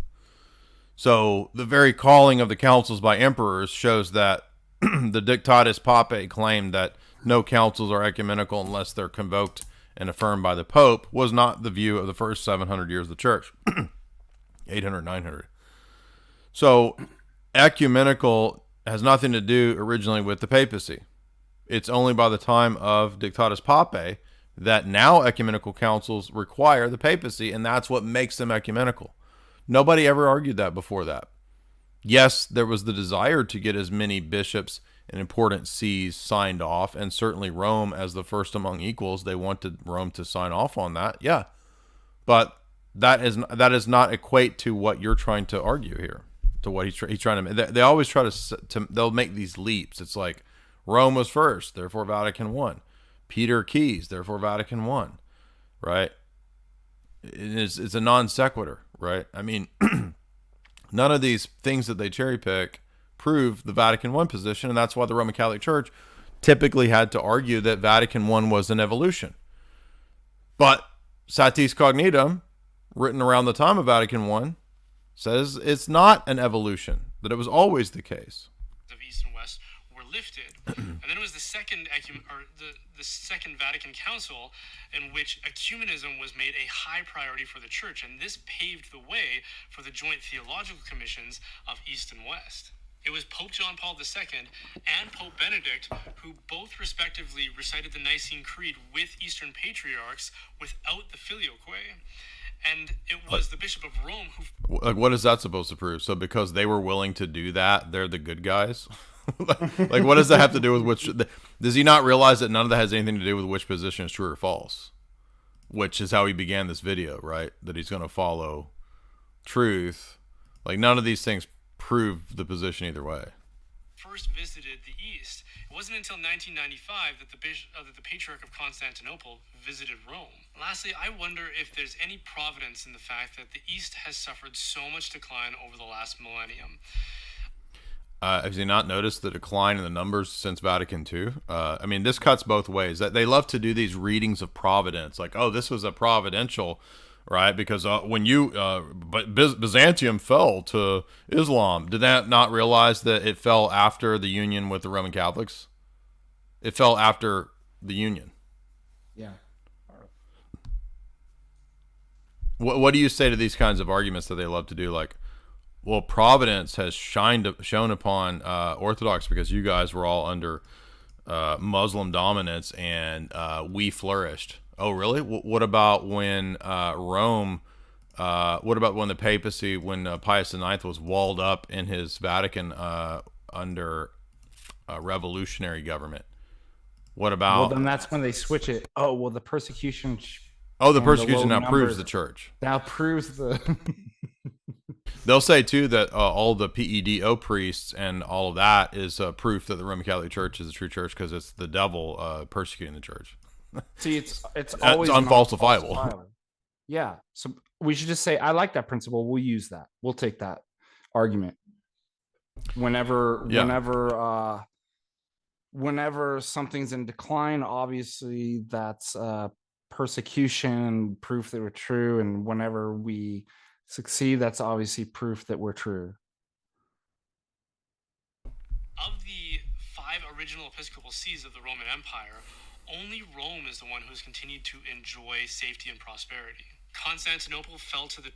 So the very calling of the councils by emperors shows that the Dictatus Papae claimed that no councils are ecumenical unless they're convoked and affirmed by the Pope was not the view of the first 700 years of the church. 800, 900. So ecumenical has nothing to do originally with the papacy. It's only by the time of Dictatus Papae that now ecumenical councils require the papacy, and that's what makes them ecumenical. Nobody ever argued that before that. Yes, there was the desire to get as many bishops and important sees signed off, and certainly Rome, as the first among equals, they wanted Rome to sign off on that. Yeah, but that is not equate to what you're trying to argue here. To what he's trying to. They always try to. They'll make these leaps. It's like Rome was first, therefore Vatican I. Peter keys, therefore Vatican I. Right? It's a non sequitur. Right? I mean. None of these things that they cherry pick prove the Vatican I position, and that's why the Roman Catholic Church typically had to argue that Vatican I was an evolution. But Satis Cognitum, written around the time of Vatican I, says it's not an evolution, that it was always the case. Of East and West were lifted, and then it was the second Vatican Council in which ecumenism was made a high priority for the Church, and this paved the way for the joint theological commissions of East and West. It was Pope John Paul II and Pope Benedict who both respectively recited the Nicene Creed with Eastern patriarchs without the filioque. And it was the Bishop of Rome who... Like, what is that supposed to prove? So because they were willing to do that, they're the good guys? Like, what does that have to do with which... Does he not realize that none of that has anything to do with which position is true or false? Which is how he began this video, right? That he's going to follow truth. Like, none of these things prove the position either way. First visited the East. It wasn't until 1995 that the Patriarch of Constantinople visited Rome. Lastly, I wonder if there's any providence in the fact that the East has suffered so much decline over the last millennium. Has he not noticed the decline in the numbers since Vatican II? I mean, this cuts both ways. That they love to do these readings of providence, like, oh, this was a providential, right? Because when Byzantium fell to Islam, did that not realize that it fell after the union with the Roman Catholics? It fell after the union. Yeah. What do you say to these kinds of arguments that they love to do? Like, well, providence has shone upon Orthodox because you guys were all under Muslim dominance and we flourished. Oh, really? What about when Rome? What about when the papacy, when Pius IX was walled up in his Vatican under a revolutionary government? What about? Well, then that's when they switch it. Oh, well, the persecution. The persecution now proves the church. Now proves the. They'll say too that all the PEDO priests and all of that is proof that the Roman Catholic Church is a true church because it's the devil persecuting the church. See, it's always unfalsifiable. Yeah, so we should just say, I like that principle. We'll use that. We'll take that argument whenever something's in decline. Obviously, that's persecution, proof that we're true, and whenever we succeed, that's obviously proof that we're true. Of the 5 original episcopal sees of the Roman Empire, only Rome is the one who's continued to enjoy safety and prosperity. Constantinople fell to the...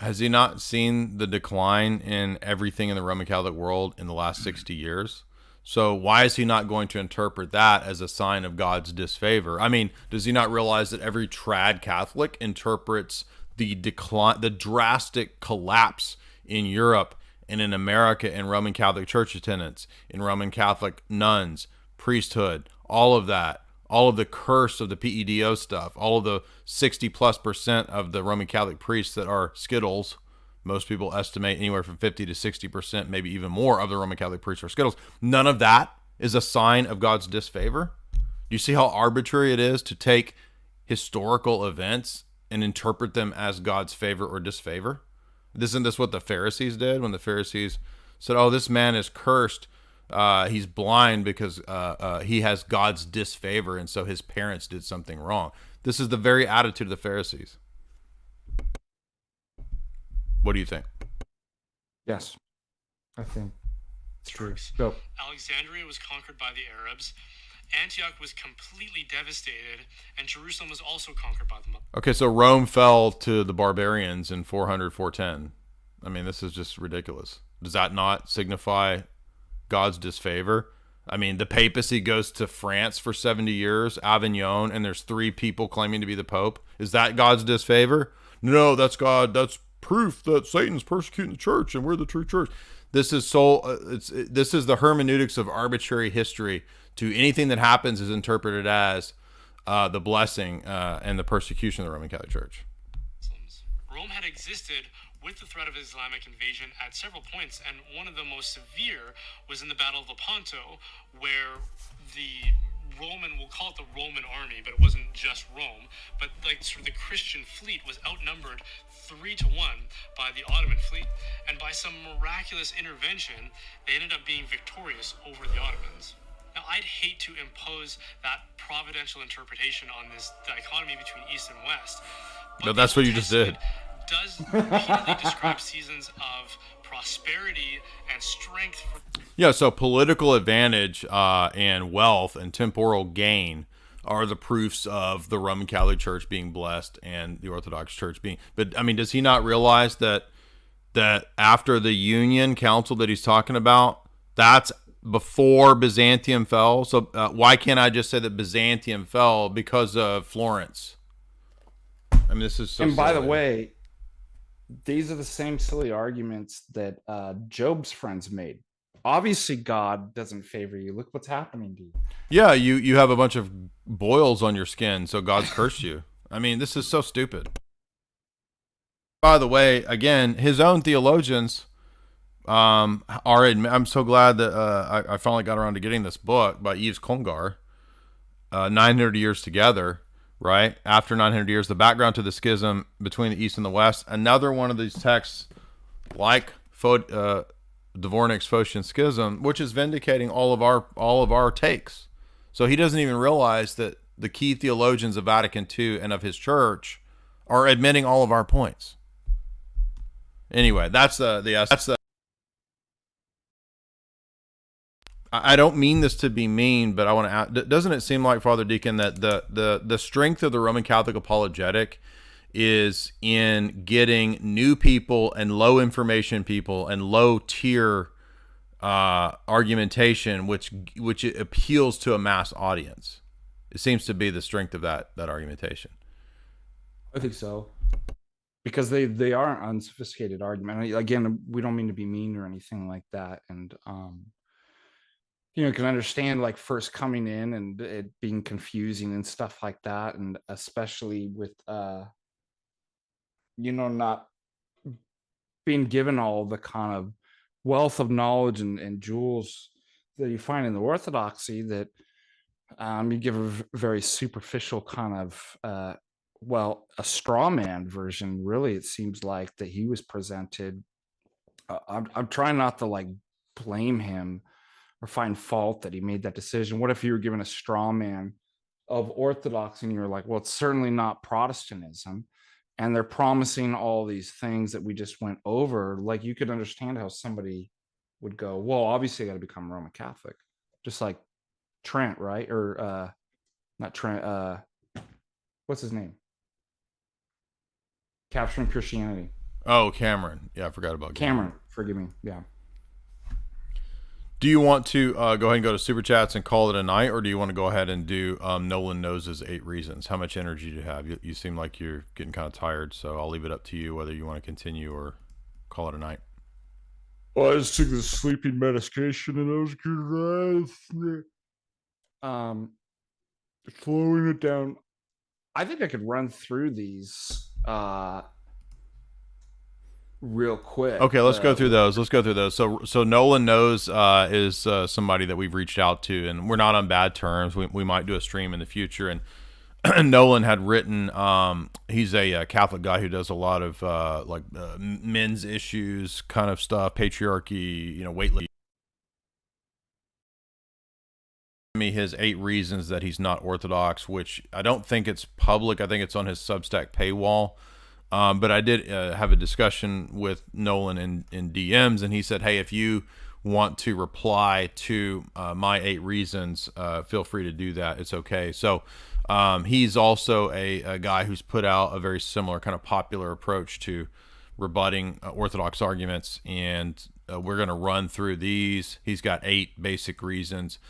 Has he not seen the decline in everything in the Roman Catholic world in the last 60 years? So why is he not going to interpret that as a sign of God's disfavor? I mean, does he not realize that every trad Catholic interprets the decline, the drastic collapse in Europe and in America in Roman Catholic church attendance, in Roman Catholic nuns, priesthood, all of that all of the curse of the PEDO stuff, all of the 60+% of the Roman Catholic priests that are Skittles. Most people estimate anywhere from 50 to 60%, maybe even more, of the Roman Catholic priests are Skittles. None of that is a sign of God's disfavor. Do you see how arbitrary it is to take historical events and interpret them as God's favor or disfavor? Isn't this what the Pharisees did when the Pharisees said, oh, this man is cursed. He's blind because he has God's disfavor, and so his parents did something wrong. This is the very attitude of the Pharisees. What do you think? Yes, I think it's true. Go. Alexandria was conquered by the Arabs. Antioch was completely devastated, and Jerusalem was also conquered by them. Okay, so Rome fell to the barbarians in 400, 410. I mean, this is just ridiculous. Does that not signify God's disfavor? I mean, the papacy goes to France for 70 years, Avignon, and there's 3 people claiming to be the Pope. Is that God's disfavor? No, that's God. That's proof that Satan's persecuting the church and we're the true church. This is this is the hermeneutics of arbitrary history. To anything that happens is interpreted as the blessing and the persecution of the Roman Catholic Church. Rome had existed with the threat of Islamic invasion at several points, and one of the most severe was in the Battle of Lepanto, where the Roman, we'll call it the Roman army, but it wasn't just Rome, but like sort of the Christian fleet was outnumbered 3-1 by the Ottoman fleet, and by some miraculous intervention, they ended up being victorious over the Ottomans. Now, I'd hate to impose that providential interpretation on this dichotomy between East and West. But that's what you just did. Does repeatedly describe seasons of prosperity and strength. Yeah, so political advantage and wealth and temporal gain are the proofs of the Roman Catholic Church being blessed and the Orthodox Church being. But I mean, does he not realize that after the Union Council that he's talking about, that's before Byzantium fell? So why can't I just say that Byzantium fell because of Florence? I mean, this is so. And by the way, these are the same silly arguments that Job's friends made. Obviously, God doesn't favor you. Look what's happening to you. Yeah, you have a bunch of boils on your skin, so God's cursed you. I mean, this is so stupid. By the way, again, his own theologians are. I'm so glad that I finally got around to getting this book by Yves Congar, 900 Years Together. Right after 900 years, the background to the schism between the East and the West. Another one of these texts, like Dvorak's Phocian Schism, which is vindicating all of our takes. So he doesn't even realize that the key theologians of Vatican II and of his church are admitting all of our points. Anyway, that's the. I don't mean this to be mean, but I want to ask, doesn't it seem like, Father Deacon, that the strength of the Roman Catholic apologetic is in getting new people and low information people and low tier argumentation, which appeals to a mass audience? It seems to be the strength of that argumentation. I think so, because they are an unsophisticated argument. Again, we don't mean to be mean or anything like that, and you can understand like first coming in and it being confusing and stuff like that, and especially with not being given all the kind of wealth of knowledge and jewels that you find in the Orthodoxy, that you give a very superficial kind of a straw man version. Really, it seems like that he was presented. I'm trying not to like blame him or find fault that he made that decision. What if you were given a straw man of Orthodoxy and you were like, well, it's certainly not Protestantism, and they're promising all these things that we just went over? Like, you could understand how somebody would go, well, obviously I got to become Roman Catholic, just like Trent, right? Or not Trent, what's his name? Capturing Christianity. Oh, Cameron. Yeah, I forgot about Cameron. Forgive me. Yeah. Do you want to go ahead and go to Super Chats and call it a night, or do you want to go ahead and do Nolan knows his 8 reasons? How much energy do you have? You seem like you're getting kind of tired, so I'll leave it up to you whether you want to continue or call it a night. Well, I just took the sleeping medication and I was good. slowing it down. I think I could run through these real quick. Okay, let's go through those. So Nolan knows is somebody that we've reached out to, and we're not on bad terms. We might do a stream in the future. And Nolan had written. He's a Catholic guy who does a lot of men's issues kind of stuff, patriarchy, weightlifting. Me his 8 reasons that he's not Orthodox, which I don't think it's public. I think it's on his Substack paywall. But I did have a discussion with Nolan in DMs, and he said, hey, if you want to reply to my 8 reasons, feel free to do that. It's okay. So he's also a guy who's put out a very similar kind of popular approach to rebutting Orthodox arguments, and we're going to run through these. He's got 8 basic reasons.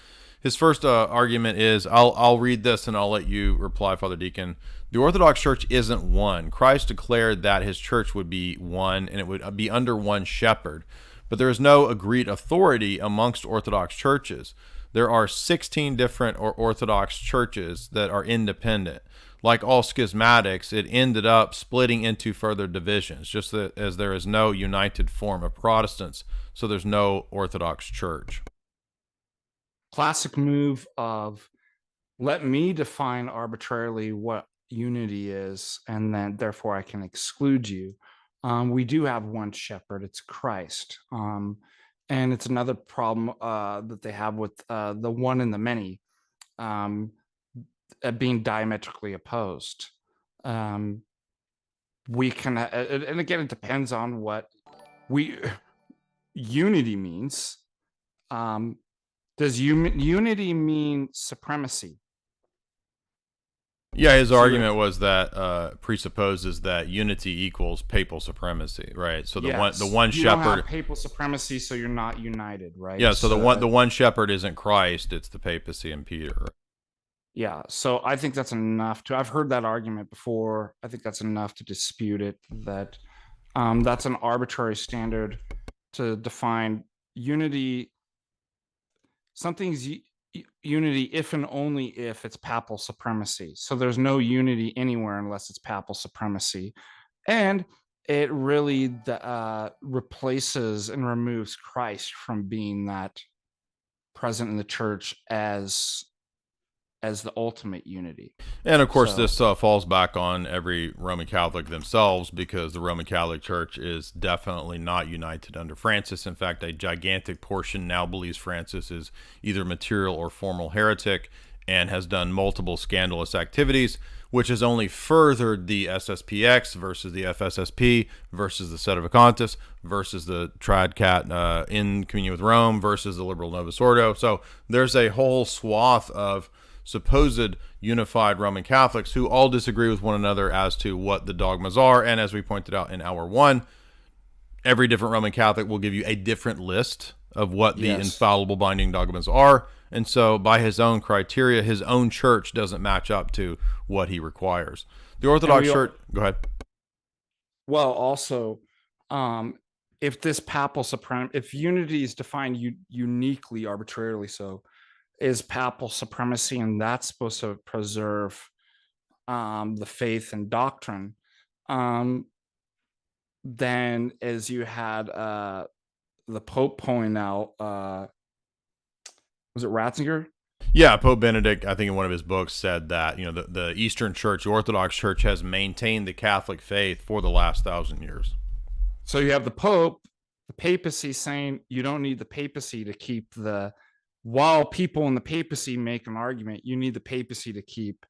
His first argument is, I'll read this and I'll let you reply, Father Deacon. The Orthodox Church isn't one. Christ declared that his church would be one and it would be under one shepherd. But there is no agreed authority amongst Orthodox churches. There are 16 different Orthodox churches that are independent. Like all schismatics, it ended up splitting into further divisions, just as there is no united form of Protestants, so there's no Orthodox church. Classic move of let me define arbitrarily what unity is, and then therefore I can exclude you. We do have one shepherd, it's Christ. And it's another problem that they have with the one and the many being diametrically opposed. We can, and again, it depends on what unity means. Does unity mean supremacy? Yeah, his argument was that presupposes that unity equals papal supremacy, right? So the one you shepherd, don't have papal supremacy, so you're not united, right? Yeah, so the one shepherd isn't Christ; it's the papacy and Peter. Yeah, so I think that's enough to. I've heard that argument before. I think that's enough to dispute it. That that's an arbitrary standard to define unity. Something's unity if and only if it's papal supremacy. So there's no unity anywhere unless it's papal supremacy. And it really replaces and removes Christ from being that present in the church as the ultimate unity. And of course, this falls back on every Roman Catholic themselves, because the Roman Catholic Church is definitely not united under Francis. In fact, a gigantic portion now believes Francis is either material or formal heretic and has done multiple scandalous activities, which has only furthered the SSPX versus the FSSP versus the Sedevacantists versus the Tradcat in communion with Rome versus the Liberal Novus Ordo. So there's a whole swath of supposed unified Roman Catholics who all disagree with one another as to what the dogmas are. And as we pointed out in hour 1, every different Roman Catholic will give you a different list of what the infallible binding dogmas are. And so by his own criteria, his own church doesn't match up to what he requires. The Orthodox Church, go ahead. Well, also, if this papal if unity is defined uniquely, arbitrarily so, is papal supremacy, and that's supposed to preserve the faith and doctrine, then as you had the Pope point out, was it Ratzinger? Yeah, Pope Benedict, I think in one of his books, said that the Eastern Church, the Orthodox Church, has maintained the Catholic faith for the last 1,000 years. So you have the Pope, the papacy saying you don't need the papacy to keep while people in the papacy make an argument, you need the papacy to keep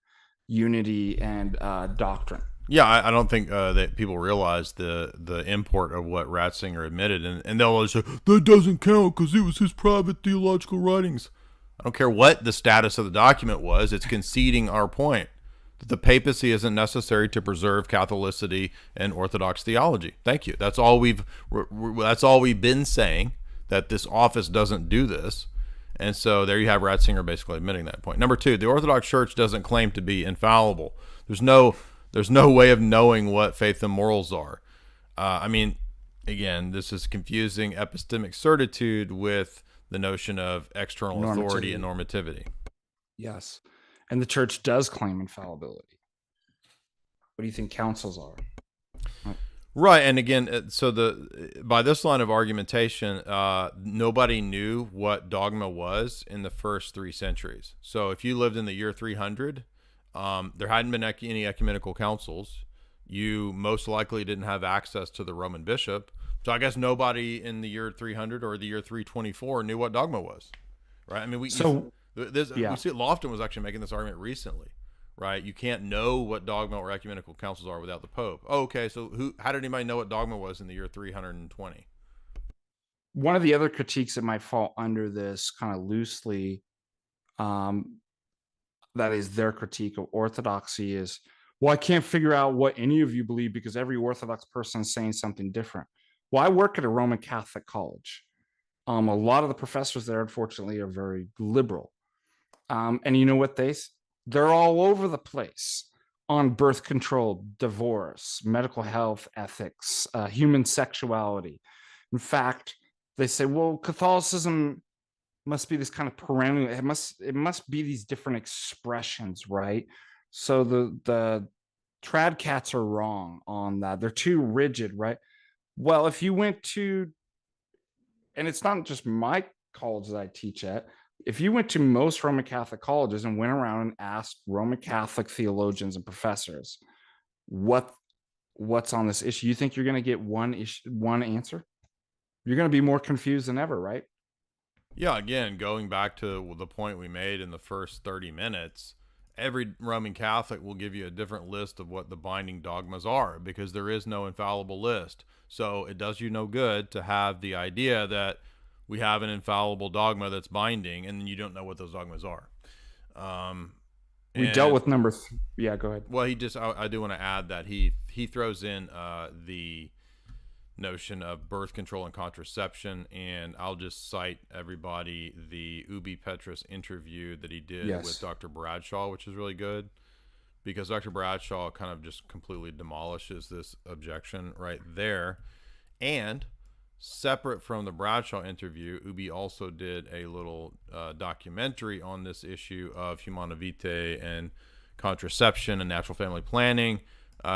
unity and doctrine. Yeah, I don't think that people realize the import of what Ratzinger admitted, and they'll always say, that doesn't count because it was his private theological writings. I don't care what the status of the document was, it's conceding our point, that the papacy isn't necessary to preserve Catholicity and Orthodox theology. Thank you. That's all we've been saying, that this office doesn't do this. And so there you have Ratzinger basically admitting that point. Number 2, the Orthodox Church doesn't claim to be infallible. There's no way of knowing what faith and morals are. Again, this is confusing epistemic certitude with the notion of external authority and normativity. Yes. and the church does claim infallibility. What do you think councils are? Right, and again, so by this line of argumentation, nobody knew what dogma was in the first 3 centuries. So if you lived in the year 300, there hadn't been any ecumenical councils. You most likely didn't have access to the Roman bishop. So I guess nobody in the year 300 or the year 324 knew what dogma was, right? I mean, we see Lofton was actually making this argument recently. Right, you can't know what dogma or ecumenical councils are without the Pope. Oh, okay, so how did anybody know what dogma was in the year 320? One of the other critiques that might fall under this kind of loosely, that is their critique of orthodoxy, is, well, I can't figure out what any of you believe because every Orthodox person is saying something different. Well, I work at a Roman Catholic college. A lot of the professors there, unfortunately, are very liberal. And you know what they're all over the place on birth control, divorce, medical health, ethics, human sexuality. In fact, they say, well, Catholicism must be this kind of perennial, it must be these different expressions, right? So the trad cats are wrong on that. They're too rigid, right? Well, if you went to, and it's not just my college that I teach at, if you went to most Roman Catholic colleges and went around and asked Roman Catholic theologians and professors what's on this issue, you think you're going to get one answer? You're going to be more confused than ever, right? Yeah, again, going back to the point we made in the first 30 minutes, every Roman Catholic will give you a different list of what the binding dogmas are because there is no infallible list. So it does you no good to have the idea that we have an infallible dogma that's binding, and then you don't know what those dogmas are. We dealt with number yeah, go ahead. Well, I do want to add that he throws in the notion of birth control and contraception, and I'll just cite everybody the Ubi Petrus interview that he did with Dr. Bradshaw, which is really good, because Dr. Bradshaw kind of just completely demolishes this objection right there. And separate from the Bradshaw interview, Ubi also did a little documentary on this issue of humana vitae and contraception and natural family planning,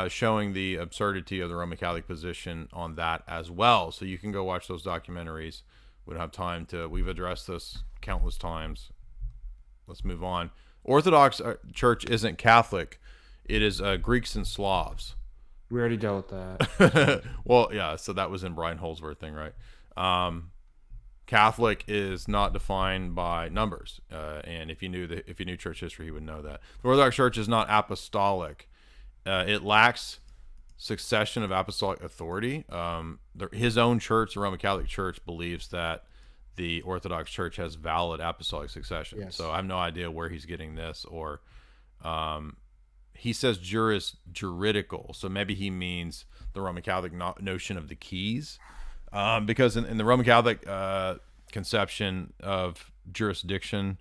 showing the absurdity of the Roman Catholic position on that as well. So you can go watch those documentaries. We don't have time to, we've addressed this countless times. Let's move on. Orthodox Church isn't Catholic. It is Greeks and Slavs. We already dealt with that. Well, yeah, so that was in Brian Holsworth thing, right? Catholic is not defined by numbers, and if you knew church history, you would know that. The Orthodox Church is not apostolic. It lacks succession of apostolic authority. His own church, the Roman Catholic Church, believes that the Orthodox Church has valid apostolic succession. Yes. So I have no idea where he's getting this, or he says juridical, so maybe he means the Roman Catholic notion of the keys, because in the Roman Catholic conception of jurisdiction,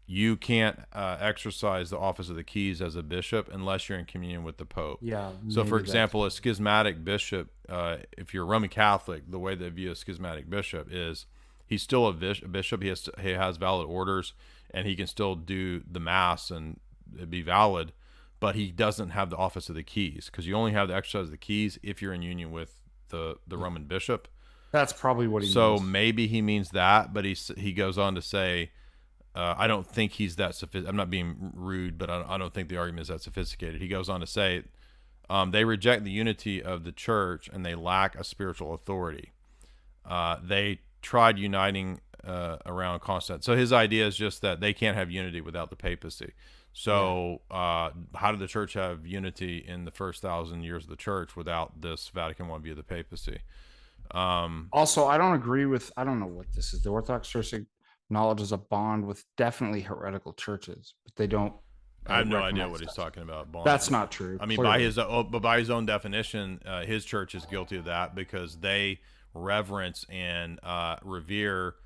you can't exercise the office of the keys as a bishop unless you're in communion with the Pope. Yeah. So, for example, a schismatic bishop, if you're a Roman Catholic, the way they view a schismatic bishop is he's still a bishop. He has valid orders, and he can still do the mass and it'd be valid. But he doesn't have the office of the keys, because you only have the exercise of the keys if you're in union with the Roman bishop. That's probably what he means. So maybe he means that, but he goes on to say, I don't think he's that sophisticated. I'm not being rude, but I don't think the argument is that sophisticated. He goes on to say, they reject the unity of the church and they lack a spiritual authority. They tried uniting around Constantine. So his idea is just that they can't have unity without the papacy. So how did the church have unity in the first 1,000 years of the church without this Vatican I view of the papacy? Also, I don't agree with, I don't know what this is. The Orthodox Church acknowledges a bond with definitely heretical churches, but they don't. I have no idea what he's talking about. Bond. That's not true. I mean, by his own definition, his church is guilty of that because they reverence and revere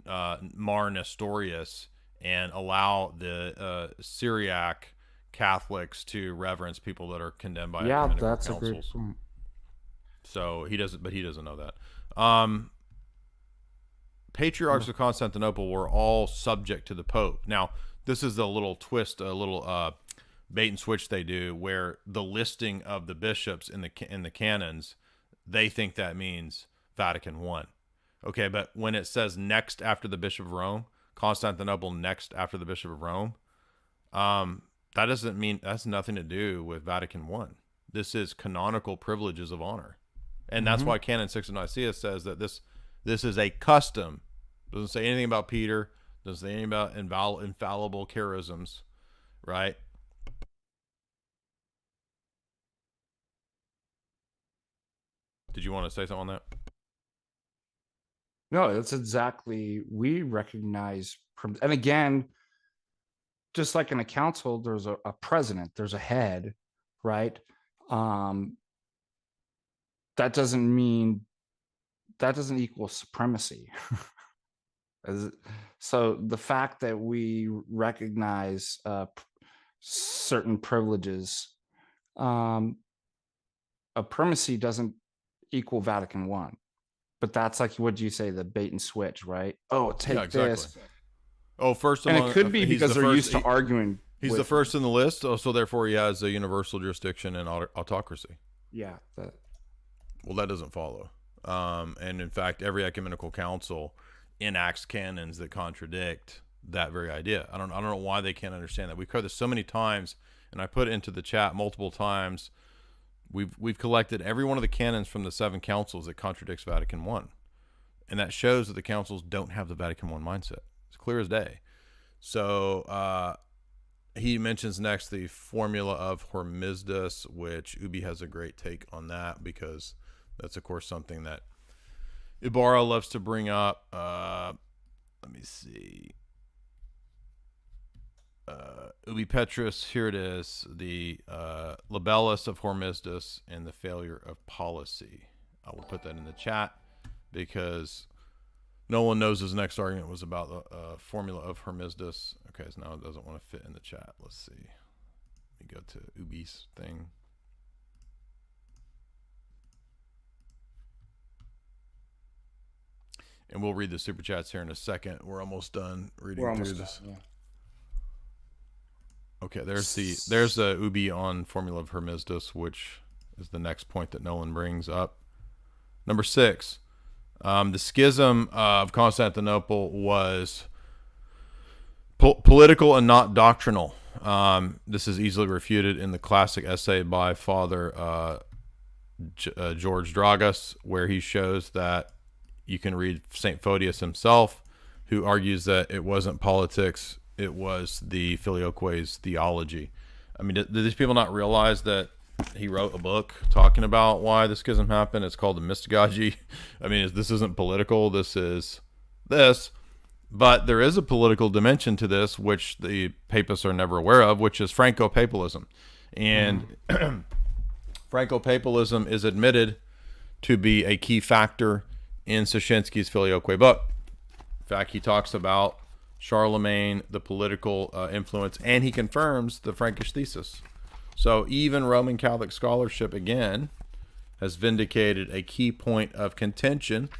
Mar Nestorius, and allow the Syriac Catholics to reverence people that are condemned by that's councils. A great point. So he doesn't know that. Patriarchs of Constantinople were all subject to the Pope. Now, This is a little twist, a little bait and switch they do, where the listing of the bishops in the canons, they think that means Vatican I. Okay, but when it says next after the Bishop of Rome, Constantinople next after the Bishop of Rome, that doesn't mean, that's nothing to do with Vatican I. This is canonical privileges of honor, and that's why Canon 6 of Nicaea says that this is a custom. Doesn't say anything about Peter. Doesn't say anything about infallible charisms, right? Did you want to say something on that? No, that's exactly, we recognize, and again, just like in a council, there's a president, there's a head, right? That doesn't equal supremacy. So the fact that we recognize certain privileges of primacy doesn't equal Vatican I. But that's like, what do you say, the bait and switch, right? Oh, take this. Oh, first And among, it could be because they're used to arguing. He's the first in the list, so therefore he has a universal jurisdiction and autocracy. Yeah. Well, that doesn't follow. And in fact, every ecumenical council enacts canons that contradict that very idea. I don't know why they can't understand that. We've covered this so many times, and I put it into the chat multiple times. We've collected every one of the canons from the 7 councils that contradicts Vatican I, and that shows that the councils don't have the Vatican I mindset. It's clear as day. So he mentions next the formula of Hormisdas, which Ubi has a great take on that, because that's of course something that Ibarra loves to bring up. Let me see. Ubi Petrus, here it is, the libellus of Hormisdas and the failure of policy. I will put that in the chat because Nolan knows his next argument was about the formula of Hormisdas. Okay, so now it doesn't want to fit in the chat. Let's see. Let me go to Ubi's thing. And we'll read the super chats here in a second. We're almost done reading through this. Yeah. Okay, there's the Ubi on formula of Hormisdas, which is the next point that Nolan brings up. Number 6, the schism of Constantinople was political and not doctrinal. This is easily refuted in the classic essay by Father George Dragas, where he shows that you can read St. Photius himself, who argues that it wasn't politics, it was the Filioque's theology. I mean, did these people not realize that he wrote a book talking about why the schism happened? It's called the Mystagogy. I mean, this isn't political. This is this. But there is a political dimension to this, which the papists are never aware of, which is Franco-papalism. And Franco-papalism is admitted to be a key factor in Soshinsky's Filioque book. In fact, he talks about Charlemagne, the political influence, and he confirms the Frankish thesis. So even Roman Catholic scholarship, again, has vindicated a key point of contention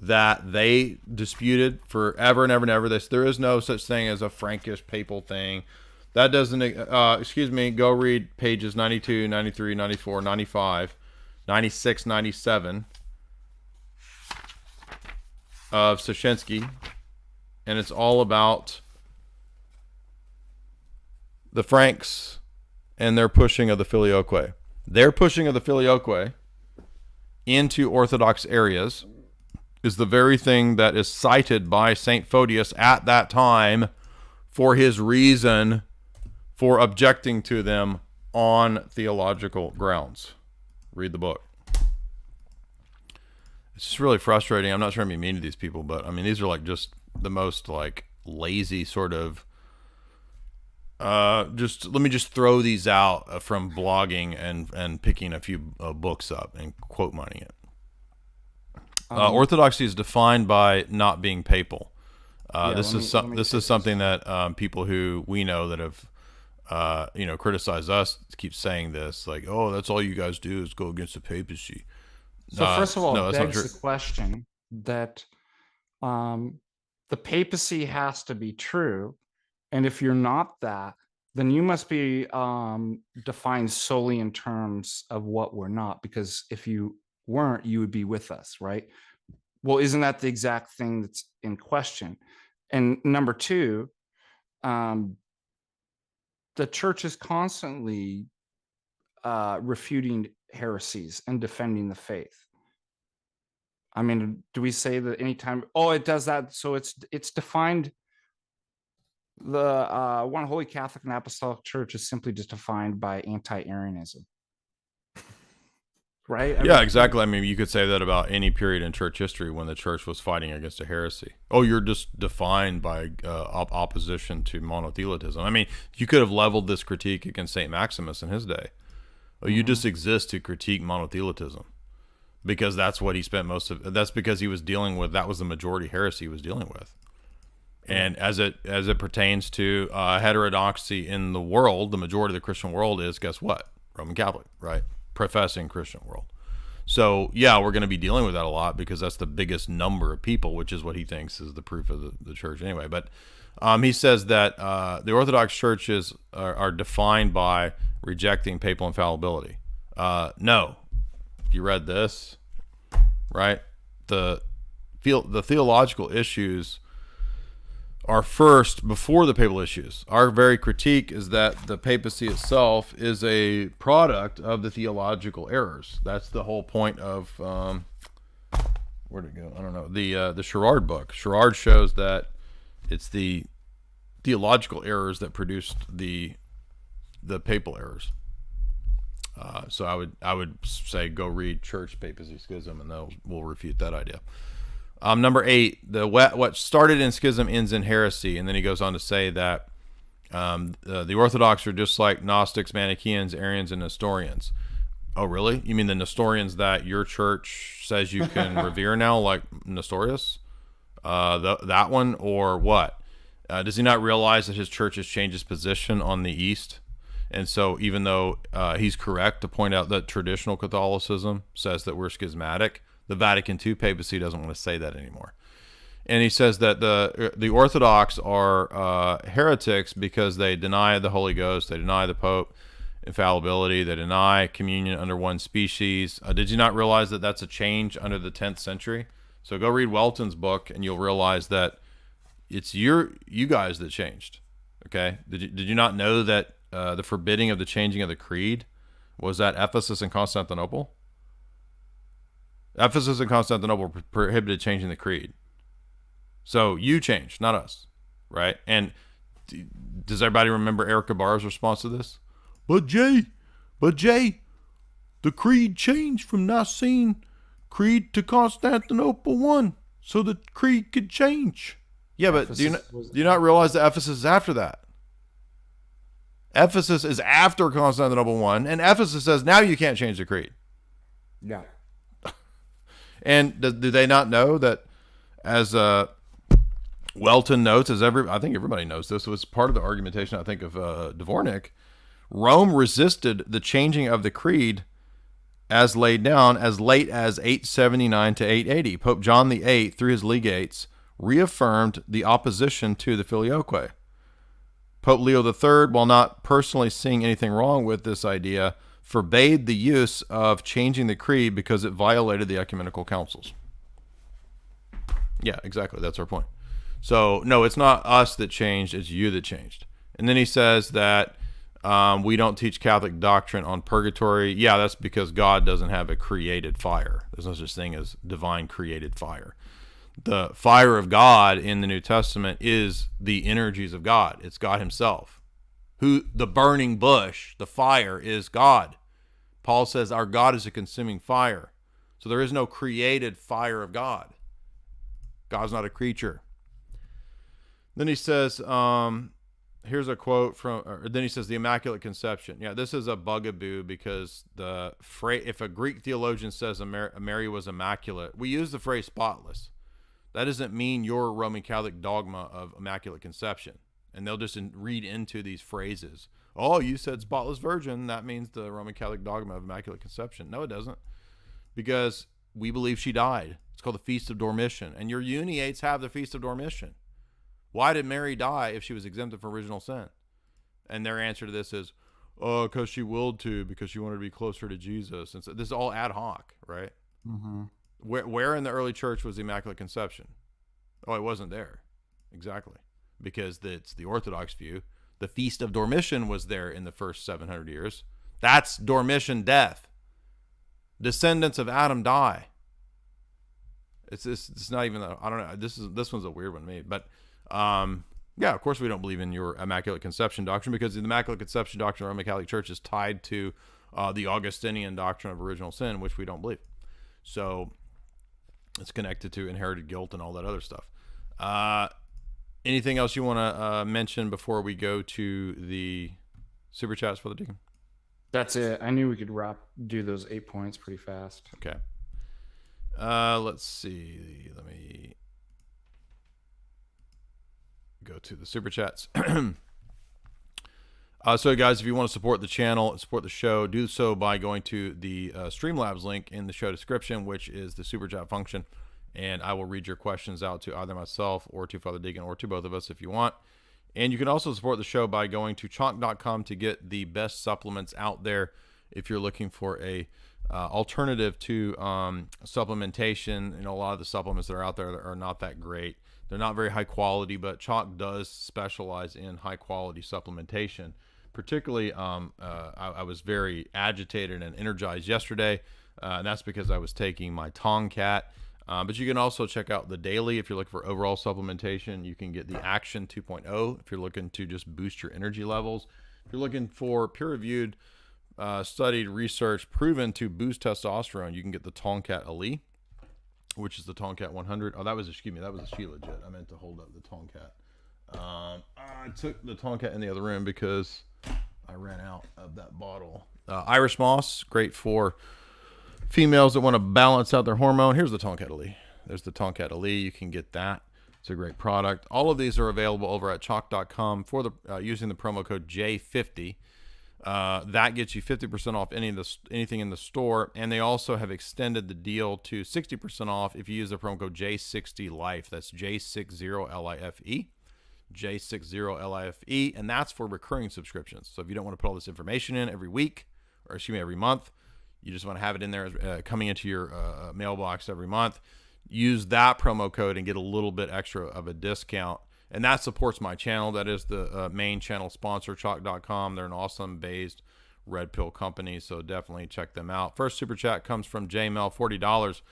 that they disputed forever and ever and ever. There is no such thing as a Frankish papal thing. That doesn't, go read pages 92, 93, 94, 95, 96, 97 of Soshinsky. And it's all about the Franks and their pushing of the Filioque. Their pushing of the Filioque into Orthodox areas is the very thing that is cited by St. Photius at that time for his reason for objecting to them on theological grounds. Read the book. It's just really frustrating. I'm not trying to be mean to these people, but I mean, these are like just the most like lazy sort of just let me just throw these out from blogging and picking a few books up and quote mining it. Orthodoxy is defined by not being papal. This is something that people who we know that have criticized us keep saying this, like, oh, that's all you guys do is go against the papacy. So first of all, no, it that's not begs true. the question that the papacy has to be true And if you're not that, then you must be defined solely in terms of what we're not, because if you weren't, you would be with us, right? Well, isn't that the exact thing that's in question? And number two, the church is constantly refuting heresies and defending the faith. I mean, do we say that anytime? Oh, it does that. So it's defined. The one holy Catholic and Apostolic Church is simply just defined by anti-Arianism, right? Yeah, exactly. I mean, you could say that about any period in church history when the church was fighting against a heresy. Oh, you're just defined by opposition to monothelitism. I mean, you could have leveled this critique against St. Maximus in his day. Oh, you just exist to critique monothelitism, because that's what he spent that's because he was dealing with, that was the majority heresy he was dealing with. And as it pertains to heterodoxy in the world, the majority of the Christian world is, guess what? Roman Catholic, right? Professing Christian world. So yeah, we're going to be dealing with that a lot because that's the biggest number of people, which is what he thinks is the proof of the church anyway. But he says that the Orthodox churches are defined by rejecting papal infallibility. No, if you read this, right? The theological issues are first before the papal issues. Our very critique is that the papacy itself is a product of the theological errors. That's the whole point of where'd it go? I don't know. The Sherard book. Sherard shows that it's the theological errors that produced the papal errors. So I would say go read Church, Papacy, Schism, and we'll refute that idea. Number 8, what started in schism ends in heresy, and then he goes on to say that the Orthodox are just like Gnostics, Manichaeans, Arians, and Nestorians. Oh, really? You mean the Nestorians that your church says you can revere now, like Nestorius? That one, or what? Does he not realize that his church has changed its position on the East? And so even though he's correct to point out that traditional Catholicism says that we're schismatic, the Vatican II papacy doesn't want to say that anymore. And he says that the Orthodox are heretics because they deny the Holy Ghost, they deny the Pope infallibility, they deny communion under one species. Did you not realize that that's a change under the 10th century? So go read Welton's book and you'll realize that it's you guys that changed. Okay? Did you not know that the forbidding of the changing of the creed was at Ephesus and Constantinople? Ephesus and Constantinople prohibited changing the creed. So you changed, not us, right? And does everybody remember Eric Barr's response to this? But Jay, the creed changed from Nicene Creed to Constantinople 1, so the creed could change. Yeah, but do you not realize that Ephesus is after that? Ephesus is after Constantinople 1, and Ephesus says now you can't change the creed. Yeah. And do they not know that, as Welton notes, I think everybody knows this, was part of the argumentation, I think, of Dvornik, Rome resisted the changing of the creed as laid down as late as 879 to 880. Pope John VIII, through his legates, reaffirmed the opposition to the Filioque. Pope Leo III, while not personally seeing anything wrong with this idea, forbade the use of changing the creed because it violated the ecumenical councils. Yeah, exactly. That's our point. So, no, it's not us that changed. It's you that changed. And then he says that we don't teach Catholic doctrine on purgatory. Yeah, that's because God doesn't have a created fire. There's no such thing as divine created fire. The fire of God in the New Testament is the energies of God. It's God himself. The burning bush, the fire, is God. Paul says our God is a consuming fire. So there is no created fire of God. God's not a creature. Then he says, here's a quote then he says, the Immaculate Conception. Yeah, this is a bugaboo because if a Greek theologian says Mary was immaculate, we use the phrase spotless. That doesn't mean your Roman Catholic dogma of Immaculate Conception. And they'll just read into these phrases. Oh, you said spotless virgin. That means the Roman Catholic dogma of Immaculate Conception. No, it doesn't. Because we believe she died. It's called the Feast of Dormition. And your uniates have the Feast of Dormition. Why did Mary die if she was exempted from original sin? And their answer to this is, oh, because she willed to, because she wanted to be closer to Jesus. And so this is all ad hoc, right? Mm-hmm. Where in the early church was the Immaculate Conception? Oh, it wasn't there. Exactly. Because it's the Orthodox view. The Feast of Dormition was there in the first 700 years. That's Dormition death. Descendants of Adam die. It's not even, I don't know. This one's a weird one to me. But, yeah, of course we don't believe in your Immaculate Conception doctrine, because the Immaculate Conception doctrine of the Roman Catholic Church is tied to the Augustinian doctrine of original sin, which we don't believe. So it's connected to inherited guilt and all that other stuff. Anything else you want to mention before we go to the super chats for the Deacon? That's it. I knew we could do those 8 points pretty fast. Okay. Let's see. Let me go to the super chats. So guys, if you want to support the channel, support the show, do so by going to the Streamlabs link in the show description, which is the super chat function. And I will read your questions out to either myself or to Father Deacon or to both of us if you want. And you can also support the show by going to chalk.com to get the best supplements out there if you're looking for a alternative to supplementation. You know, a lot of the supplements that are out there are not that great. They're not very high quality, but Chalk does specialize in high quality supplementation. Particularly, I was very agitated and energized yesterday, and that's because I was taking my Tongkat. But you can also check out the daily if you're looking for overall supplementation. You can get the Action 2.0 if you're looking to just boost your energy levels. If you're looking for peer-reviewed, studied, research, proven to boost testosterone, you can get the Tongkat Ali, which is the Tongkat 100. Oh, that was a Sheila Jet. I meant to hold up the Tongkat. I took the Tongkat in the other room because I ran out of that bottle. Irish Moss, great for females that want to balance out their hormone. Here's the Tongkat Ali. There's the Tongkat Ali. You can get that. It's a great product. All of these are available over at chalk.com for the using the promo code J50. That gets you 50% off anything in the store, and they also have extended the deal to 60% off if you use the promo code J60Life. That's J60LIFE. J60LIFE, and that's for recurring subscriptions. So if you don't want to put all this information in every week, or excuse me, every month, you just want to have it in there coming into your mailbox every month, use that promo code and get a little bit extra of a discount. And that supports my channel. That is the main channel sponsor, chalk.com. They're an awesome based red pill company, so definitely check them out. First super chat comes from JML, $40.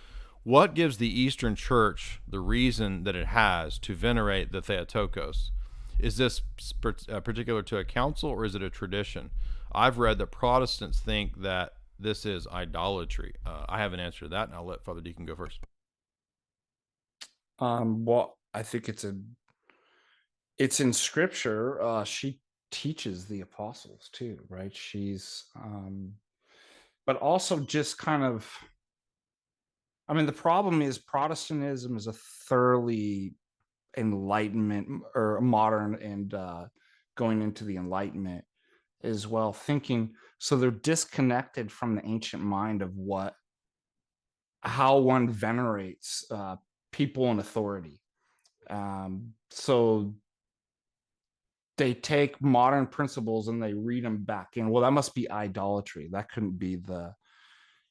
What gives the Eastern Church the reason that it has to venerate the Theotokos? Is this particular to a council, or is it a tradition? I've read that Protestants think that this is idolatry. I have an answer to that, and I'll let Father Deacon go first. Well, I think it's in Scripture. She teaches the apostles too, right? She's, but also just kind of. I mean, the problem is Protestantism is a thoroughly Enlightenment or modern and going into the Enlightenment as well, thinking. So they're disconnected from the ancient mind of how one venerates people in authority. So they take modern principles and they read them back in. Well, that must be idolatry. That couldn't be but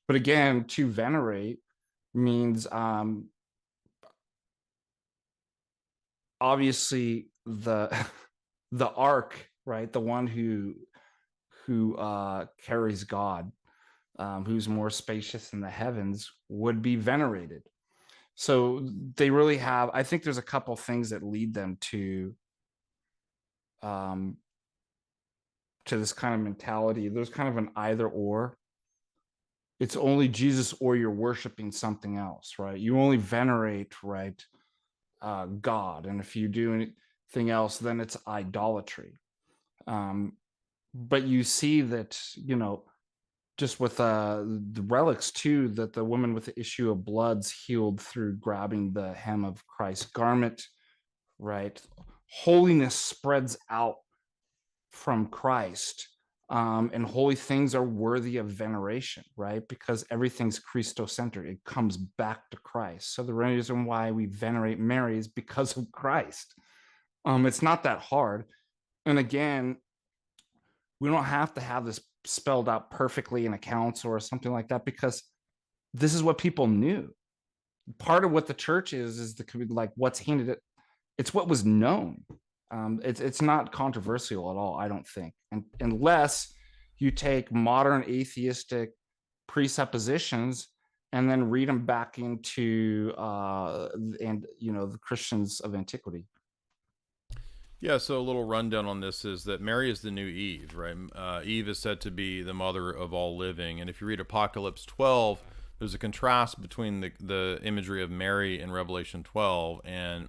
again, to venerate means obviously the ark, right? The one who carries God, who's more spacious in the heavens, would be venerated. So they really have, I think there's a couple things that lead them to this kind of mentality. There's kind of an either or. It's only Jesus or you're worshiping something else, right? You only venerate, right, God. And if you do anything else, then it's idolatry. But you see that, just with the relics too, that the woman with the issue of blood's healed through grabbing the hem of Christ's garment, right? Holiness spreads out from Christ. And holy things are worthy of veneration, right? Because everything's Christocentered. It comes back to Christ. So the reason why we venerate Mary is because of Christ. It's not that hard. And again, we don't have to have this spelled out perfectly in a council or something like that, because this is what people knew. Part of what the church is the like what's handed it. It's what was known. It's not controversial at all, I don't think, and unless you take modern atheistic presuppositions and then read them back into and the Christians of antiquity. Yeah, so a little rundown on this is that Mary is the new Eve, right? Eve is said to be the mother of all living, and if you read Apocalypse 12, there's a contrast between the imagery of Mary in Revelation 12 and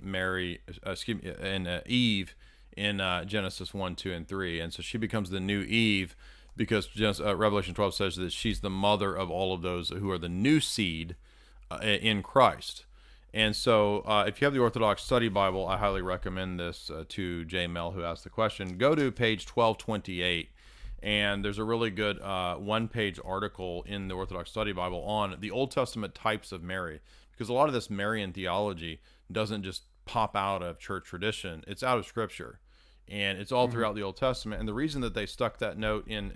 Eve in Genesis 1, 2, and 3, and so she becomes the new Eve because Revelation 12 says that she's the mother of all of those who are the new seed in Christ. And so if you have the Orthodox Study Bible, I highly recommend this to J. Mel, who asked the question. Go to page 1228, and there's a really good one-page article in the Orthodox Study Bible on the Old Testament types of Mary, because a lot of this Marian theology doesn't just pop out of church tradition. It's out of Scripture, and it's all throughout the Old Testament. And the reason that they stuck that note in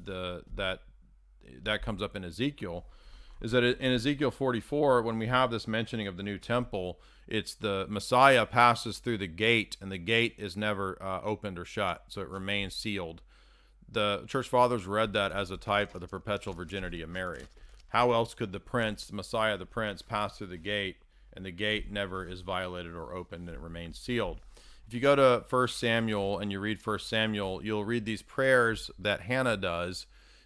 that comes up in Ezekiel is that in Ezekiel 44, when we have this mentioning of the new temple, it's the Messiah passes through the gate, and the gate is never opened or shut, so it remains sealed. The church fathers read that as a type of the perpetual virginity of Mary. How else could the prince, the Messiah, the prince, pass through the gate, and the gate never is violated or opened, and it remains sealed? If you go to 1 Samuel and you read 1 Samuel, you'll read these prayers that Hannah does.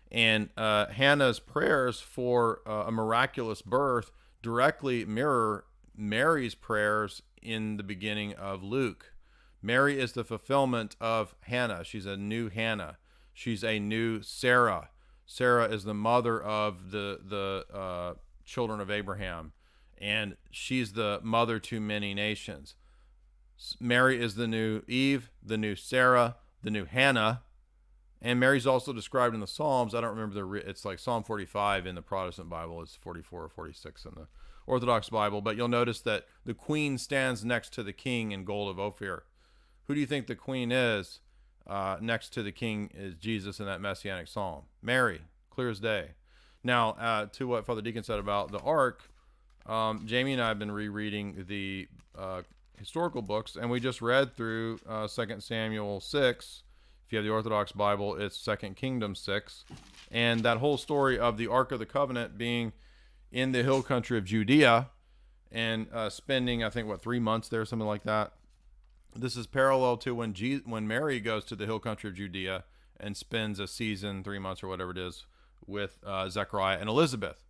And Hannah's prayers for a miraculous birth directly mirror Mary's prayers in the beginning of Luke. Mary is the fulfillment of Hannah. She's a new Hannah. She's a new Sarah. Sarah is the mother of the children of Abraham, and she's the mother to many nations. Mary is the new Eve, the new Sarah, the new Hannah. And Mary's also described in the Psalms. I don't remember it's like Psalm 45 in the Protestant Bible. It's 44 or 46 in the Orthodox Bible. But you'll notice that the queen stands next to the king in gold of Ophir. Who do you think the queen is? Next to the king is Jesus in that Messianic Psalm. Mary, clear as day. Now, to what Father Deacon said about the Ark, Jamie and I have been rereading the historical books, and we just read through 2 Samuel 6. If you have the Orthodox Bible, it's 2 Kingdom 6. And that whole story of the Ark of the Covenant being in the hill country of Judea and spending, I think, 3 months there, something like that. This is parallel to when Mary goes to the hill country of Judea and spends a season, 3 months or whatever it is, with Zechariah and Elizabeth.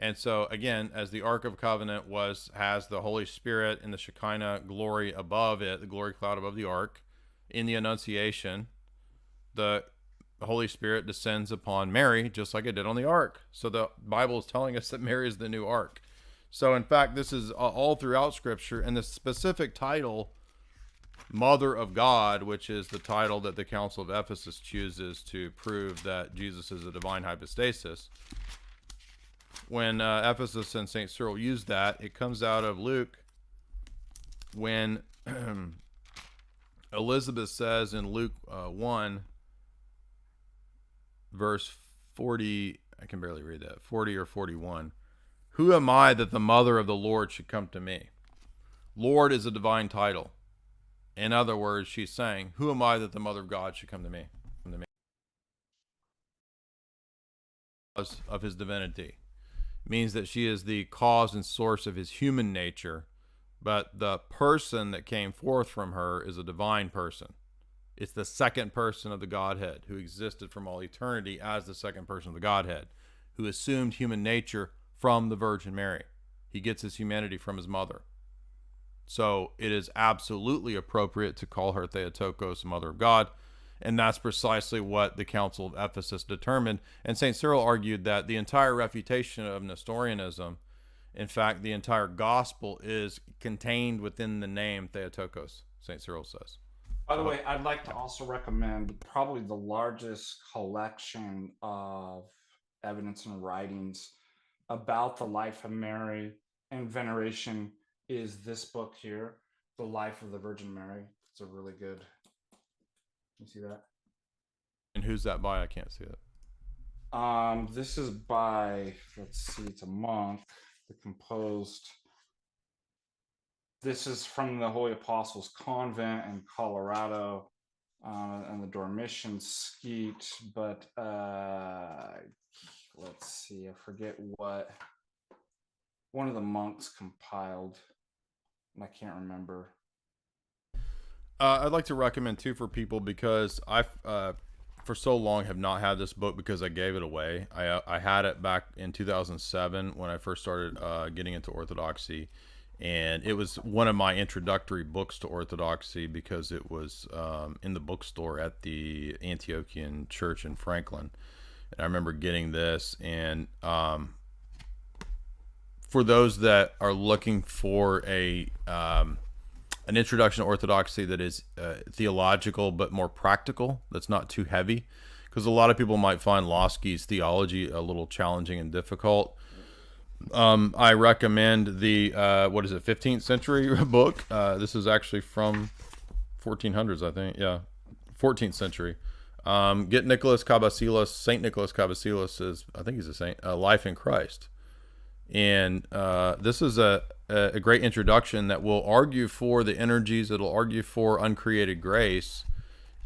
And so, again, as the Ark of Covenant has the Holy Spirit and the Shekinah glory above it, the glory cloud above the Ark, in the Annunciation, the Holy Spirit descends upon Mary just like it did on the Ark. So the Bible is telling us that Mary is the new Ark. So in fact, this is all throughout Scripture, and the specific title, Mother of God, which is the title that the Council of Ephesus chooses to prove that Jesus is a divine hypostasis. When Ephesus and St. Cyril use that, it comes out of Luke when Elizabeth says in Luke 1, verse 40, I can barely read that, 40 or 41. Who am I that the mother of the Lord should come to me? Lord is a divine title. In other words, she's saying, who am I that the mother of God should come to me? Of his divinity. It means that she is the cause and source of his human nature, but the person that came forth from her is a divine person. It's the second person of the Godhead who existed from all eternity as the second person of the Godhead, who assumed human nature from the Virgin Mary. He gets his humanity from his mother. So it is absolutely appropriate to call her Theotokos, Mother of God, and that's precisely what the Council of Ephesus determined. And St. Cyril argued that the entire refutation of Nestorianism, in fact, the entire gospel, is contained within the name Theotokos, St. Cyril says. By the way, I'd like to also recommend probably the largest collection of evidence and writings about the life of Mary and veneration is this book here, The Life of the Virgin Mary. It's a really good. You see that? And who's that by? I can't see it. This is by, let's see, it's a monk that composed. This is from the Holy Apostles Convent in Colorado, and the Dormition Skeet, but let's see, I forget what one of the monks compiled, and I can't remember. I'd like to recommend too for people, because I for so long have not had this book because I gave it away. I had it back in 2007 when I first started getting into Orthodoxy, and it was one of my introductory books to Orthodoxy because it was in the bookstore at the Antiochian Church in Franklin. And I remember getting this, and for those that are looking for an introduction to Orthodoxy that is theological but more practical, that's not too heavy, because a lot of people might find Losky's theology a little challenging and difficult. I recommend the 15th century book. This is actually from 1400s, I think. Yeah, 14th century. Get Nicholas Cabasilas. Saint Nicholas Cabasilas is, I think he's a saint. Life in Christ. And this is a great introduction that will argue for the energies. It'll argue for uncreated grace,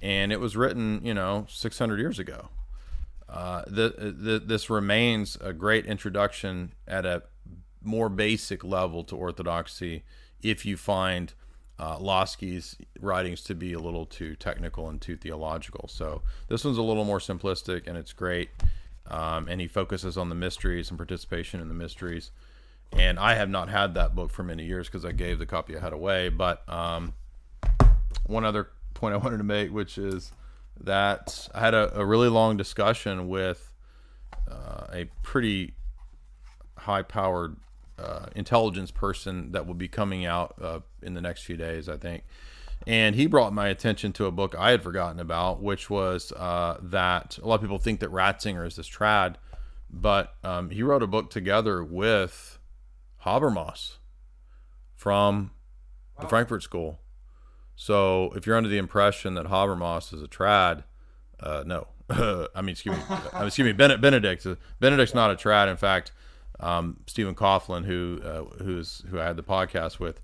and it was written, 600 years ago. This remains a great introduction at a more basic level to Orthodoxy if you find Losky's writings to be a little too technical and too theological. So this one's a little more simplistic, and it's great. And he focuses on the mysteries and participation in the mysteries. And I have not had that book for many years because I gave the copy I had away. But one other point I wanted to make, which is that I had a really long discussion with a pretty high-powered intelligence person that will be coming out in the next few days, I think. And he brought my attention to a book I had forgotten about, which was that a lot of people think that Ratzinger is this trad, but he wrote a book together with Habermas from the Frankfurt School. So if you're under the impression that Habermas is a trad, no. Excuse me. Benedict's not a trad. In fact, Stephen Coughlin, who I had the podcast with,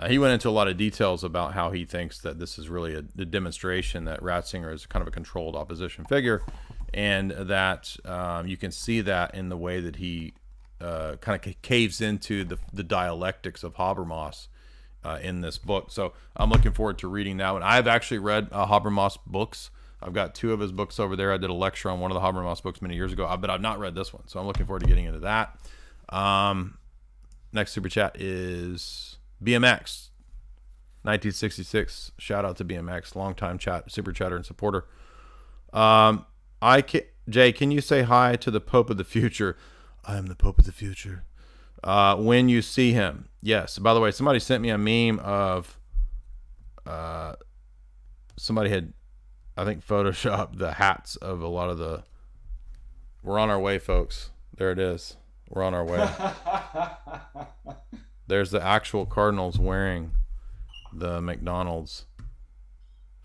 he went into a lot of details about how he thinks that this is really a demonstration that Ratzinger is kind of a controlled opposition figure, and that you can see that in the way that he kind of caves into the dialectics of Habermas in this book. So I'm looking forward to reading that one. I've actually read Habermas books. I've got 2 of his books over there. I did a lecture on one of the Habermas books many years ago, but I've not read this one. So I'm looking forward to getting into that. Next super chat is BMX 1966. Shout out to BMX, longtime super chatter and supporter. Jay, can you say hi to the Pope of the Future? I am the Pope of the Future. When you see him. Yes. By the way, somebody sent me a meme of somebody had, I think, photoshopped the hats of a lot of the. We're on our way, folks. There it is. We're on our way. There's the actual Cardinals wearing the McDonald's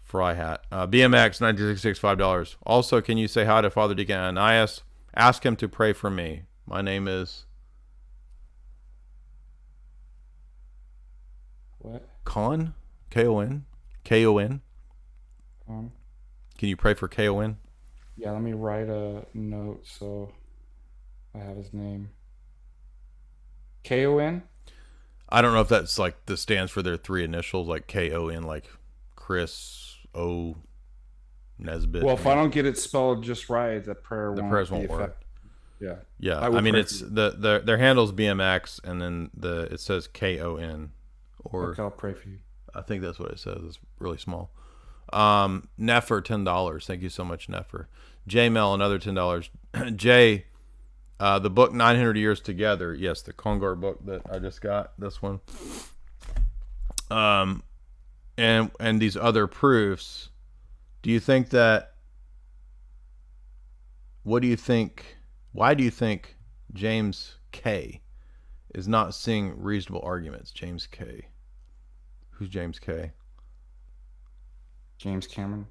fry hat. BMX 1966, $5. Also, can you say hi to Father Deacon Ananias? Ask him to pray for me. My name is What? Con? K-O-N? K-O-N? Con? Can you pray for K-O-N? Yeah, let me write a note so I have his name. K-O-N? I don't know if that's like the stands for their 3 initials, like K-O-N, like Chris O. Nesbitt. Well, if I don't get it spelled just right, the prayers won't work. Yeah. Yeah. I mean, it's their handle's BMX, and then it says K-O-N. Or okay, I'll pray for you. I think that's what it says. It's really small. Nefer, $10. Thank you so much, Nefer. J Mel, another $10. Jay, the book 900 Years Together. Yes, the Congar book that I just got. This one. And these other proofs. Do you think that? What do you think? Why do you think James K is not seeing reasonable arguments? James K. Who's James K? James Cameron.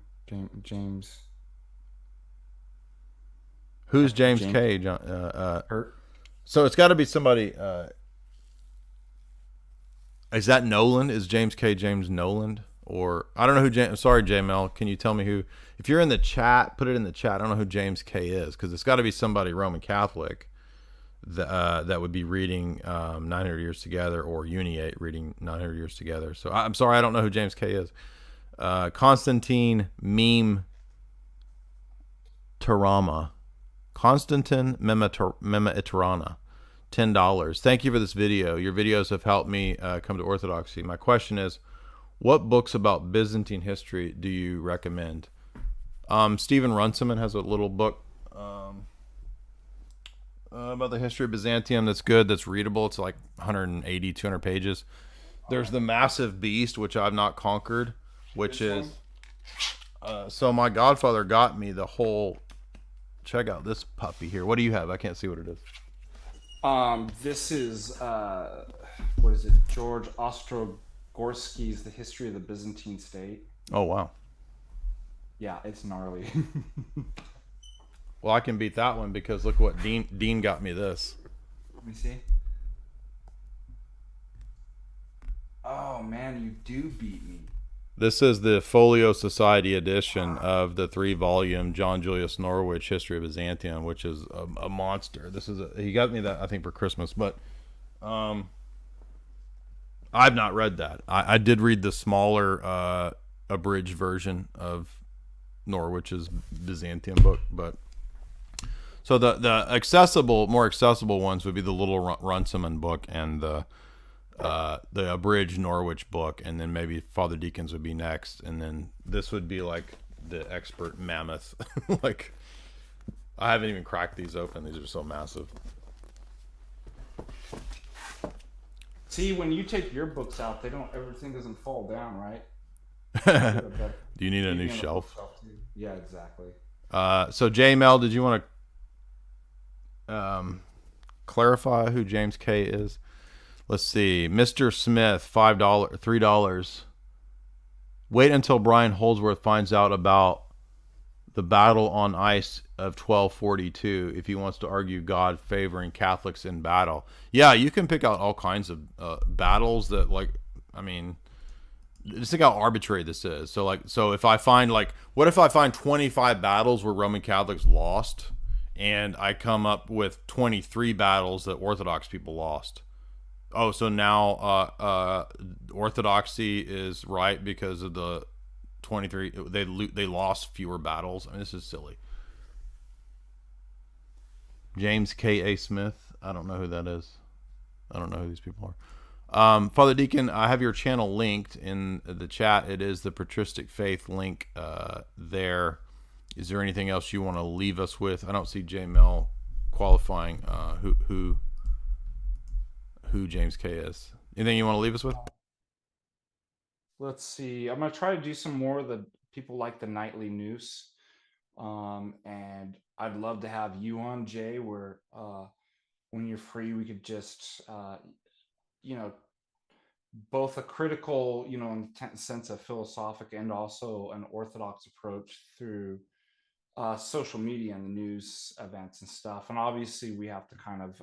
James. Who's James James K? Hurt. So it's got to be somebody. Is that Nolan? Is James K. James Nolan? Or I don't know who James. Sorry, JML. Can you tell me who? If you're in the chat, put it in the chat. I don't know who James K. is, because it's got to be somebody Roman Catholic that would be reading 900 Years Together, or Uniate reading 900 Years Together. So I'm sorry, I don't know who James K. is. Constantine Meme Tarama. Constantine Mema Itarana. $10. Thank you for this video. Your videos have helped me come to Orthodoxy. My question is, what books about Byzantine history do you recommend? Stephen Runciman has a little book about the history of Byzantium that's good, that's readable. It's like 180, 200 pages. There's The Massive Beast, which I've not conquered, which is... so my godfather got me the whole... Check out this puppy here. What do you have? I can't see what it is. This is what is it? George Ostrogorsky's The History of the Byzantine State. Oh wow. Yeah, it's gnarly. Well, I can beat that one because look what Dean got me this. Let me see. Oh man, you do beat me. This is the Folio Society edition of the 3-volume John Julius Norwich History of Byzantium, which is a monster. This is he got me that, I think, for Christmas, but I've not read that. I did read the smaller abridged version of Norwich's Byzantium book, but so the more accessible ones would be the little Runciman book and the abridged Norwich book, and then maybe Father Deacons would be next, and then this would be like the expert mammoth. Like, I haven't even cracked these open. These are so massive. See, when you take your books out, everything doesn't fall down, right? Do you need a new shelf? Yeah, exactly. So JML, did you want to clarify who James K. is? Let's see. Mr. Smith, $3. Wait until Brian Holdsworth finds out about the battle on ice of 1242 if he wants to argue God favoring Catholics in battle. Yeah, you can pick out all kinds of battles that, like, I mean, just think how arbitrary this is. So if I find, like, what if I find 25 battles where Roman Catholics lost, and I come up with 23 battles that Orthodox people lost? Oh, so now Orthodoxy is right because of the 23. They lost fewer battles. I mean, this is silly. James K.A. Smith. I don't know who that is. I don't know who these people are. Father Deacon, I have your channel linked in the chat. It is the Patristic Faith link there. Is there anything else you want to leave us with? I don't see J Mel qualifying who James K is. Anything you want to leave us with? Let's see. I'm gonna try to do some more of the people like the nightly news, and I'd love to have you on, Jay. Where when you're free, we could just both a critical, in the sense of philosophic, and also an Orthodox approach through social media and the news events and stuff. And obviously, we have to kind of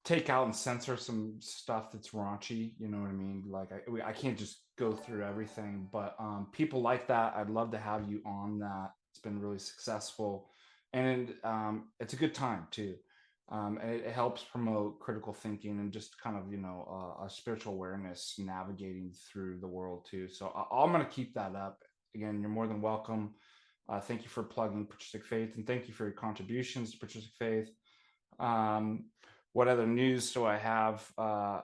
take out and censor some stuff that's raunchy, you know what I mean? Like, I can't just go through everything, but people like that, I'd love to have you on that. It's been really successful, and it's a good time too. And it helps promote critical thinking and just kind of, a spiritual awareness navigating through the world too. So I'm going to keep that up. Again, you're more than welcome. Thank you for plugging Patristic Faith, and thank you for your contributions to Patristic Faith. What other news do I have? I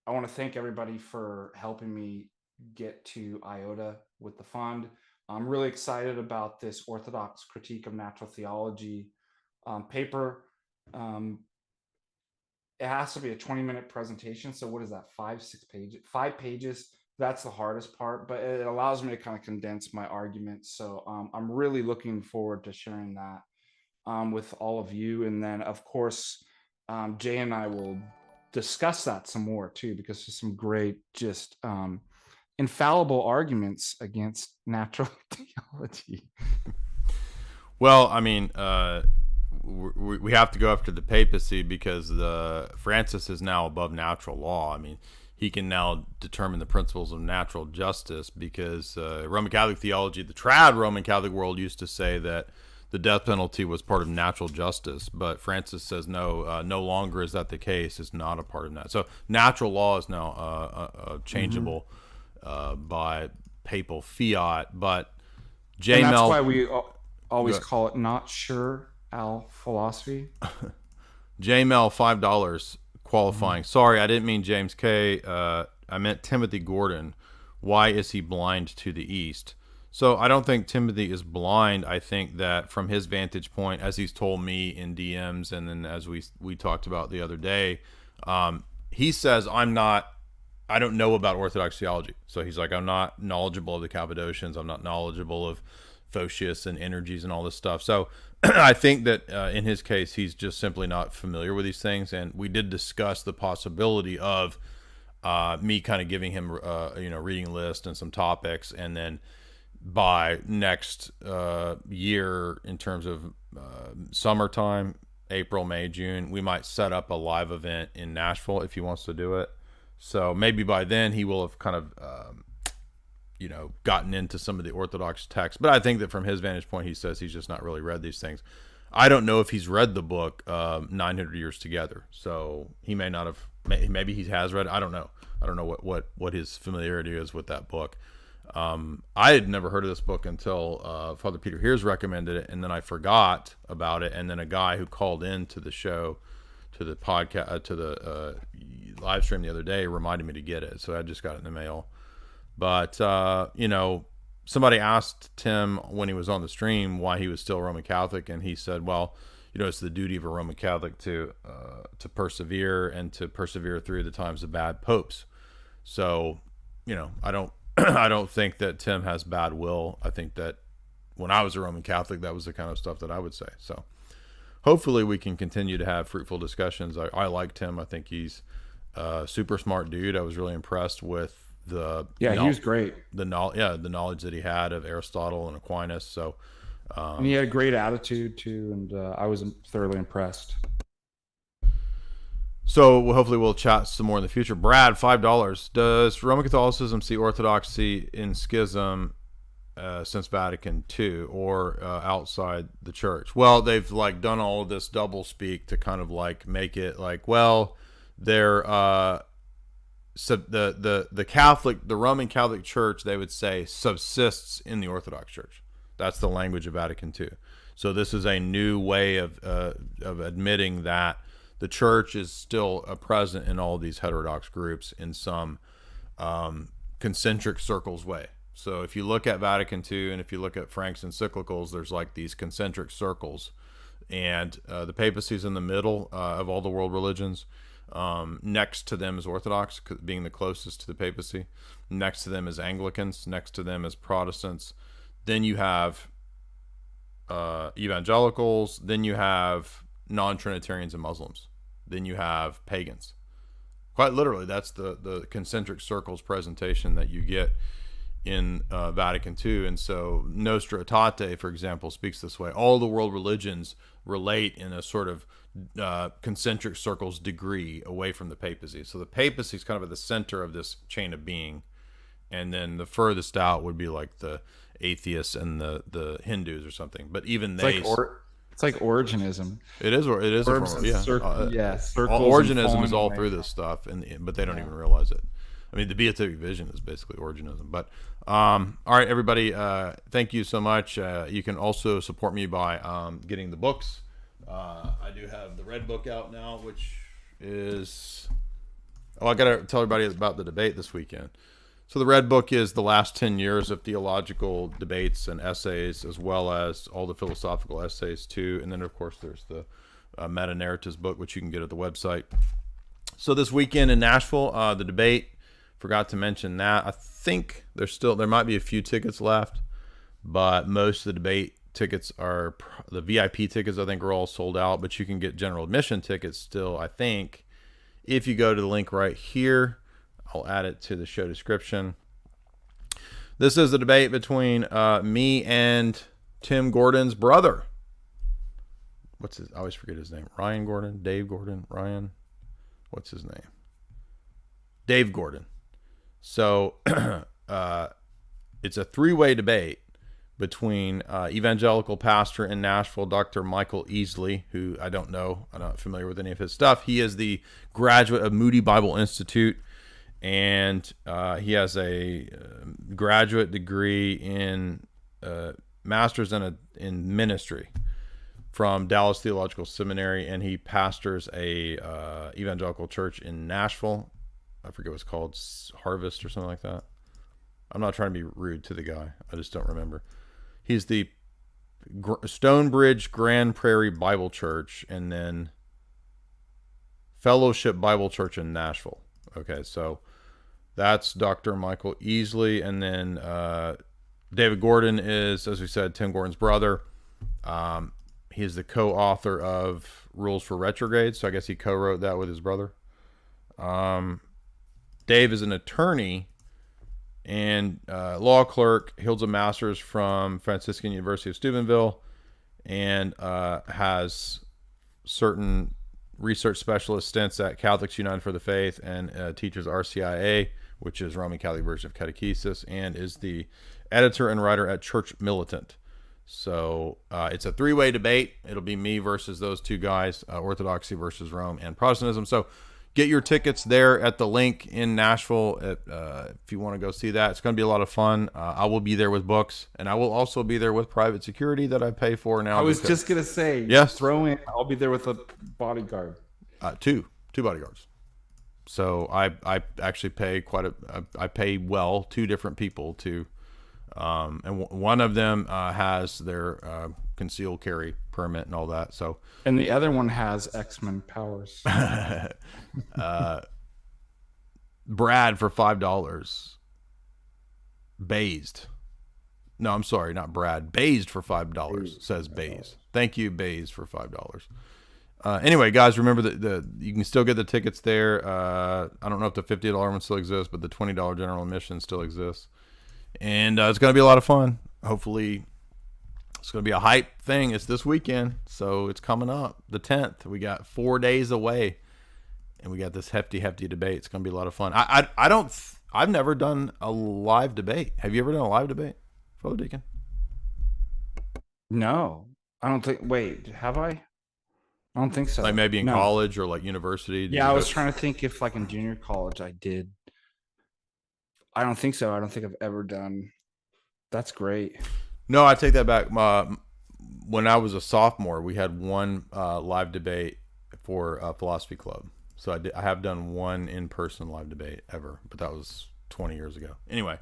want to thank everybody for helping me get to IOTA with the fund. I'm really excited about this Orthodox Critique of Natural Theology paper. It has to be a 20-minute presentation. So what is that? 5 pages? 5 pages. That's the hardest part, but it allows me to kind of condense my arguments. So I'm really looking forward to sharing that with all of you. And then, of course, Jay and I will discuss that some more too, because there's some great just infallible arguments against natural theology. Well, I mean, we have to go after the papacy because Francis is now above natural law. I mean, he can now determine the principles of natural justice because Roman Catholic theology, the trad Roman Catholic world used to say that the death penalty was part of natural justice, but Francis says no, no longer is that the case. It's not a part of that. So natural law is now changeable by papal fiat, but And that's why we always call it not sure al philosophy. JML $5 qualifying. Sorry, I didn't mean James K. I meant Timothy Gordon. Why is he blind to the east? So I don't think Timothy is blind. I think that from his vantage point, as he's told me in DMs, and then as we talked about the other day, he says I don't know about Orthodox theology. So he's like, I'm not knowledgeable of the Cappadocians. I'm not knowledgeable of Photius and energies and all this stuff. So I think that in his case, he's just simply not familiar with these things. And we did discuss the possibility of me kind of giving him, reading list and some topics. And then by next year, in terms of summertime, April, May, June, we might set up a live event in Nashville if he wants to do it. So maybe by then he will have kind of, gotten into some of the Orthodox texts. But I think that from his vantage point, he says he's just not really read these things. I don't know if he's read the book 900 Years Together. So he may not have. Maybe he has read it. I don't know. I don't know what his familiarity is with that book. I had never heard of this book until Father Peter Heers recommended it, and then I forgot about it. And then a guy who called in to the show, to the podcast, to the live stream the other day reminded me to get it. So I just got it in the mail. But, somebody asked Tim when he was on the stream why he was still Roman Catholic. And he said, well, it's the duty of a Roman Catholic to persevere and to persevere through the times of bad popes. So, I don't think that Tim has bad will. I think that when I was a Roman Catholic, that was the kind of stuff that I would say. So hopefully we can continue to have fruitful discussions. I like Tim. I think he's a super smart dude. I was really impressed with he was great. The knowledge that he had of Aristotle and Aquinas. So, and he had a great attitude too. And I was thoroughly impressed. So hopefully we'll chat some more in the future. Brad, $5. Does Roman Catholicism see Orthodoxy in schism since Vatican II or outside the church? Well, they've done all of this double speak to kind of make it they're the Roman Catholic Church, they would say, subsists in the Orthodox Church. That's the language of Vatican II. So this is a new way of admitting that the church is still present in all these heterodox groups in some concentric circles way. So if you look at Vatican II and if you look at Frank's encyclicals, there's these concentric circles, and the papacy is in the middle of all the world religions. Next to them is Orthodox, being the closest to the papacy. Next to them is Anglicans. Next to them is Protestants. Then you have evangelicals. Then you have non-Trinitarians and Muslims. Then you have pagans. Quite literally, that's the concentric circles presentation that you get in Vatican II. And so Nostra Aetate, for example, speaks this way. All the world religions relate in a sort of concentric circles degree away from the papacy. So the papacy is kind of at the center of this chain of being. And then the furthest out would be the atheists and the Hindus or something. But even it's like Origenism. It is a form of, Origenism is all through this stuff, but they don't even realize it. I mean, the beatific vision is basically Origenism. But all right, everybody, thank you so much. You can also support me by getting the books. I do have the red book out now, which is... I got to tell everybody about the debate this weekend. So the red book is the last 10 years of theological debates and essays, as well as all the philosophical essays too. And then, of course, there's the meta-narratives book, which you can get at the website. So this weekend in Nashville, the debate, forgot to mention that. I think there might be a few tickets left, but most of the debate tickets are, the VIP tickets, I think, are all sold out, but you can get general admission tickets still, I think, if you go to the link right here. I'll add it to the show description. This is the debate between me and Tim Gordon's brother. What's his? I always forget his name. Ryan Gordon, Dave Gordon, Ryan. What's his name? Dave Gordon. So it's a three-way debate between evangelical pastor in Nashville, Dr. Michael Easley, who I don't know. I'm not familiar with any of his stuff. He is the graduate of Moody Bible Institute, and he has a graduate degree in master's in ministry from Dallas Theological Seminary, and he pastors a evangelical church in Nashville. I forget what it's called, Harvest or something like that. I'm not trying to be rude to the guy. I just don't remember. He's the Stonebridge Grand Prairie Bible Church, and then Fellowship Bible Church in Nashville. Okay, so that's Dr. Michael Easley, and then David Gordon is, as we said, Tim Gordon's brother. He is the co-author of Rules for Retrograde, so I guess he co-wrote that with his brother. Dave is an attorney and law clerk. He holds a master's from Franciscan University of Steubenville, and has certain research specialist stints at Catholics United for the Faith, and teaches RCIA, which is Roman Catholic Version of Catechesis, and is the editor and writer at Church Militant. So it's a three-way debate. It'll be me versus those two guys, Orthodoxy versus Rome and Protestantism. So get your tickets there at the link in Nashville if you want to go see that. It's going to be a lot of fun. I will be there with books, and I will also be there with private security that I pay for now. I was just going to say, yes, throw in, I'll be there with a bodyguard. Two bodyguards. So I actually pay I pay well, two different people to, and one of them has their concealed carry permit and all that. So, and the other one has X-Men powers. Brad for $5, bazed. No, I'm sorry, not Brad. Bazed for $5, says Baze. Thank you, Baze, for $5. Anyway, guys, remember that you can still get the tickets there. I don't know if the $50 one still exists, but the $20 general admission still exists. And it's going to be a lot of fun. Hopefully, it's going to be a hype thing. It's this weekend, so it's coming up, the 10th. We got 4 days away, and we got this hefty debate. It's going to be a lot of fun. I've never done a live debate. Have you ever done a live debate, Brother Deacon? No, I don't think. Wait, have I? I don't think so. Like maybe in college or like university. Yeah, I was trying to think if like in junior college I did. I don't think so. I don't think I've ever done. That's great. No, I take that back. When I was a sophomore, we had one live debate for Philosophy Club. So I have done one in-person live debate ever, but that was 20 years ago. Anyway,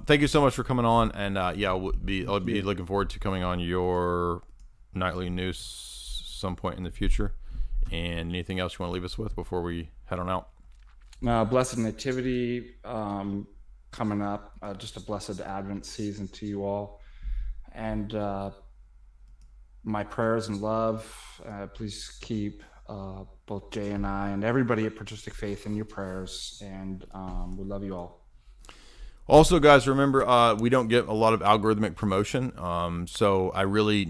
thank you so much for coming on, and I'll be looking forward to coming on your nightly news some point in the future. And anything else you want to leave us with before we head on out? Blessed Nativity coming up. Just a blessed Advent season to you all. And my prayers and love. Please keep both Jay and I and everybody at Patristic Faith in your prayers. And we love you all. Also, guys, remember, we don't get a lot of algorithmic promotion. So I really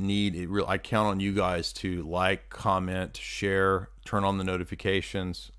I count on you guys to like, comment, share, turn on the notifications.